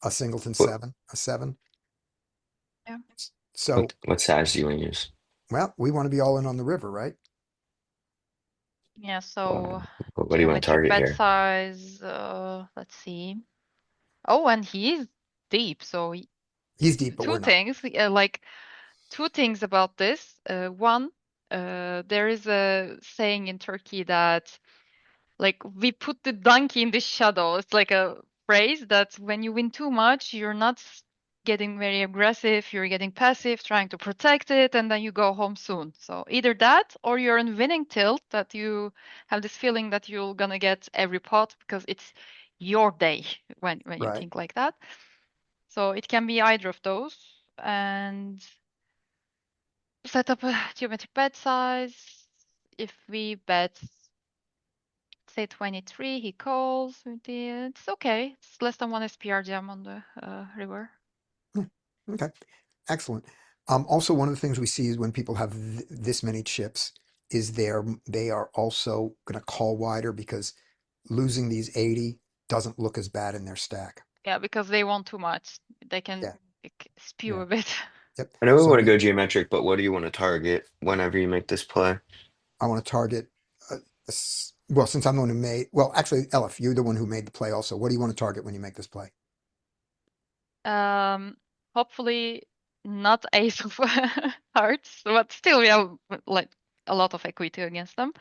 A singleton What seven, a seven. Yeah. So, what size do you want to use? well, we want to be all in on the river, right? Yeah. So What do you want to geometric target bet here? size. Let's see. Oh, and he's deep. So He's deep, but two we're not. things. Like two things about this. One, there is a saying in Turkey that like we put the donkey in the shadow. It's like a phrase that when you win too much, you're not getting very aggressive, you're getting passive, trying to protect it, and then you go home soon. So either that or you're in winning tilt that you have this feeling that you're gonna get every pot because it's your day when you Right. think like that. So it can be either of those. And set up a geometric bet size. If we bet say 23, he calls. It's okay. It's less than one SPR jam on the river. Okay. Excellent. Also, one of the things we see is when people have this many chips, is they are also going to call wider because losing these 80 doesn't look as bad in their stack. Yeah, because they want too much. They can Yeah. like, spew Yeah. a bit. Yep. I know we So want to go geometric, but what do you want to target whenever you make this play? I want to target. Well, since I'm the one who made. Well, actually, Elif, you're the one who made the play. Also, what do you want to target when you make this play? Hopefully not ace of hearts, but still we have like a lot of equity against them.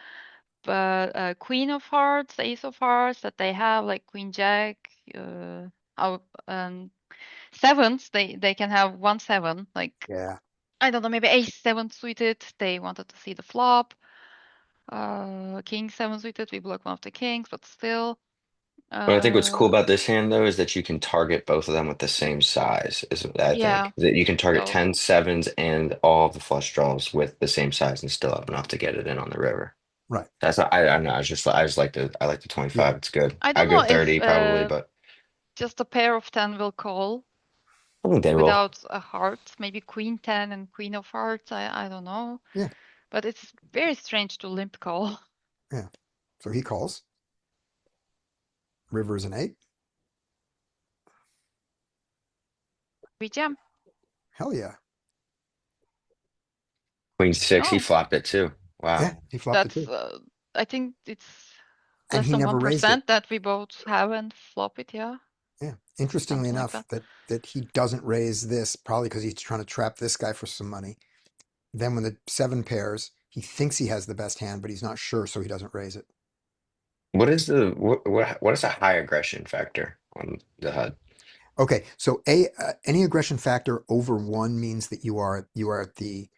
But queen of hearts, ace of hearts that they have, like queen jack, how sevens, they can have 1-7, like Yeah. I don't know, maybe ace 7 suited. They wanted to see the flop. King 7 suited. We block one of the kings, but still. But I think what's cool Uh, about this hand though is that you can target both of them with the same size. Is I yeah. think that you can target So 10 sevens and all of the flush draws with the same size and still have enough to get it in on the river. Right. That's not, I don't know. I just I like the 25. Yeah. It's good. I I don't go know if 30 probably, but just a pair of 10 will call I think they will. without a heart. Maybe queen 10 and queen of hearts. I don't know. Yeah. But it's very strange to limp call. Yeah. So he calls. River is an 8. We jam. Hell yeah. Queen six, he Oh, flopped it too. Wow. Yeah, he flopped it that's too. I think it's And less he than never raised it. 1% that we both haven't flop it, yeah. Yeah. Interestingly Something like enough, that. that he doesn't raise this, probably because he's trying to trap this guy for some money. Then when the 7 pairs, he thinks he has the best hand, but he's not sure, so he doesn't raise it. What is the what is a high aggression factor on the HUD? Okay, so any aggression factor over 1 means that you are at the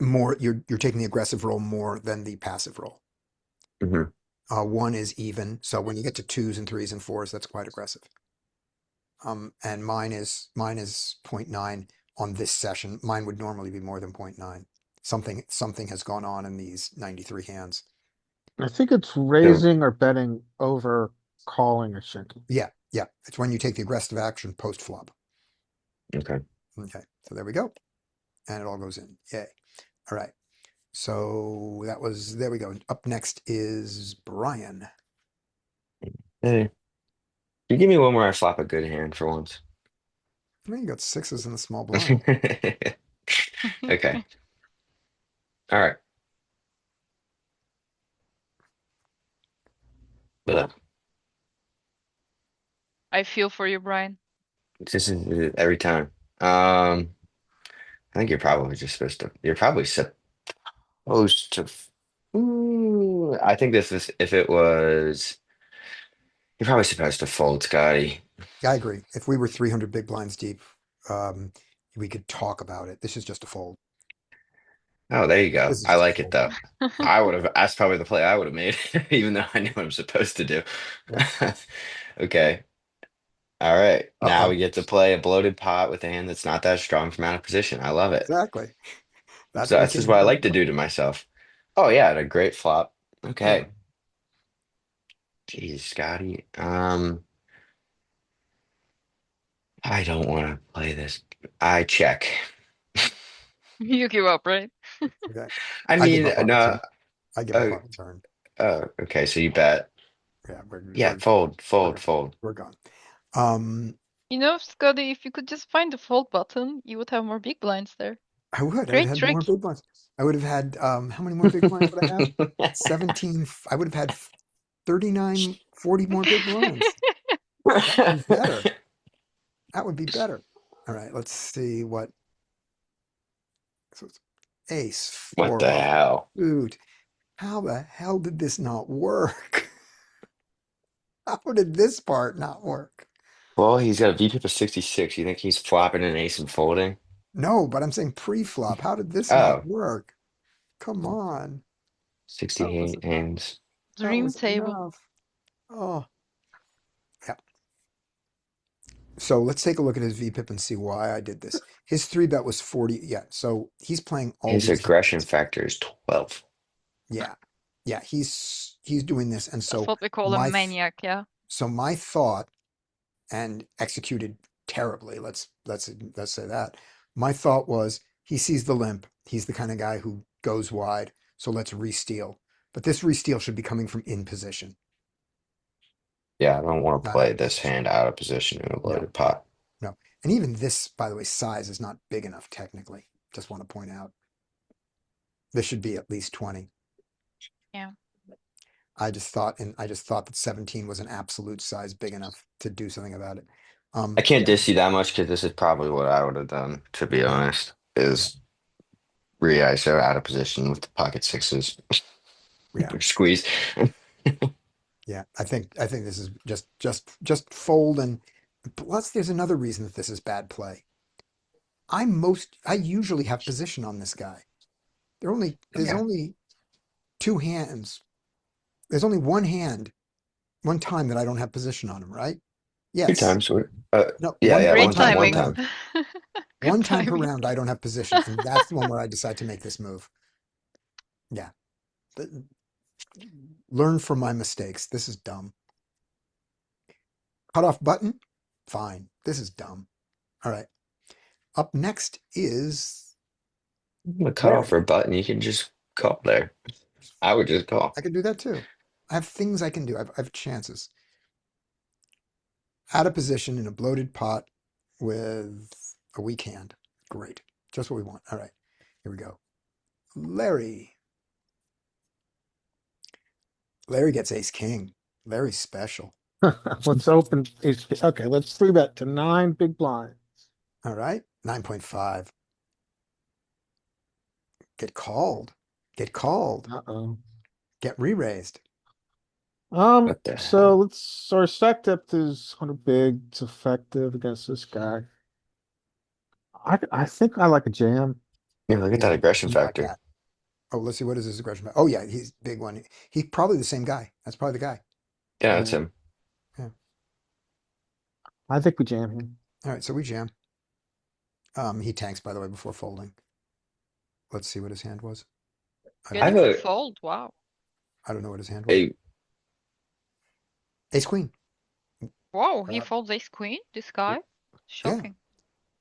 more you're taking the aggressive role more than the passive role. Mhm. 1 is even, so when you get to 2s and 3s and 4s, that's quite aggressive. And mine is 0.9 on this session. Mine would normally be more than 0.9. Something has gone on in these 93 hands. I think it's raising or betting over calling or checking. Yeah, yeah. It's when you take the aggressive action post flop. Okay. Okay, so there we go. And it all goes in. Yay. All right. So there we go. Up next is Brian. Hey, you give me one where I flop a good hand for once. I mean, you got 6s in the small blind. Okay. All right. But I feel for you, Brian. this is every time. I think you're probably just supposed to. You're probably supposed to. Ooh, I think this is if it was. You're probably supposed to fold, Scotty. I agree. If we were 300 big blinds deep, um, we could talk about it. This is just a fold. Oh, there you go. This is I just a like it fold. though. I would have. That's probably the play I would have made, even though I knew what I'm supposed to do. Okay. All right. Now Uh-oh. we get to play a bloated pot with a hand that's not that strong from out of position. I love it. Exactly. That's So what we that's came just to what I talk like to about. do to myself. Oh yeah, and a great flop. Yeah. Okay. Geez, Scotty. I don't want to play this. I check. You give up, right? Okay. I I give mean, up on the no. turn. I give up on the turn. Okay, so you bet. Yeah, Yeah, fold, we're, fold, fold. we're gone. Um, You know, Scotty, if you could just find the fold button, you would have more big blinds there. I would have Great had trick. more big blinds. I would have had how many more big blinds would I have? 17. I would have had 39, 40 more big blinds. That would be better. That would be better. All right, let's see what. So it's ace, What 4 the off. hell? Dude, how the hell did this not work? How did this part not work? Well, he's got a VPIP of 66. You think he's flopping an ace and folding? No, but I'm saying pre-flop. How did this not Oh, work? Come on. That 68 wasn't enough. hands. That Dream was table. enough. Oh, yeah. So let's take a look at his VPIP and see why I did this. His 3-bet was 40. Yeah, so he's playing all His these aggression hands. factor is 12. Yeah. Yeah, he's doing this. And That's so what we call a maniac, yeah. my thought, and executed terribly, let's say that. My thought was he sees the limp. He's the kind of guy who goes wide. So let's re-steal. But this re-steal should be coming from in position. Yeah, I don't want to Not out play of this position. hand out of position in a No, bloated pot. no. And even this, by the way, size is not big enough technically. Just want to point out. This should be at least 20. Yeah. I just thought that 17 was an absolute size big enough to do something about it. I can't Yeah, diss you that much because this is probably what I would have done, to be honest, is re-ISO out of position with the pocket sixes. yeah, Squeeze. yeah. I think this is just fold, and plus there's another reason that this is bad play. I usually have position on this guy. There's Yeah. only 2 hands. There's only one time that I don't have position on him, right? Two Yes. times. No, Yeah, Great one time, timing. one time. Good One time per timing. round, I don't have position, and that's the one where I decide to make this move. Yeah. Learn from my mistakes. This is dumb. Cutoff button? Fine. This is dumb. All right. Up next is The cutoff for a button, you can just call there. I would just call. I can do that too. I have things I can do. I have chances. Out of position in a bloated pot. with a weak hand. Great. Just what we want. All right. Here we go. Larry. Larry gets ace king. Larry's special. Let's open. Okay, let's 3-bet to 9 big blinds. All right. 9.5. Get called. Get called. Uh-oh. Get re-raised. What the So hell? let's, our stack depth is 100 big. It's effective against this guy. I think I like a jam. Yeah, look at that Yeah, aggression you like factor. that. Oh, let's see. What is his aggression? Oh, yeah. He's big one. He's probably the same guy. That's probably the guy. Yeah, that's Yeah. him. I think we jam him. All right. So we jam. He tanks, by the way, before folding. Let's see what his hand was. I Getting don't, have to a fold. Wow. I don't know what his hand was. a Ace queen. Whoa, he Uh, folds ace queen, this guy. Shocking.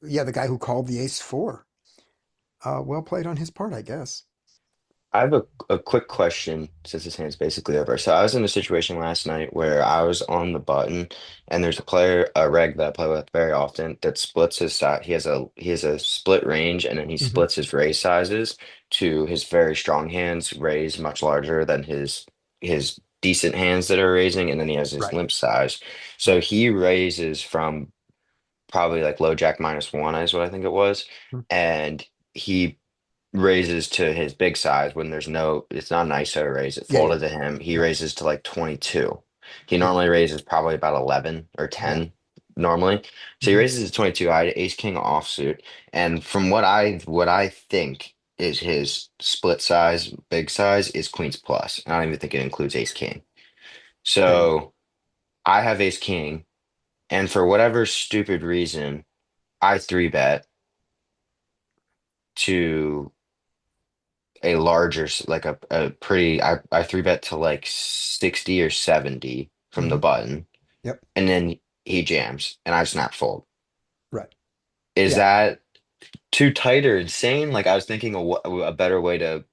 Yeah, the guy who called the ace four. Well played on his part, I guess. I have a quick question since this hand's basically over. So I was in a situation last night where I was on the button and there's a player, a reg that I play with very often that splits his side. He has a split range and then he Mhm. splits his raise sizes to his very strong hands raise much larger than his decent hands that are raising, and then he has his Right. limp size. So he raises from probably like low jack -1 is what I think it was. Mhm. And he raises to his big size when it's not an ISO raise. It Yeah, folded to him. He yeah. raises to like 22. He Yeah. normally raises probably about 11 or 10 normally. So he Mhm. raises to 22. I had ace king offsuit. And from what I think is his split size, big size is queens plus. I don't even think it includes ace king. So I have ace king, and for whatever stupid reason, I 3-bet to a larger like a pretty I 3-bet to like 60 or 70 from the Mhm. button, Yep. and then he jams and I snap fold. Right. Is Yeah. that too tight or insane? Like I was thinking a better way to,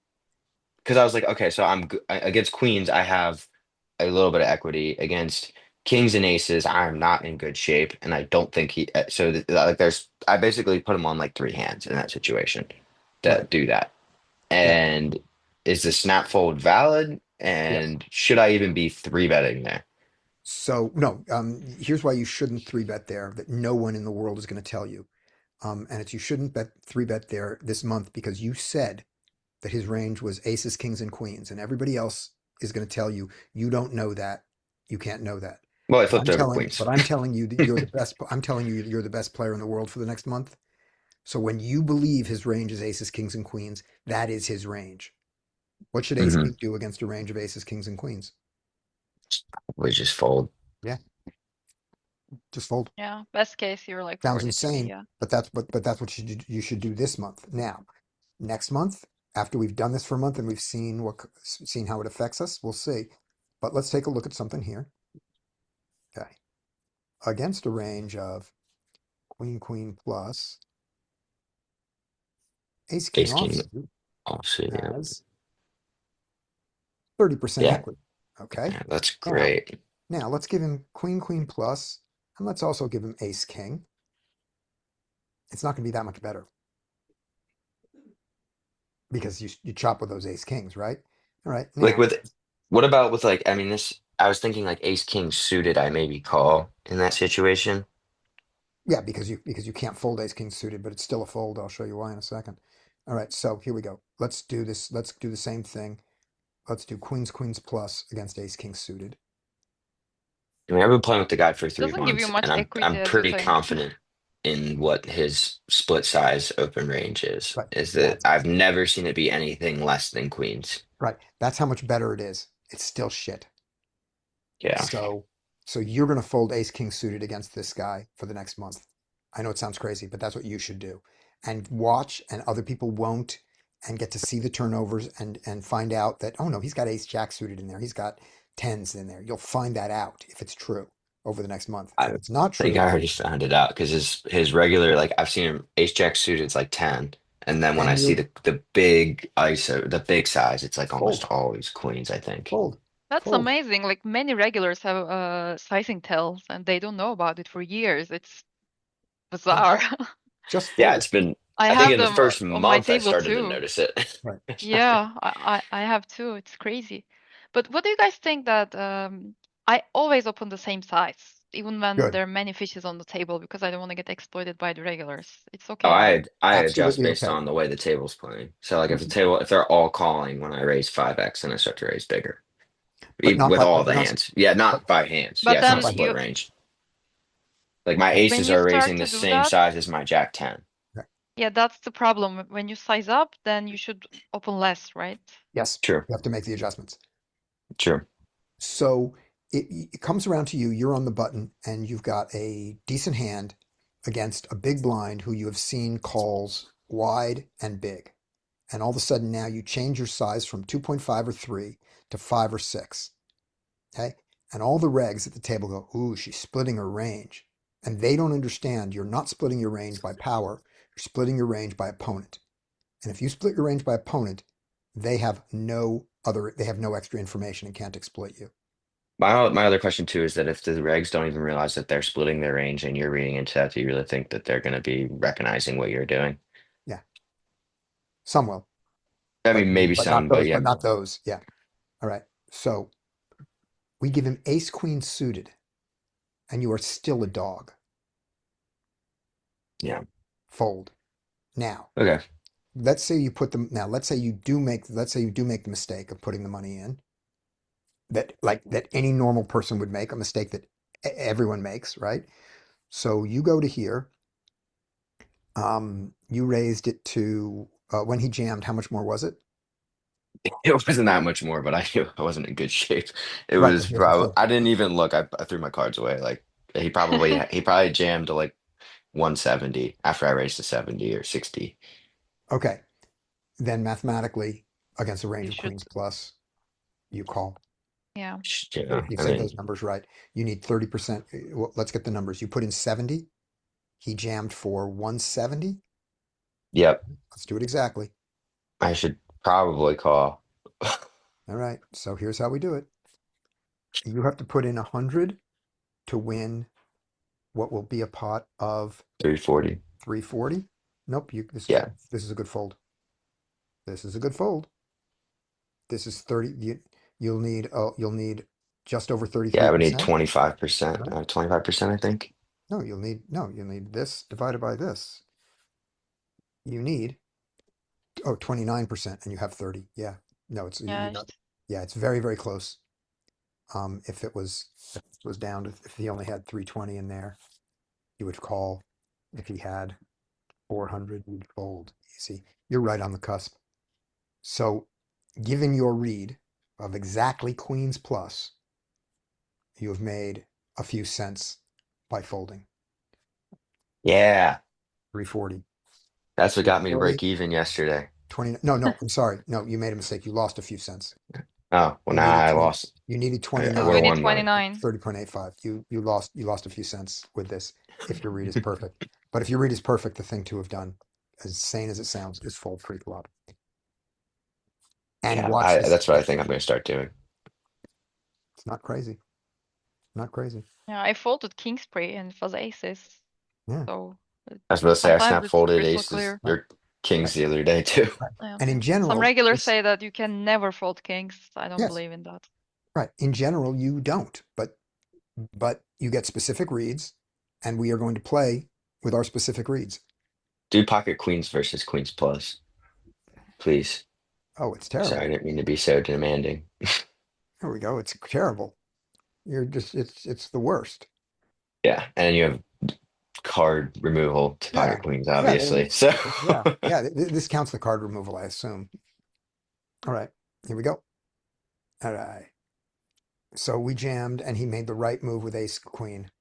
because I was like, okay, so against queens I have a little bit of equity. Against kings and aces I'm not in good shape, and I don't think like I basically put him on like 3 hands in that situation that Right. do that. Yeah. And is the snap fold valid? Yes. And should I even be 3-betting there? So no, here's why you shouldn't 3-bet there that no one in the world is going to tell you. And it's you shouldn't 3-bet there this month because you said that his range was aces, kings, and queens, and everybody else is going to tell you you don't know that. You can't know that. Well, I But flipped over queens. I'm telling you that you're the best. I'm telling you that you're the best player in the world for the next month. So when you believe his range is aces, kings, and queens, that is his range. What should ace Hmm. king do against a range of aces, kings, and queens? We just fold. Just fold. Yeah, best case you're like Sounds 43, insane, yeah. but that's what you should do this month. Now, next month, after we've done this for a month and we've seen how it affects us, we'll see. But let's take a look at something here. Okay, against a range of queen, queen plus ace king Ace king offsuit offsuit. Yeah. has 30% Yeah, equity. Okay, yeah, that's now great. now let's give him queen, queen plus, and let's also give him ace king. It's not going to be that much better because you chop with those ace kings, right? All right, Like now. what about with like, I mean, I was thinking like ace king suited, I maybe call in that situation. Yeah, because you can't fold ace king suited, but it's still a fold. I'll show you why in a second. All right, so here we go. Let's do this. Let's do the same thing. Let's do queens plus against ace king suited. I mean, I've been playing with the guy for 3 Doesn't give you months, much and I'm equity, as you pretty say. confident in what his split size open range is. Right. Is that I've never seen it be anything less than queens. Right. That's how much better it is. It's still shit. Yeah. So you're gonna fold ace king suited against this guy for the next month. I know it sounds crazy, but that's what you should do. And watch, and other people won't, and get to see the turnovers and find out that, oh no, he's got ace jack suited in there. He's got tens in there. You'll find that out if it's true over the next month. I If it's not think true, I already found it out because his regular, like I've seen him ace jack suited, it's like 10. And then when then I see you the big ISO, the big size, it's like almost fold, always queens, I think. fold, That's fold. amazing. Like many regulars have sizing tells and they don't know about it for years. It's bizarre. Just Yeah, fold. it's been. I I think have in the them first on my month I table started to too. notice it. Right. Yeah, I have too. It's crazy. But what do you guys think that I always open the same size, even when Good. there are many fishes on the table, because I don't want to get exploited by the regulars. It's Oh, okay, right? I adjust Absolutely based okay. on the way the table's playing. So like Mhm. if they're all calling when I raise 5x, then I start to raise bigger. But not With by, all but the you're not, hands. Yeah, but, not by hands. But Yeah, it's not not a then by split you, hand. range. Like my Okay. when aces you are start raising to the do same that, size as my Jack 10. Right. yeah, that's the problem. When you size up, then you should open less, right? Yes. True, You have to make the adjustments. true. So it comes around to you. You're on the button, and you've got a decent hand against a big blind who you have seen calls wide and big. And all of a sudden now you change your size from 2.5 or 3 to 5 or 6. Okay. And all the regs at the table go, ooh, she's splitting her range. And they don't understand you're not splitting your range by power, you're splitting your range by opponent. And if you split your range by opponent, they have no extra information and can't exploit you. My other question too is that if the regs don't even realize that they're splitting their range and you're reading into that, do you really think that they're going to be recognizing what you're doing? Yeah. Some will, I mean, maybe but not some, but those, yeah, but not those. Yeah. All right. So we give him ace queen suited, and you are still a dog. yeah. Fold. Now, Okay. let's say you put them now, let's say you do make the mistake of putting the money in that any normal person would make, a mistake that everyone makes, right? So you go to here, you raised it to when he jammed, how much more was it? It wasn't that much more, but I knew I wasn't in good shape. It Right, but was here's the probably thing. I didn't even look. I threw my cards away. Like he probably jammed to like 170 after I raised to 70 or 60. Okay, then mathematically, against a range You of should, queens plus, you call. yeah. Yeah, You I said mean, those numbers right. You need 30%. Well, let's get the numbers. You put in 70. He jammed for 170. yep. Let's do it exactly. I should probably call All right. So here's how we do it. You have to put in 100 to win what will be a pot of 340. 340. Nope. Yeah, This is a good fold. This is a good fold. This is 30. You'll need just over yeah. I would need 33%. 25%. Right? 25%, I think. You'll need this divided by this. You need 29%, and you have 30. Yeah. No, Yeah, yeah, it's very, very close. If it was down to, if he only had 320 in there, he would call. If he had 400, you'd fold. Easy. You're right on the cusp. So, given your read of exactly queens plus, you have made a few cents by folding. Yeah, 340. that's what got me to 340, break even yesterday. 20. No, I'm sorry. No, you made a mistake. You lost a few cents. Oh, well, You now needed I 20. lost. You needed I no, would we have 29. need won money. 29. 30.85. You lost a few cents with this if your read is perfect. But if your read is perfect, the thing to have done, as sane as it sounds, is fold pre-flop. And Yeah, watch this. that's what I think I'm going to start doing. It's not crazy. Not crazy. Yeah, I folded king spray and it was aces. Yeah. So I was about to say I sometimes snap it's folded crystal aces clear. Right. or kings Right. the other day too. Right. Yeah. And in Some general, regulars say that you can never fold kings. I don't yes, believe in that. right. In general, you don't, but you get specific reads, and we are going to play with our specific reads. Do pocket queens versus queens plus, please. Oh, it's Sorry, terrible. I didn't mean to be so demanding. Here we go. It's terrible. It's the worst. Yeah, and you have card removal to Yeah. pocket queens, Yeah. obviously. So Yeah. This counts the card removal, I assume. All right. Here we go. All right. So we jammed, and he made the right move with ace queen.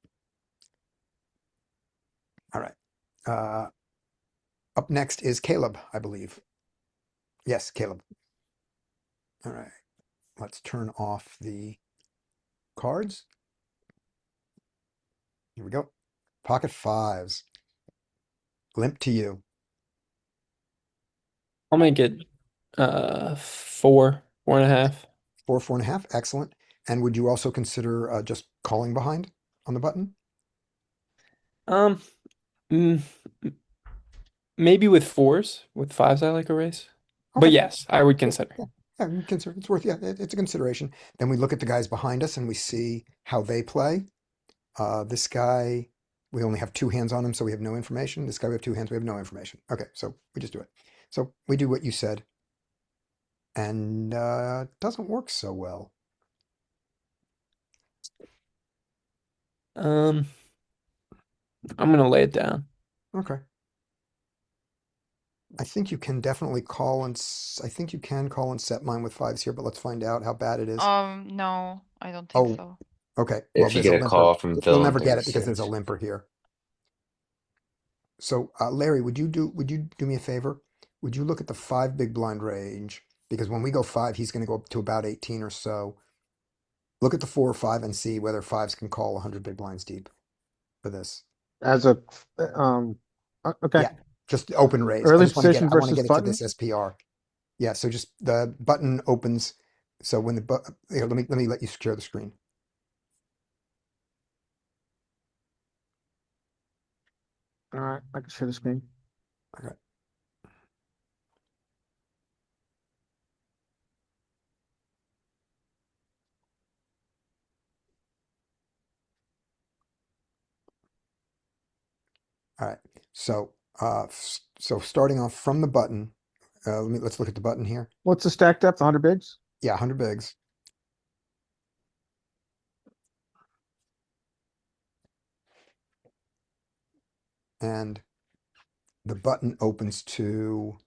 All right. Up next is Caleb, I believe. Yes, Caleb. All right. Let's turn off the cards. Here we go. Pocket fives. Limp to you. I'll make it 4.5. 4.5. Excellent. And would you also consider just calling behind on the button? Um, Mm, maybe with fours. With fives, I like a raise. But Okay. yes, I would Yeah, consider. yeah, yeah, you consider it's worth, yeah, it's a consideration. Then we look at the guys behind us and we see how they play. This guy, we only have two hands on him, so we have no information. This guy, we have two hands, we have no information. Okay, so we just do it. So we do what you said, and it doesn't work so well. Um, I'm gonna lay it down. Okay. I think you can definitely call and I think you can call and set mine with fives here, but let's find out how bad it is. No, I don't think Oh, so. okay. Well, If you there's a get a limper. call from You'll Phil and never get it because there's a 36. limper here. So, Larry, would you do me a favor? Would you look at the five big blind range? Because when we go five, he's going to go up to about 18 or so. Look at the 4 or 5 and see whether fives can call 100 big blinds deep for this. As a, okay, Yeah, just open raise. early position I want to versus get it to button. this SPR. Yeah, so just the button opens. So when the here, let me let you share the screen. All right, I can share the screen. Okay. All right. So so starting off from the button, let's look at the button here. What's the stack depth? 100 bigs? Yeah, 100 bigs. And the button opens to,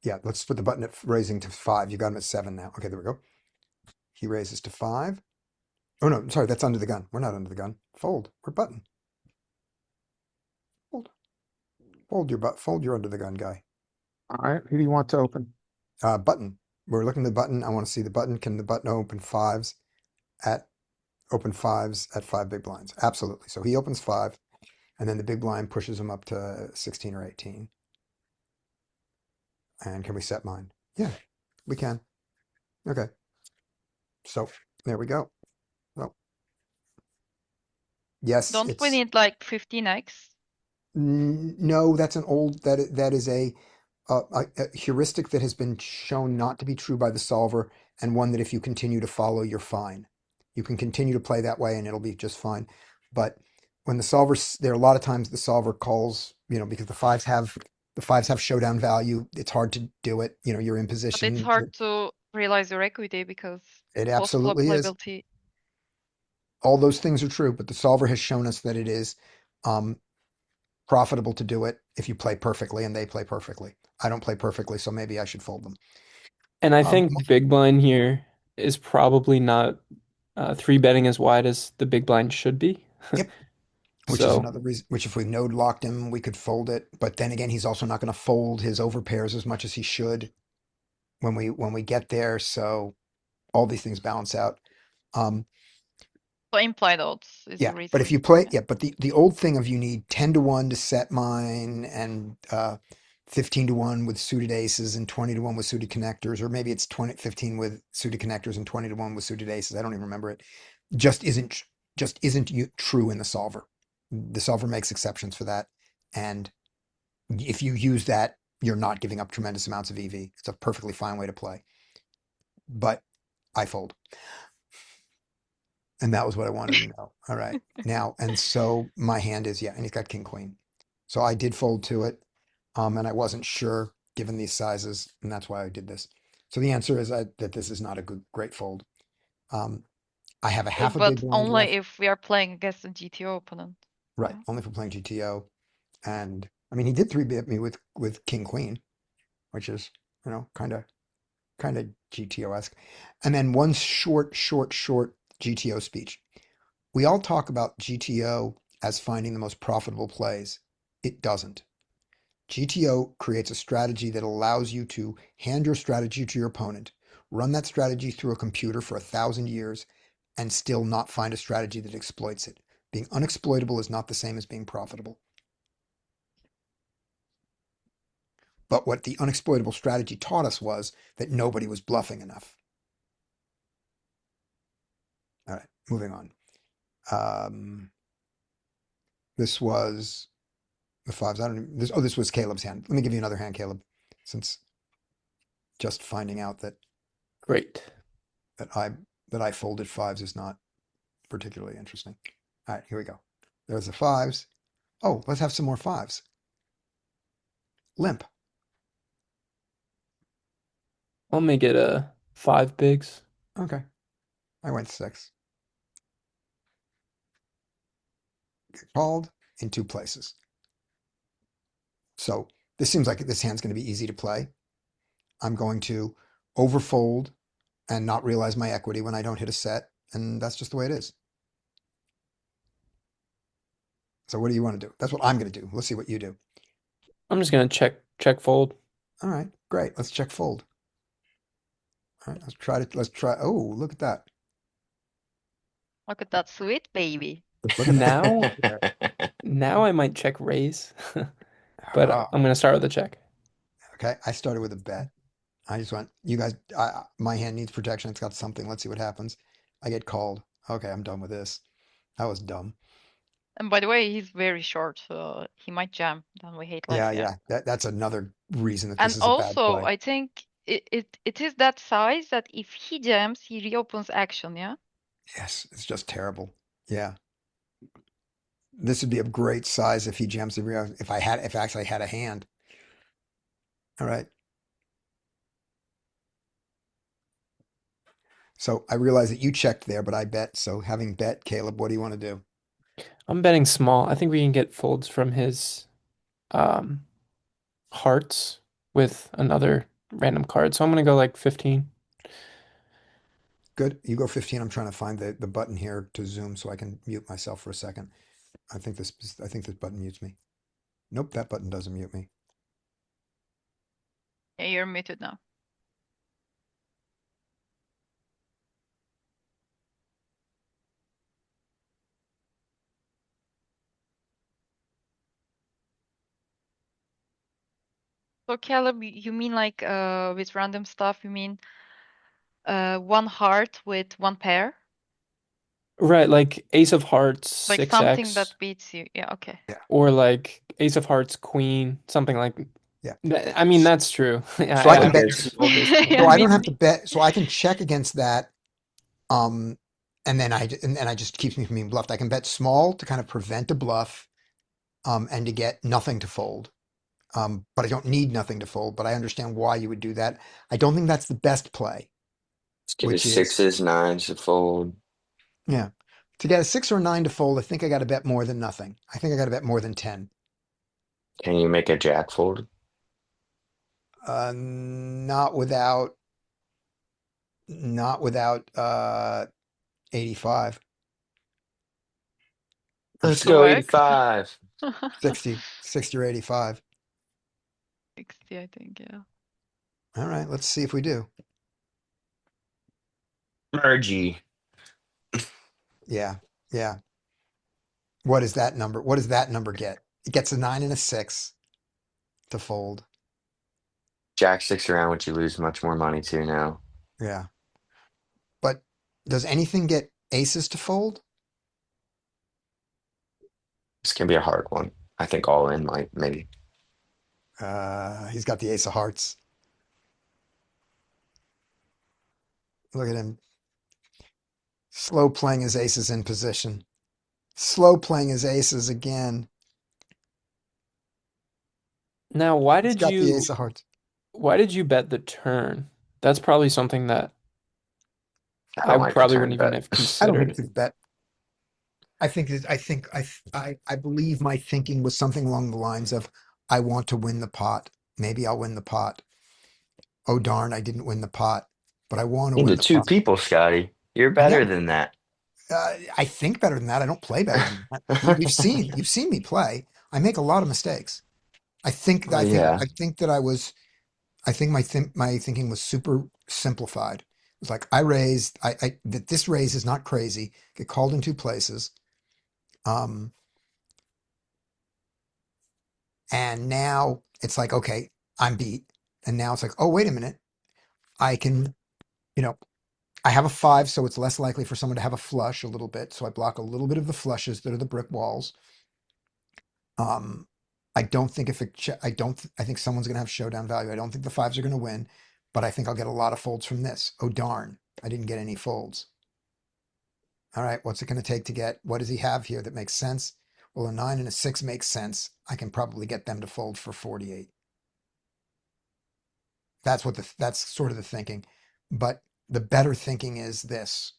yeah, let's put the button at raising to 5. You got him at 7 now. Okay, there we go. He raises to 5. Oh no, sorry, that's under the gun. We're not under the gun. Fold. We're button. Fold. Fold your under the gun guy. All right, who do you want to open? Button. We're looking at the button. I want to see the button. Can the button open fives at 5 big blinds? Absolutely. So he opens 5, and then the big blind pushes him up to 16 or 18. And can we set mine? Yeah, we can. Okay. So there we go. Well, yes, Don't we it's need like 15x? no, that's an old that is a heuristic that has been shown not to be true by the solver, and one that if you continue to follow, you're fine. You can continue to play that way and it'll be just fine. But when the solver, there are a lot of times the solver calls, because the fives have showdown value. It's hard to do it. You're in But it's position. hard to realize your equity because It post-flop absolutely is. liability. All those things are true, but the solver has shown us that it is um, profitable to do it if you play perfectly and they play perfectly. I don't play perfectly, so maybe I should fold them. And I Um, think big blind here is probably not three betting as wide as the big blind should be. yep, which is So, another reason. Which if we node locked him, we could fold it. But then again, he's also not going to fold his overpairs as much as he should when we get there. So all these things balance out. Um, So implied odds is the Yeah, but if you reason. play, Yeah. yeah, but the old thing of you need 10 to 1 to set mine and 15 to 1 with suited aces and 20 to 1 with suited connectors, or maybe it's 15 with suited connectors and 20 to 1 with suited aces. I don't even remember it. Just isn't true in the solver. The solver makes exceptions for that, and if you use that, you're not giving up tremendous amounts of EV. It's a perfectly fine way to play. But I fold. And that was what I wanted to know. All right. Now, and so my hand is, yeah, and he's got king queen. So I did fold to it. And I wasn't sure given these sizes, and that's why I did this. So the answer is that this is not a great fold. Um, I have a half a big But blind only left. if we are playing against a GTO opponent. Right. Only for playing GTO. And I mean, he did 3-bit me with king queen, which is, kind of GTO-esque. And then one short GTO speech. We all talk about GTO as finding the most profitable plays. It doesn't. GTO creates a strategy that allows you to hand your strategy to your opponent, run that strategy through a computer for 1,000 years, and still not find a strategy that exploits it. Being unexploitable is not the same as being profitable. But what the unexploitable strategy taught us was that nobody was bluffing enough. All right, moving on. This was The fives. I don't even, this, oh, this was Caleb's hand. Let me give you another hand, Caleb, since just finding out Great. that I folded fives is not particularly interesting. All right, here we go. There's the fives. Oh, let's have some more fives. Limp. I'll make it a 5 bigs. Okay. I went six. Get called in two places. So this seems like this hand's going to be easy to play. I'm going to overfold and not realize my equity when I don't hit a set, and that's just the way it is. So what do you want to do? That's what I'm going to do. Let's see what you do. I'm just gonna check fold. All right, great. Let's check fold. All right, let's try. Oh, look at that. Look at that sweet baby. Look at Now, that. now I might check raise, but Ah, I'm gonna start with a check. okay, I started with a bet. I just went, you guys, my hand needs protection. It's got something. Let's see what happens. I get called. Okay, I'm done with this. That was dumb. And by the way, he's very short, so he might jam. Then we hate life. Yeah. That's another reason that And this is a bad also, play. I think it is that size that if he jams, he reopens action, yeah? Yes, it's just terrible. Yeah. This would be a great size if he jams the rear, if I actually had a hand. All right. So I realize that you checked there, but I bet. So having bet, Caleb, what do you want to do? I'm betting small. I think we can get folds from his um hearts with another random card. So I'm gonna go like 15. Good. You go 15. I'm trying to find the button here to zoom so I can mute myself for a second. I think this button mutes me. Nope, that button doesn't mute me. Yeah, you're muted now. So Caleb, you mean like with random stuff, you mean one heart with one pair? Right, like ace of hearts, Like something 6x, that beats you. Yeah, okay. or like ace of hearts, queen, something like. Yeah. I mean, that's true. Yeah, So I can I've bet. never fold this. So Yeah, I me don't have too. to bet. So I can check against that. And then I just keeps me from being bluffed. I can bet small to kind of prevent a bluff, and to get nothing to fold. But I don't need nothing to fold, but I understand why you would do that. I don't think that's the best play, Let's get which his is, sixes, nines to fold. yeah. To get a 6 or a 9 to fold, I think I got to bet more than nothing. I think I got to bet more than 10. Can you make a jack fold? Not without 85, or Let's To go work. 85. 60 or 85. 60, I think, yeah. All right, let's see if we do. Mergy. Yeah, yeah. What is that number? What does that number get? It gets a 9 and a 6 to fold. Jack sticks around, which you lose much more money to now. Yeah. But does anything get aces to fold? This can be a hard one. I think all in might maybe. He's got the ace of hearts. Look at him. Slow playing his aces in position. Slow playing his aces again. Now, why He's did got the you ace of hearts. why did you bet the turn? That's probably something that I I don't like the probably turn wouldn't even bet. have I don't think considered. it's a bet. I believe my thinking was something along the lines of, I want to win the pot. Maybe I'll win the pot. Oh darn, I didn't win the pot, but I want to win Into the two pot. people, Scotty. You're I better know. than that. I think better than that. I don't play better than that. You've seen me play. I make a lot of mistakes. Well, yeah. I think that I think my thinking was super simplified. It's like I raised, that this raise is not crazy. Get called in two places. And now it's like, okay, I'm beat. And now it's like, oh, wait a minute. I can, you know, I have a 5, so it's less likely for someone to have a flush a little bit. So I block a little bit of the flushes that are the brick walls. Um, I don't think if it, I think someone's going to have showdown value. I don't think the fives are going to win, but I think I'll get a lot of folds from this. Oh, darn. I didn't get any folds. All right. What's it going to take to get, what does he have here that makes sense? Well, a 9 and a 6 makes sense. I can probably get them to fold for 48. That's sort of the thinking. But the better thinking is this.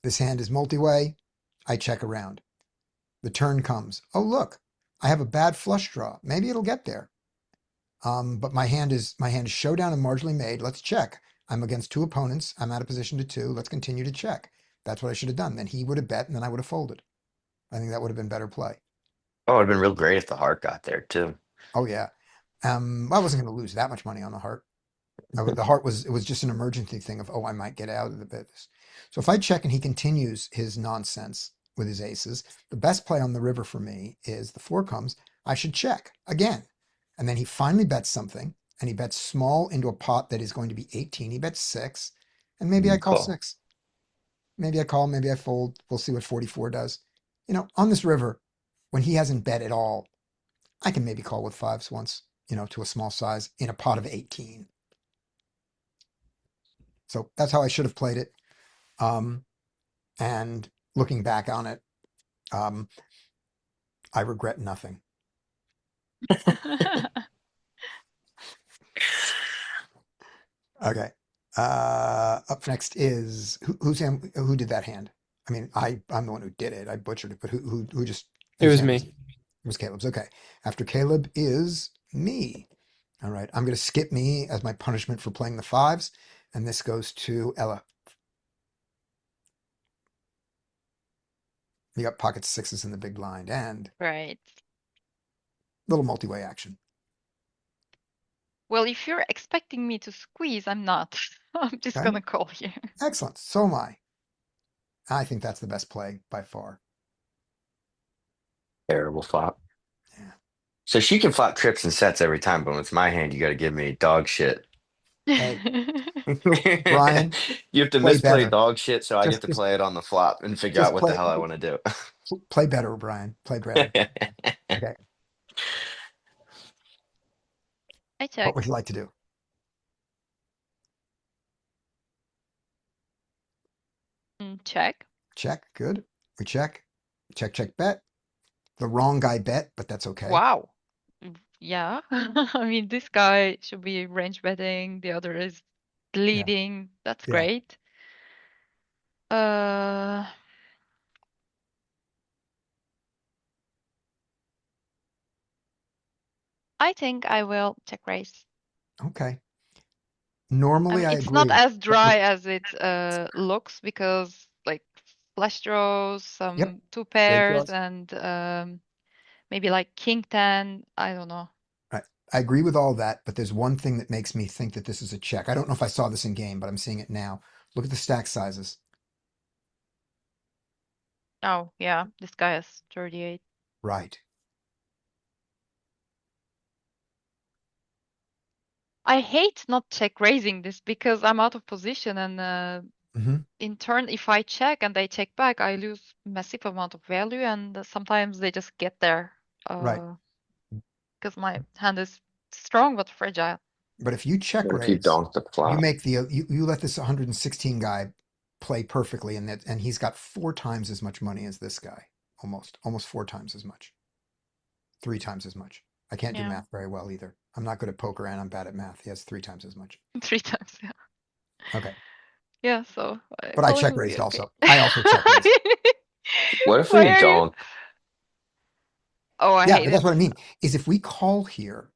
This hand is multi-way. I check around. The turn comes. Oh, look, I have a bad flush draw. Maybe it'll get there. But my hand is showdown and marginally made. Let's check. I'm against two opponents. I'm out of position to 2. Let's continue to check. That's what I should have done. Then he would have bet and then I would have folded. I think that would have been better play. Oh, it'd been real great if the heart got there too. Oh yeah. I wasn't going to lose that much money on the heart. The heart it was just an emergency thing of, oh, I might get out of the bit. So if I check and he continues his nonsense with his aces, the best play on the river for me is the 4 comes. I should check again. And then he finally bets something and he bets small into a pot that is going to be 18. He bets 6 and maybe I call Call. 6. Maybe I call, maybe I fold. We'll see what 44 does. You know, on this river, when he hasn't bet at all, I can maybe call with 5s once, you know, to a small size in a pot of 18. So that's how I should have played it. And looking back on it, I regret nothing. Okay. Up next is who did that hand? I mean, I'm the one who did it. I butchered it, but who just It was hand me. It was Caleb's. Okay. After Caleb is me. All right. I'm going to skip me as my punishment for playing the 5s. And this goes to Ella. You got pocket 6s in the big blind and Right. little multi-way action. Well, if you're expecting me to squeeze, I'm not. I'm just Okay. gonna call here. Excellent. So am I. I think that's the best play by far. Terrible flop. Yeah. So she can flop trips and sets every time, but when it's my hand, you got to give me dog shit. Hey, Brian, You have to play misplay better. dog shit, so I get to Just play it on the flop and figure just out what the hell I want to play better, Brian. Play better. do. Okay. I What check. would you like to do? Check. Check. Good. We check. Check, check, bet. The wrong guy bet, but that's okay. Wow. Yeah. I mean, this guy should be range betting. The other is leading. That's Yeah. great. I think I will check raise. Okay. I Normally, mean, I it's agree. not as but dry as it looks because like flush draws, some two pairs, draws. and maybe like king 10. I don't know. I agree with all that, but there's one thing that makes me think that this is a check. I don't know if I saw this in game, but I'm seeing it now. Look at the stack sizes. Oh, yeah, this guy has 38. Right. I hate not check raising this because I'm out of position and hmm in turn, if I check and they check back, I lose massive amount of value and sometimes they just get there. Right. Because my hand is strong but fragile. But if you check What if you raise, donk the you flop? make you let this 116 guy play perfectly, and he's got 4 times as much money as this guy, almost 4 times as much, 3 times as much. I can't do Yeah. math very well either. I'm not good at poker and I'm bad at math. He has 3 times as much. 3 times, yeah. Okay, Yeah, so but I calling check would be raised okay. also. I also check raised. What if Why we are you- donk? Oh, I Yeah, hate but that's it. what I mean. Is if we call here,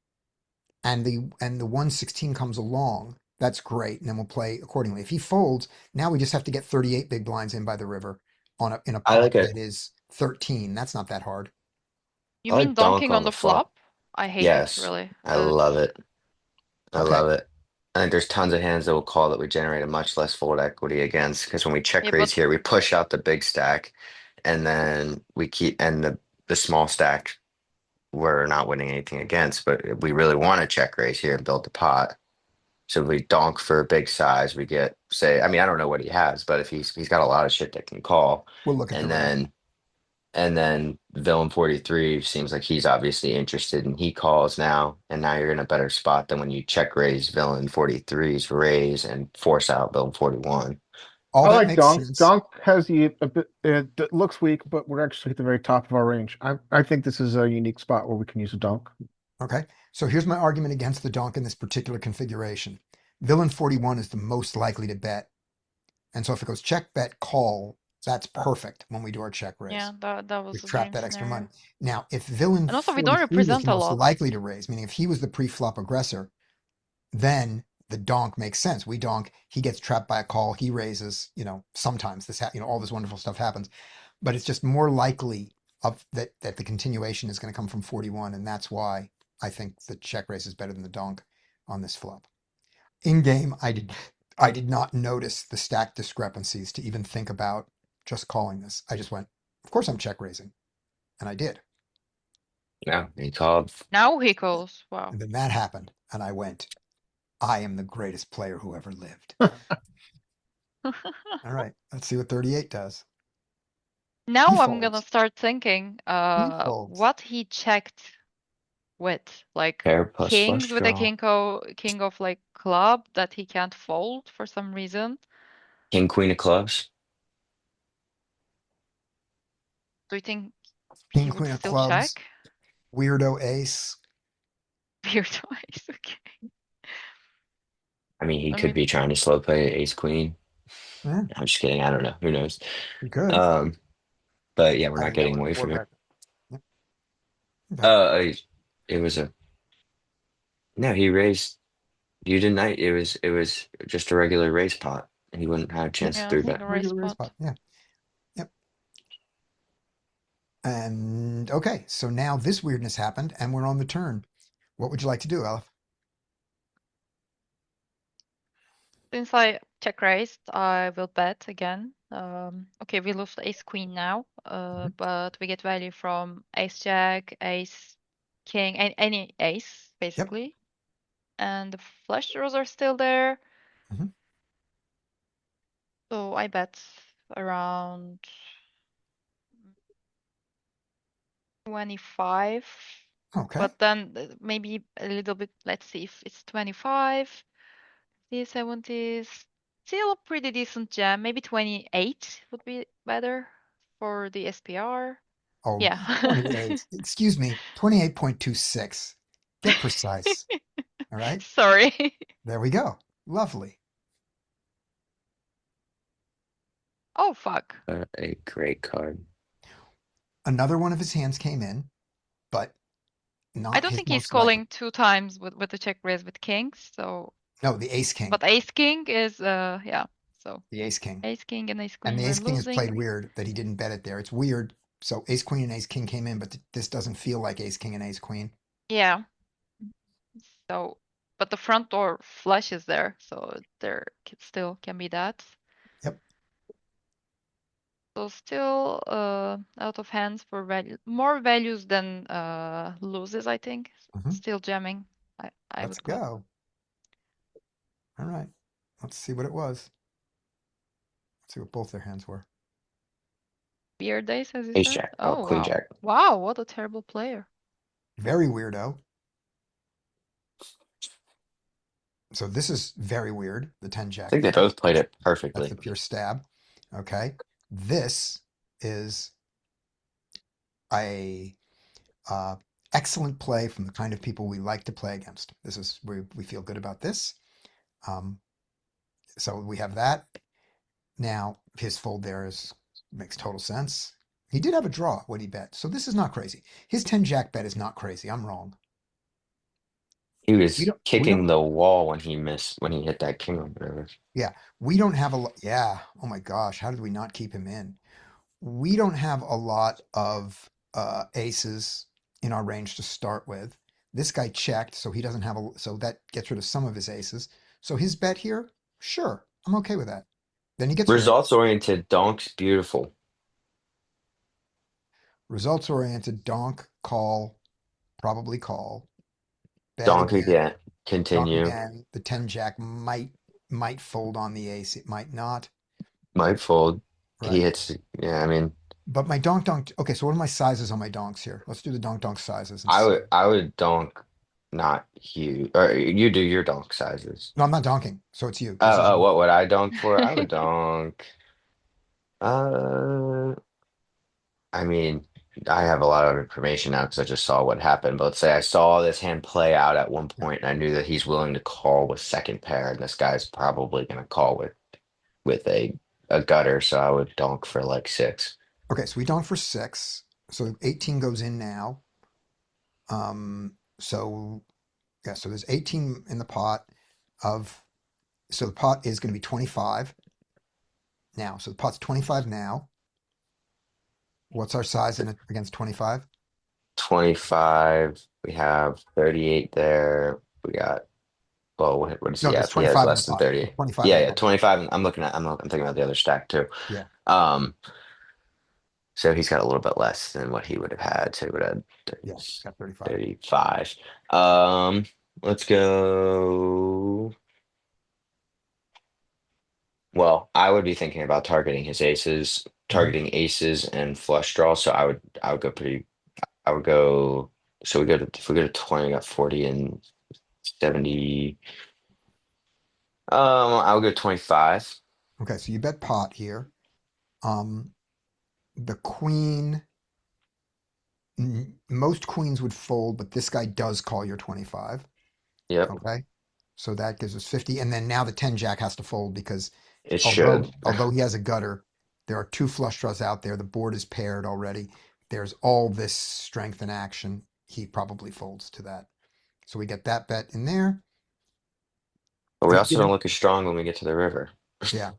and the 116 comes along, that's great, and then we'll play accordingly. If he folds, now we just have to get 38 big blinds in by the river in a I pot like it. that is 13. That's not that hard. You I like mean donk donking on on the the flop. flop? I hate Yes, it, really. I love it. I Okay. love it. I think there's tons of hands that will call that we generate a much less fold equity against because when we check Yeah, raise but- here, we push out the big stack and then we keep the small stack we're not winning anything against, but we really want to check raise here and build the pot. So we donk for a big size, we get say, I mean, I don't know what he has, but if he's got a lot of shit that can call, We'll look at and the river. And then villain 43 seems like he's obviously interested and he calls now. And now you're in a better spot than when you check raise villain 43's raise and force out villain 41. All I that like makes Donk. sense. Donk has the a bit. It looks weak, but we're actually at the very top of our range. I think this is a unique spot where we can use a Donk. Okay, so here's my argument against the donk in this particular configuration. Villain 41 is the most likely to bet. And so if it goes check, bet, call, that's perfect when we do our check raise. Yeah, that was We've a trapped dream that extra money. scenario. Now, if villain And also we don't 43 was represent the a most lot. likely to raise, meaning if he was the pre-flop aggressor, then the donk makes sense. We donk, he gets trapped by a call, he raises, sometimes all this wonderful stuff happens. But it's just more likely that the continuation is going to come from 41, and that's why I think the check raise is better than the donk on this flop. In game, I did not notice the stack discrepancies to even think about just calling this. I just went, of course I'm check raising, and I did. Yeah, he called. Now he calls. Wow. And then that happened, and I went, I am the greatest player who ever lived. All right, let's see what 38 does. Now He I'm gonna folds. start thinking He folds. what he checked with. Like Pair plus kings flush with a draw. king of like club that he can't fold for some reason. King, queen of clubs. Do you think King, he would queen of still clubs, check? weirdo ace. Weird twice, okay. I mean, he I could mean, be trying to slow play ace queen. Yeah, I'm just kidding. I don't know. Who knows? you could. But yeah, we're I not think that getting would away from work it. out. Yep. Okay. It was a no. He raised. You didn't. It was just a regular raise pot. He wouldn't have a chance to yeah, three bet. single raise Regular raise pot. pot. Yeah. Yep. And okay, so now this weirdness happened, and we're on the turn. What would you like to do, Aleph? Since I check raised, I will bet again. Okay, we lose ace queen now, Mhm. but we get value from ace jack, ace king, any ace basically, and the flush draws are still there. Mhm. So I bet around 25, Okay. but then maybe a little bit. Let's see if it's 25. The 70s, still a pretty decent jam. Maybe 28 would be better for the SPR. Oh, Yeah. 28. Excuse me, 28.26. Get precise. All right. Sorry. There we go. Lovely. Oh, fuck. A great card. Another one of his hands came in, but I not don't his think he's most likely. calling 2 times with the check raise with kings. So, No, the ace king. but ace king is yeah. So The ace king. ace king and ace And queen the were ace king is played losing. weird that he didn't bet it there. It's weird. So ace queen and ace king came in, but this doesn't feel like ace king and ace queen. Yeah. So, but the front door flush is there, so there still can be that. Yep. So still out of hands for value, more values than loses, I think. Mhm. Still jamming. I Let's would go. go. All right. Let's see what it was. Let's see what both their hands were. Weird days, as you Ace said. jack. Oh, Oh queen wow. jack. Wow, what a terrible player. Very weirdo. So this is very weird. The 10 I jack. think they both played it That's perfectly. the pure stab. Okay. This is a excellent play from the kind of people we like to play against. This is where we feel good about this. So we have that. Now his fold there makes total sense. He did have a draw when he bet, so this is not crazy. His 10 jack bet is not crazy. I'm wrong. He We was don't. kicking the wall when he hit that king or whatever. Yeah, we don't have a lot. Yeah. Oh my gosh, how did we not keep him in? We don't have a lot of aces in our range to start with. This guy checked, so he doesn't have so that gets rid of some of his aces. So his bet here, sure, I'm okay with that. Then he gets Results oriented donks, beautiful. results oriented, donk, call, probably call, bet Donk again, again. donk Continue. again. The 10 jack might fold on the ace. It might not. Might fold. He Right. hits. Yeah, I mean, But my donk. Okay, so what are my sizes on my donks here? Let's do the donk sizes and I see. would donk not huge, or you do your donk sizes. No, I'm not donking, so it's you. This is What would I donk for? I would donk. I mean, I have a lot of information now because I just saw what happened. But let's say I saw this hand play out at one yeah. point, and I knew that he's willing to call with second pair, and this guy's probably going to call with a gutter. So I would donk for like 6. Okay, so we donk for 6. So 18 goes in now. So yeah, so there's 18 in the pot of, so the pot is going to be 25 now. So the pot's 25 now. What's our size in it against 25? 25. We have 38 there. We got. Well, what does No, he there's have? He has 25 in the less than pot. 30. 25 in Yeah, the yeah, pot. 25. I'm thinking about the other stack too. Yeah. Um, so he's got a little bit less than what he would have had. So he would have Yeah, had got 35. 35. Let's go. Well, I would be thinking about targeting his aces, Mhm. targeting aces and flush draws. So I would go pretty. I would go. So we go to if we go to 20, we got 40 and 70. I would go 25. Okay, so you bet pot here. Um, the queen, most queens would fold, but this guy does call your 25. Yep, Okay. So that gives us 50. And then now the 10 jack has to fold because it should. although he has a gutter, there are 2 flush draws out there. The board is paired already. There's all this strength in action. He probably folds to that. So we get that bet in there. But we And also don't look as strong when we get to the river. yeah.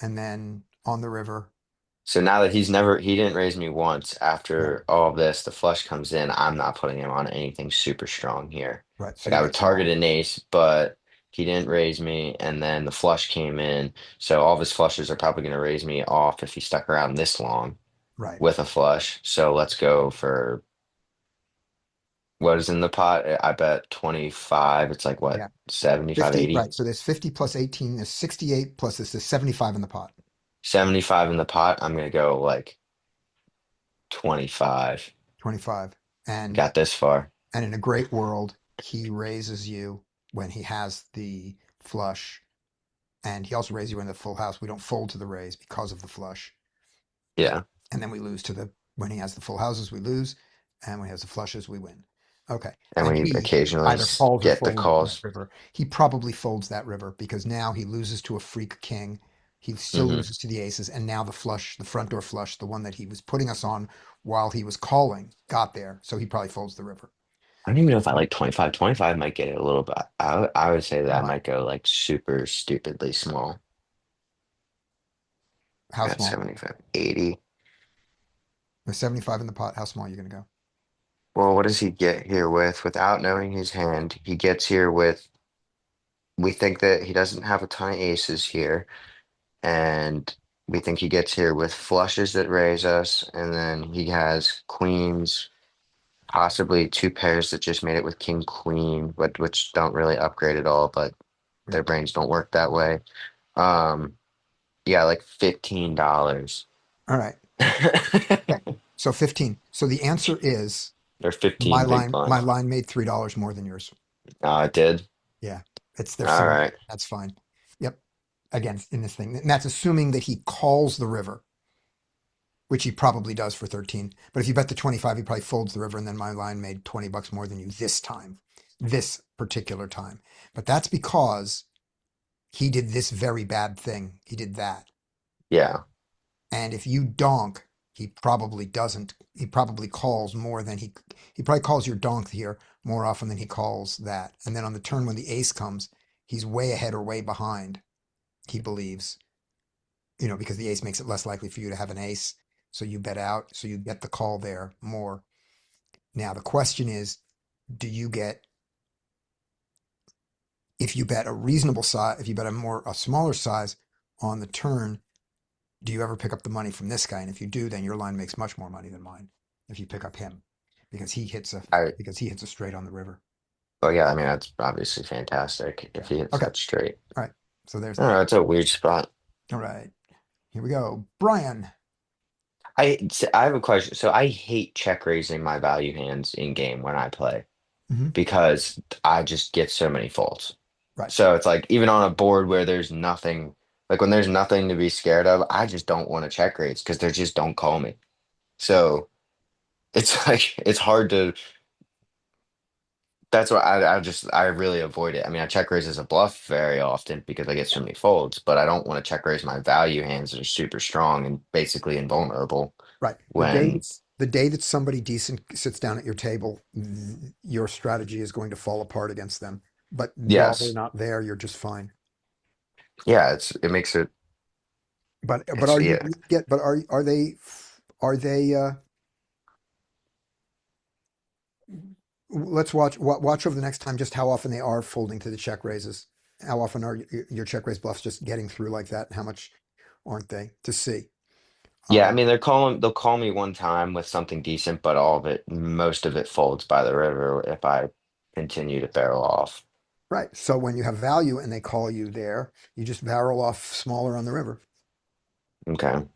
And then on the river, So now that he didn't raise me once right, after all of this, the flush comes in. I'm not putting him on anything super strong here. right. So Like you I bet would target small. an ace, but he didn't raise me, and then the flush came in. So all of his flushes are probably going to raise me off if he stuck around this long Right. with a flush. So let's go for what is in the pot. I bet 25. It's like what, Yeah. 75, 50, 80? right. So there's 50 plus 18 is 68 plus this is 75 in the pot. 75 in the pot. I'm going to go like 25. 25. And Got this far. And in a great world, he raises you when he has the flush, and he also raises you in the full house. We don't fold to the raise because of the flush, Yeah. and then we lose to the when he has the full houses, we lose, and when he has the flushes, we win. Okay, And and we he occasionally either calls or get the folds that calls. river. He probably folds that river because now he loses to a freak king. He still Hmm. loses to the aces, and now the flush, the front door flush, the one that he was putting us on while he was calling, got there. So he probably folds the river. I don't even know if I like 25. 25 might get it a little bit. I would say that I Why? might go like super stupidly small How at small? 75, 80. With 75 in the pot, how small are you going to go? Well, what does he get here with? Without knowing his hand, he gets here with, we think that he doesn't have a ton of aces here. And we think he gets here with flushes that raise us. And then he has queens, possibly 2 pairs that just made it with king, queen, but which don't really upgrade at all, but Yeah. their brains don't work that way. Um, yeah, like $15. All right. Okay. So 15. So the answer is Or 15 big my blinds. line made $3 more than yours. Oh, it did. Yeah. They're All similar. right. That's fine. Yep. Again, in this thing. And that's assuming that he calls the river, which he probably does for 13. But if you bet the 25, he probably folds the river, and then my line made $20 more than you this time, this particular time. But that's because he did this very bad thing. He did that. Yeah. And if you donk, he probably doesn't. He probably calls more than he probably calls your donk here more often than he calls that. And then on the turn when the ace comes, he's way ahead or way behind, he believes, because the ace makes it less likely for you to have an ace. So you bet out, so you get the call there more. Now the question is, do you get if you bet a reasonable size, if you bet a smaller size on the turn, do you ever pick up the money from this guy? And if you do, then your line makes much more money than mine if you pick up him because I, he hits a straight on the river. oh yeah, I mean that's obviously fantastic if he hits Okay. that straight. All right. So there's I don't that. know, it's a weird spot. All right. Here we go. Brian. I have a question. So I hate check raising my value hands in game when I play Mhm. because I just get so many faults. Right. So it's like even on a board where there's nothing, like when there's nothing to be scared of, I just don't want to check raise because they just don't call me. So it's like it's hard to. That's why I really avoid it. I mean, I check raise as a bluff very often because I get so many folds, but I don't want to check raise my value hands that are super strong and basically invulnerable Right. when The day that somebody decent sits down at your table, your strategy is going to fall apart against them. But while they're yes, not there, you're just fine. yeah, it makes it But it's are you yeah. get but are they let's watch over the next time just how often they are folding to the check raises. How often are your check raise bluffs just getting through like that? And how much aren't they to see? Yeah, I Um, mean they'll call me one time with something decent, but most of it folds by the river if I continue to barrel off. right. So when you have value and they call you there, you just barrel off smaller on the river. Okay.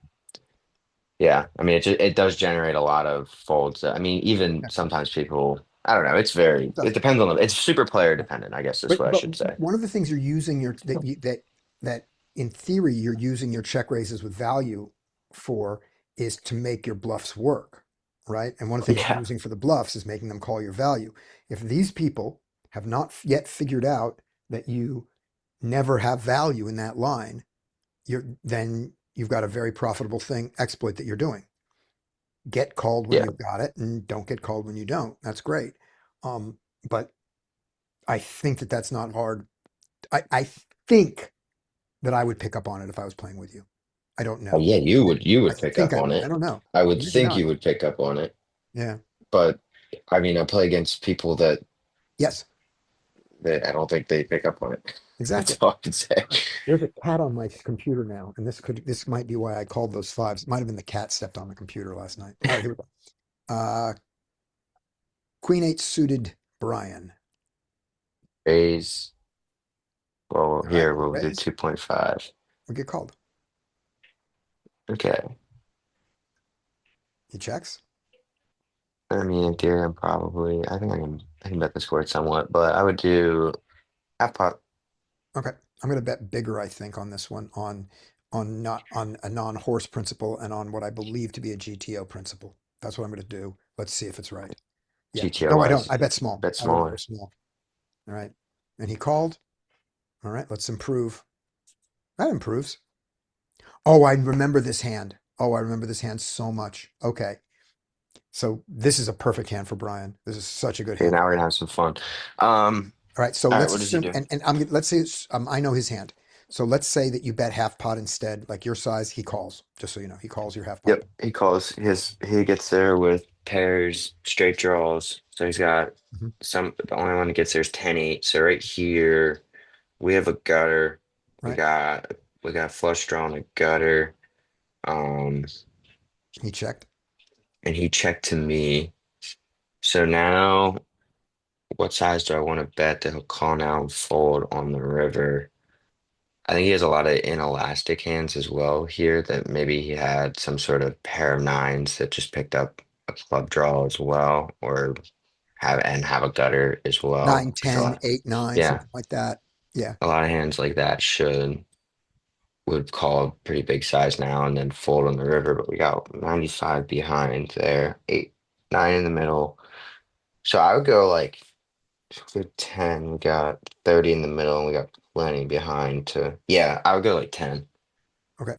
Yeah, I mean it does generate a lot of folds. I mean, even Yeah, sometimes people, I don't know, it it does. depends on it's super player dependent, I guess is what I But should say. one of the things you're using that in theory you're using your check raises with value for is to make your bluffs work, right? And one of the things you're Yeah. using for the bluffs is making them call your value. If these people have not yet figured out that you never have value in that line, then you've got a very profitable thing exploit that you're doing. Get called when Yeah. you've got it, and don't get called when you don't. That's great. But I think that that's not hard. I think that I would pick up on it if I was playing with you. I don't Oh, know. yeah, you I would pick think up I on would. I it. don't know. I would Maybe think not. you would pick up on it, Yeah. but I mean, I play against people Yes. that I don't think they pick up on it. That's Exactly. all I can say. Right. There's a cat on my computer now, and this might be why I called those fives. It might have been the cat stepped on the computer last night. All right, here we go. Queen eight suited Brian. Raise, well, All right, here we'll do raise. 2.5. We get called. Okay. He checks. I mean, in theory, I can bet this word somewhat, but I would do half pot. Okay. I'm going to bet bigger, I think, on this one, on not on a non-horse principle and on what I believe to be a GTO principle. That's what I'm going to do. Let's see if it's right. Yeah. GTO No, I don't. wise, I bet small. bet I would go smaller. small. All right. And he called. All right. Let's improve. That improves. Oh, I remember this hand. Oh, I remember this hand so much. Okay. So this is a perfect hand for Brian. This is such a good Okay, hand for now we're gonna Brian. have some fun. All right. So All right, let's what does he assume, do? let's say I know his hand. So let's say that you bet half pot instead, like your size. He calls. Just so you know, he calls your half pot. Yep, he gets there with pairs, straight draws. So he's got Mhm. the only one that gets there is 10-8. So right here we have a gutter. We Right. got we got flush draw and a gutter. Um, He checked. and he checked to me. So now what size do I want to bet that he'll call now and fold on the river? I think he has a lot of inelastic hands as well here that maybe he had some sort of pair of nines that just picked up a club draw as well, or have a gutter as well. Nine, Because 10, 8, 9, yeah, something like that. Yeah. a lot of hands like that would call a pretty big size now and then fold on the river, but we got 95 behind there, 8, 9 in the middle. So I would go like good 10. We got 30 in the middle and we got plenty behind to, yeah, I would go like 10. Okay.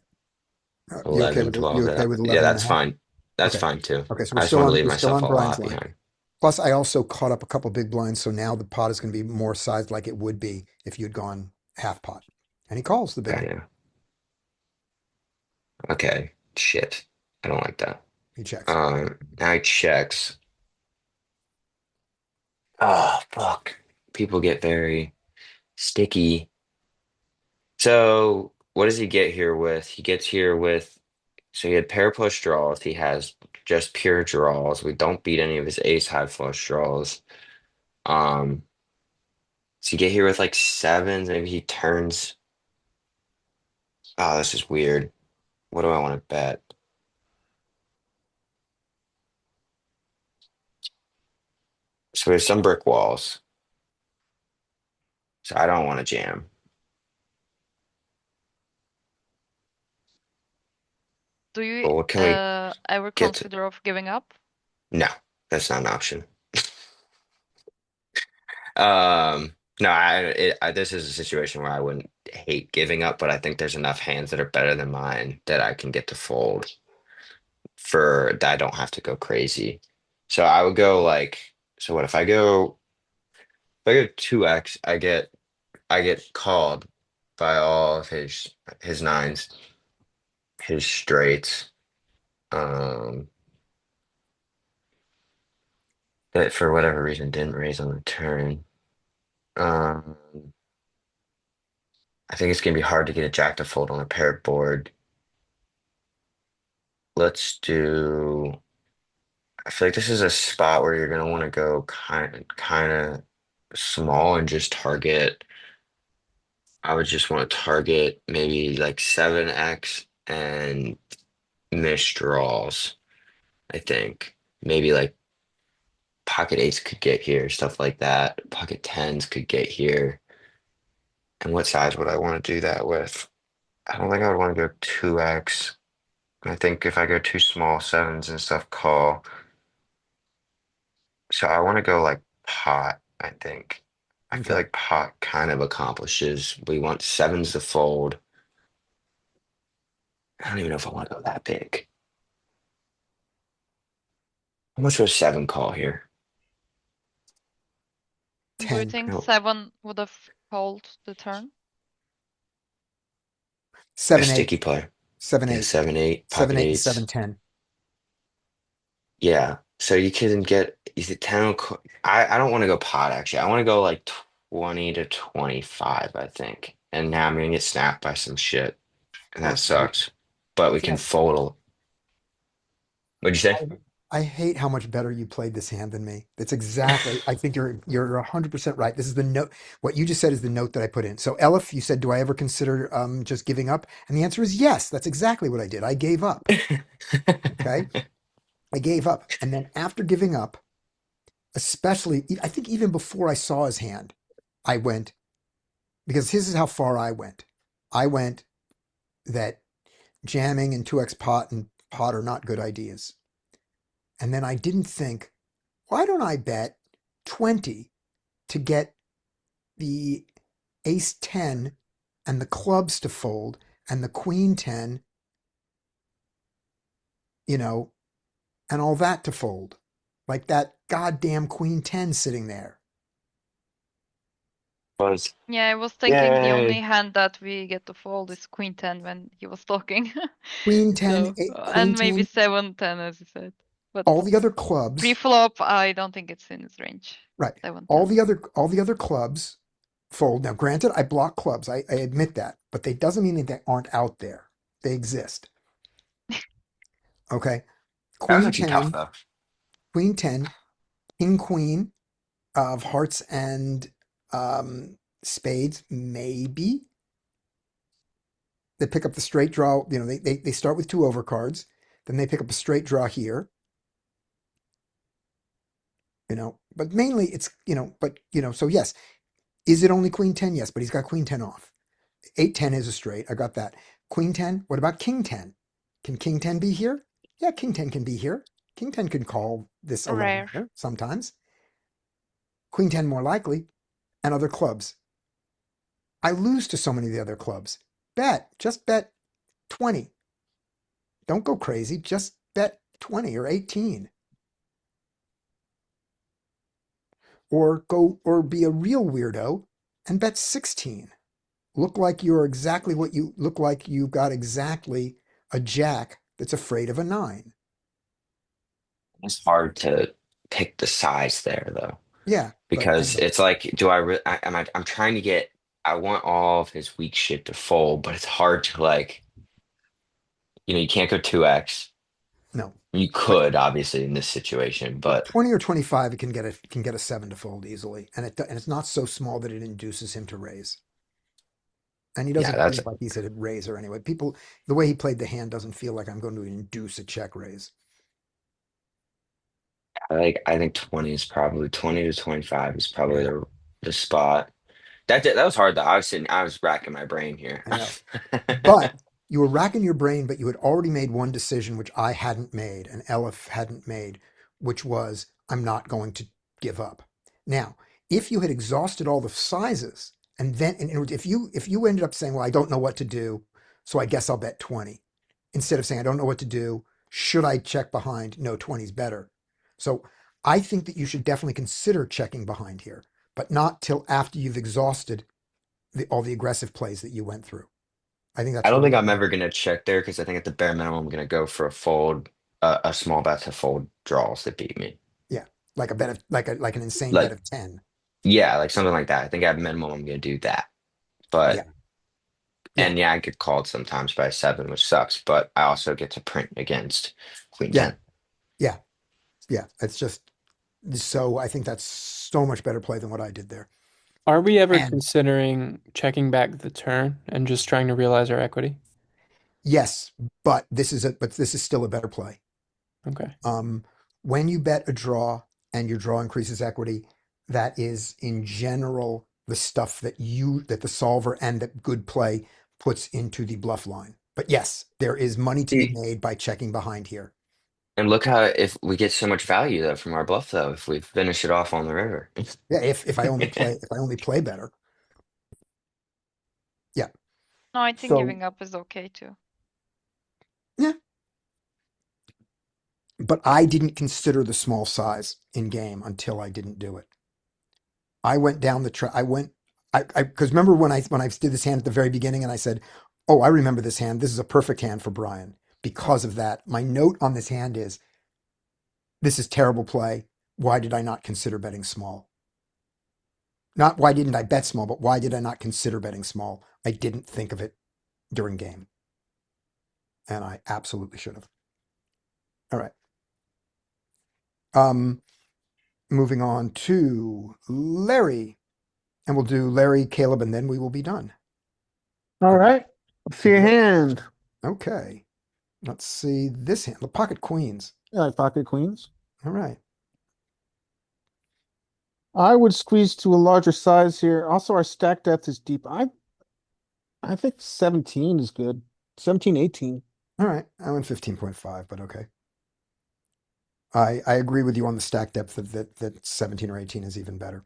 Eleven, You 12. okay with Yeah, 11 and a that's half? fine. That's Okay. fine too. Okay. So I just want to leave we're still myself on a Brian's lot line. behind. Plus, I also caught up a couple big blinds, so now the pot is going to be more sized like it would be if you'd gone half pot. And he calls the big Okay, one. yeah. Okay. Shit. I don't like that. He checks. Now he checks. Oh, fuck. People get very sticky. So what does he get here with? He gets here with, so he had pair push draws. He has just pure draws. We don't beat any of his ace high flush draws. Um, so you get here with like sevens. Maybe he turns. Oh, this is weird. What do I want to bet? So there's some brick walls. So I don't want to jam. Do you But what can we ever get to? consider of giving up? No, that's not an option. No, this is a situation where I wouldn't hate giving up, but I think there's enough hands that are better than mine that I can get to fold for that I don't have to go crazy. So I would go like, so what if I go 2x, I get called by all of his nines, his straights, um, that for whatever reason didn't raise on the turn. Um, I think it's gonna be hard to get a jack to fold on a paired board. Let's do. I feel like this is a spot where you're gonna want to go kind of small and just target. I would just want to target maybe like 7x and missed draws. I think maybe like pocket eights could get here, stuff like that. Pocket tens could get here. And what size would I want to do that with? I don't think I would want to go 2x. I think if I go too small, sevens and stuff call. So I want to go like pot, I think. I feel Okay. like pot kind of accomplishes. We want sevens to fold. I don't even know if I want to go that big. How much was seven call here? Do you 10. think No. 7 would have called the turn? A 7, 8, sticky play. 7, Yeah, 8, 7, 8, 7, pocket 8, and eights. 7, 10. Yeah. So you can get, is it 10? I don't want to go pot actually. I want to go like 20 to 25, I think. And now I'm gonna get snapped by some shit. And that Okay. sucks. But we See, can fold a. What'd you say? I hate how much better you played this hand than me. That's exactly. I think you're 100% right. This is the note. What you just said is the note that I put in. So Elif, you said, do I ever consider just giving up? And the answer is yes. That's exactly what I did. I gave up. Okay. I gave up. And then after giving up, especially, I think even before I saw his hand, I went, because this is how far I went. I went that jamming and 2x pot and pot are not good ideas. And then I didn't think, why don't I bet 20 to get the ace 10 and the clubs to fold and the queen 10, you know, and all that to fold? Like that goddamn queen 10 sitting there. Was Yeah, I was thinking the only yay. hand that we get to fold is Queen 10 when he was talking. Queen 10, So, queen and maybe 10, 7 10 as you said. But all the other clubs, pre-flop, I don't think it's in his range. right? 7 All 10. the other clubs fold. Now, granted, I block clubs. I admit that, but they doesn't mean that they aren't out there. They exist. Okay. That was Queen actually tough 10, though. queen 10, king queen of hearts and spades, maybe. They pick up the straight draw. You know, they start with two overcards. Then they pick up a straight draw here. You know, but mainly it's, so yes. Is it only queen 10? Yes, but he's got queen 10 off. 8 10 is a straight. I got that. Queen 10. What about king 10? Can king 10 be here? Yeah, king 10 can be here. King 10 can call this 11 Rare. here sometimes. Queen 10 more likely, and other clubs. I lose to so many of the other clubs. Just bet 20. Don't go crazy. Just bet 20 or 18. Or be a real weirdo and bet 16. Look like you're exactly what you look like. You got exactly a jack that's afraid of a 9. It's hard to pick the size there though, Yeah, but I because know. it's like, do I really? I'm trying to get. I want all of his weak shit to fold, but it's hard to like. You can't go 2x. No. You But could obviously in this situation, but 20 or 25, it can get a 7 to fold easily, and it's not so small that it induces him to raise. And he yeah, doesn't that's feel like he's a raiser anyway. People, the way he played the hand doesn't feel like I'm going to induce a check raise. I think 20 is probably 20 to 25 is probably the spot. That was hard though. I was racking my brain here. I know. But you were racking your brain, but you had already made one decision, which I hadn't made and Elif hadn't made, which was I'm not going to give up. Now, if you had exhausted all the sizes, and then in other words, if you ended up saying, well, I don't know what to do, so I guess I'll bet 20, instead of saying I don't know what to do, should I check behind? No, 20 is better. So I think that you should definitely consider checking behind here, but not till after you've exhausted all the aggressive plays that you went through. I think I that's don't really think I'm ever gonna check there because I think at the bare minimum I'm gonna go for a fold, a small bet to fold draws that beat me. yeah, like a bet of like an insane bet Like of 10. yeah, like something like that. I think at minimum I'm gonna do that. Yeah, But yeah, and yeah, I get called sometimes by 7, which sucks. But I also get to print against Queen yeah, 10. yeah, yeah. It's just so I think that's so much better play than what I did there. Are we ever And considering checking back the turn and just trying to realize our equity? yes, but this is still a better play. Okay. When you bet a draw and your draw increases equity, that is in general the stuff that the solver and that good play puts into the bluff line. But yes, there is money to be See, made by checking behind here. and look how if we get so much value though from our bluff though, if we finish it off on the river. Yeah, if I only play better. Yeah. No, I think So giving up is okay too. yeah, but I didn't consider the small size in game until I didn't do it. I went down the track. I because remember when I did this hand at the very beginning and I said, "Oh, I remember this hand. This is a perfect hand for Brian." Because of that, my note on this hand is, "This is terrible play. Why did I not consider betting small? Not why didn't I bet small, but why did I not consider betting small? I didn't think of it during game, and I absolutely should have." All right. Moving on to Larry, and we'll do Larry, Caleb, and then we will be done. All right. Let's see your hand. Okay. Let's see this hand, the pocket queens. Yeah, like pocket queens. All right. I would squeeze to a larger size here. Also, our stack depth is deep. I think 17 is good. 17, 18. All right. I went 15.5, but okay. I agree with you on the stack depth that 17 or 18 is even better.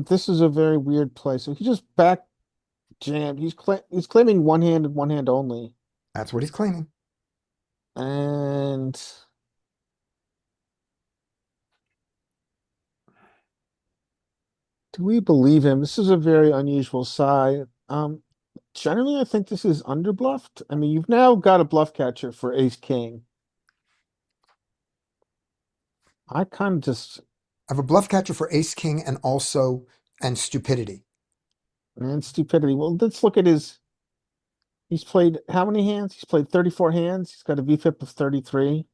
This is a very weird play. So he just back jammed. He's claiming one hand and one hand only. That's what he's claiming. And do we believe him? This is a very unusual side. Generally, I think this is underbluffed. I mean, you've now got a bluff catcher for ace king. I kind of just, I have a bluff catcher for ace king and stupidity. man, stupidity. Well, let's look at he's played how many hands? He's played 34 hands. He's got a VFIP of 33.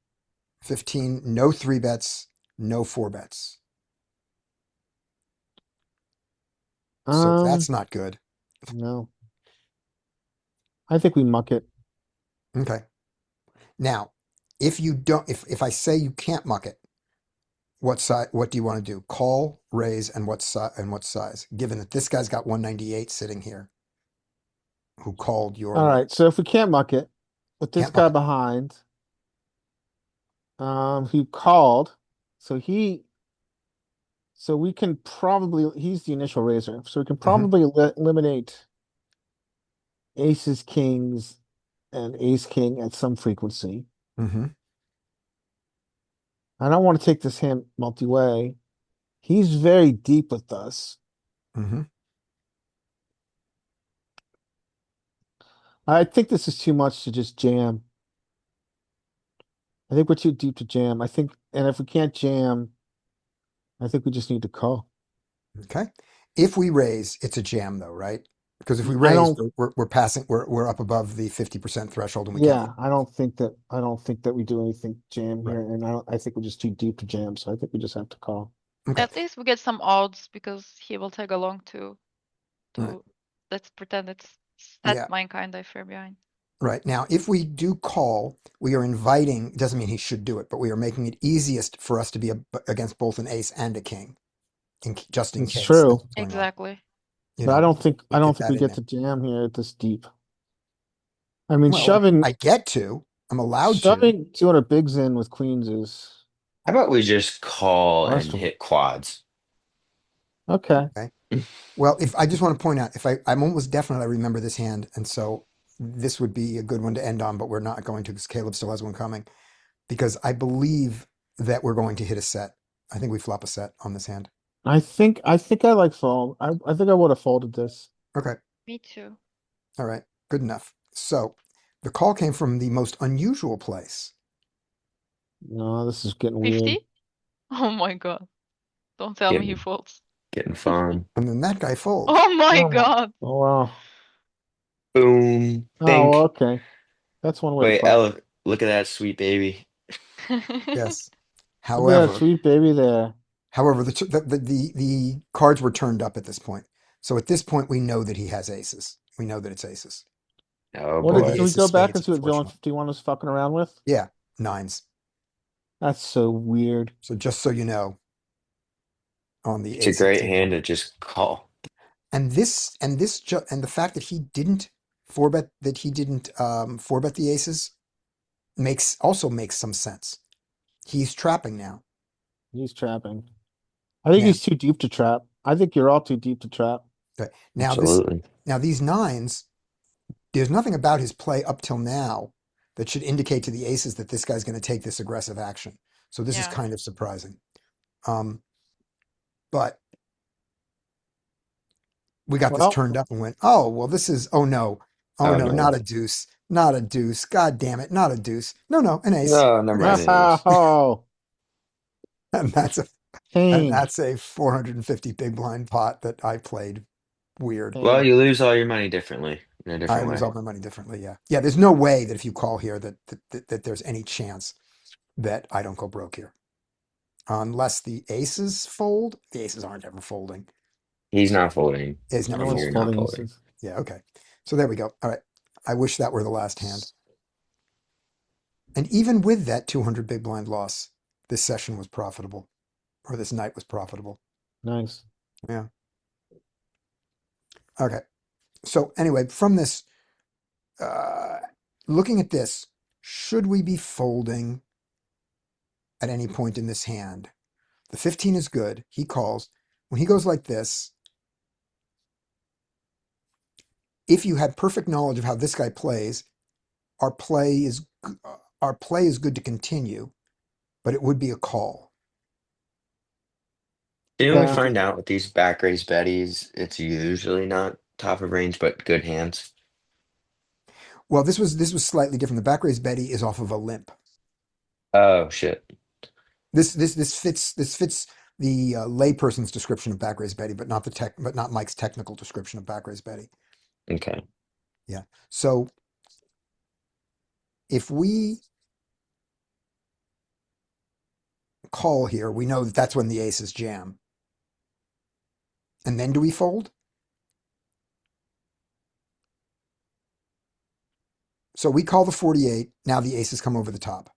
15, no 3 bets, no 4 bets. So that's not good. No. I think we muck it. Okay. Now, if you don't, if I say you can't muck it, what do you want to do? Call, raise, and what size? Given that this guy's got 198 sitting here, who called your All right. So if we can't muck it with this Can't guy muck it. behind, he called. So we can probably, he's the initial raiser. So we can probably eliminate aces, kings, and ace king at some frequency. Mm-hmm. I don't want to take this hand multi-way. He's very deep with us. Mm-hmm. I think this is too much to just jam. I think we're too deep to jam. And if we can't jam, I think we just need to call. Okay. If we raise, it's a jam though, right? Because if we I raise, don't- we're passing, we're up above the 50% threshold and we can't. Yeah, I don't think that we do anything jam Right. here, and I think we're just too deep to jam, so I think we just have to call. Okay. At least we get some odds because he will tag along too. Right. Let's pretend it's set Yeah. mine kind of fair behind. Right. Now, if we do call, we are inviting, doesn't mean he should do it, but we are making it easiest for us to be against both an ace and a king, just in It's case true. that's what's going on. Exactly. You But I know, don't think we get that we in get there. to jam here at this deep. I mean, Well, shoving I get to, I'm allowed to. shoving 200 bigs in with queens is How about we just call and questionable. hit quads? Okay. Well, if I just want to point out, if I'm almost definitely I remember this hand, and so this would be a good one to end on, but we're not going to because Caleb still has one coming. Because I believe that we're going to hit a set. I think we flop a set on this hand. I think I like fold. I think I would have folded this. Okay. Me too. All right. Good enough. So the call came from the most unusual place. No, this is getting weird. 50? Oh my God. Don't tell me he Getting- folds. Getting fun. And then that guy folds. Oh my Oh. God. Oh wow. Boom. Oh, Think. well, okay. That's one way Wait, to play. Ella, look at that sweet baby. Yes. Look at that However, sweet baby there. however, the cards were turned up at this point. So at this point, we know that he has aces. We know that it's aces. Oh What Or did, the boy. can we ace go of back spades, and see what Villain unfortunately. 51 was fucking around with? Yeah, nines. That's so weird. So just so you know, on the It's a ace of great spades. hand to just call. And the fact that he didn't four bet the aces also makes some sense. He's trapping now. He's trapping. I think Yeah. he's too deep to trap. I think you're all too deep to trap. Now Absolutely. these nines, there's nothing about his play up till now that should indicate to the aces that this guy's going to take this aggressive action. So this is Yeah. kind of surprising. But we got Well- this turned up and went, oh well, this is oh no, Oh, no, no. not a deuce, not a deuce. God damn it, not a deuce. No, an ace. No, never mind. Oh, And that's a king. that's a 450 big blind pot that I played weird. Well, you lose all your money differently in a I different lose way. all my money differently. Yeah. There's no way that if you call here that there's any chance that I don't go broke here, unless the aces fold. The aces aren't ever folding. He's not folding. It's No never one's You're folding. not folding folding. aces. Yeah. Okay. So there we go. All right. I wish that were the last hand. And even with that 200 big blind loss, this session was profitable, or this night was profitable. Nice. Okay. So anyway, from this, looking at this, should we be folding at any point in this hand? The 15 is good. He calls. When he goes like this, if you had perfect knowledge of how this guy plays, our play is good to continue, but it would be a call. Didn't we Yeah. find out with these back raise betties, it's usually not top of range, but good hands? Well, this was slightly different. The back raise Betty is off of a limp. Oh shit. This fits the layperson's description of back raise Betty, but not Mike's technical description of back raise Betty. Okay. So if we call here, we know that that's when the aces jam. And then do we fold? So we call the 48. Now the aces come over the top.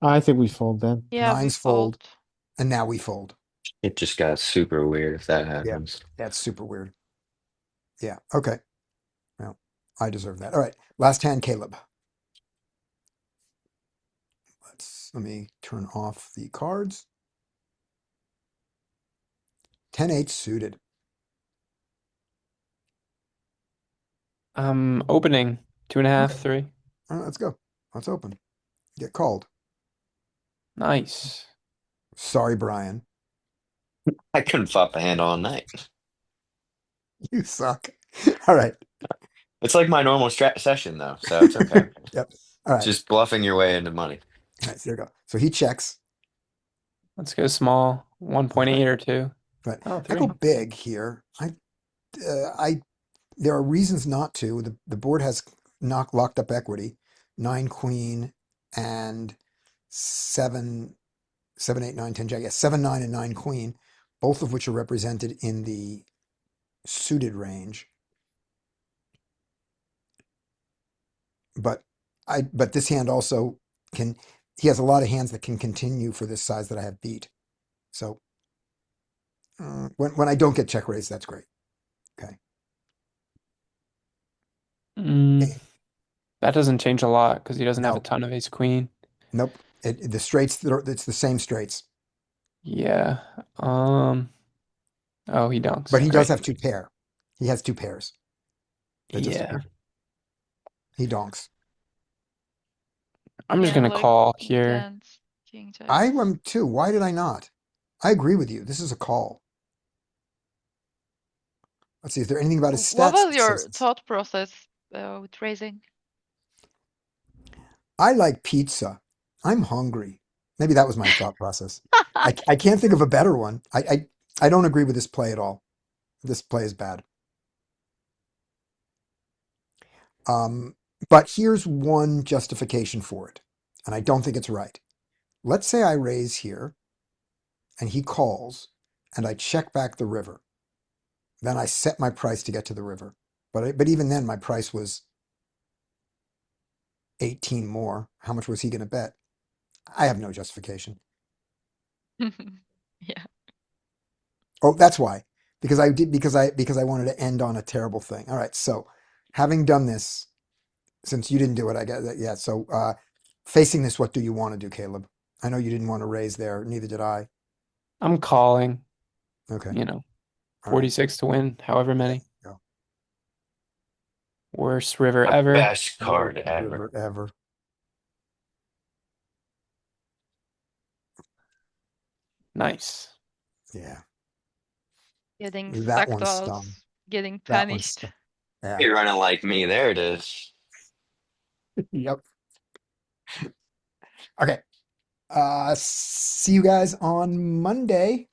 I think we fold then. Yeah, we Nines fold. fold. And now we fold. It just got super weird if that happens. That's super weird. Yeah. Okay. Well, I deserve that. All right. Last hand, Caleb. Let me turn off the cards. 10-8 suited. Opening 2.5, 3. All right, let's go. Let's open. Get called. Nice. Sorry, Brian. I couldn't flop a hand all night. You suck. All right. It's like my normal session though, so it's okay. Yep. All right. Just bluffing your way into money. All right, so there you go. So he checks. Let's go small. 1.8 or 2. Right. Oh, I 3. go big here. There are reasons not to. The board has locked up equity. 9 queen and 7 8 9 10 jack. Yeah, 7 9 and 9 queen, both of which are represented in the suited range. but but this hand also can, he has a lot of hands that can continue for this size that I have beat. So when I don't get check raised, that's great. Okay. Mm, that doesn't change a lot because he doesn't have a No. ton of ace queen. Nope. The straights, it's the same straights, Yeah. Oh, he dunks. but he does Great. have two pair. He has two pairs. That Yeah. disappear. He donks. I'm just Yeah, gonna like call here. against king jack. I am too. Why did I not? I agree with you. This is a call. Let's see. Is there anything about his What stats? was that your says this? thought process with raising? I like pizza. I'm hungry. Maybe that was my thought process. I can't think of a better one. I don't agree with this play at all. This play is bad. But here's one justification for it, and I don't think it's right. Let's say I raise here, and he calls, and I check back the river. Then I set my price to get to the river. But even then, my price was 18 more. How much was he going to bet? I have no justification. Yeah. Oh, that's why. Because I wanted to end on a terrible thing. All right. So having done this, since you didn't do it, I guess, yeah. So facing this, what do you want to do, Caleb? I know you didn't want to raise there. Neither did I. I'm calling, Okay. you know, All right. 46 to win, however many. Go. Worst river The ever. best card ever. Ever. Nice. Yeah. Getting That sucked one's out, stung. getting That one's punished. stung. Yeah. You're running like me. There it is. Yep. Okay. See you guys on Monday.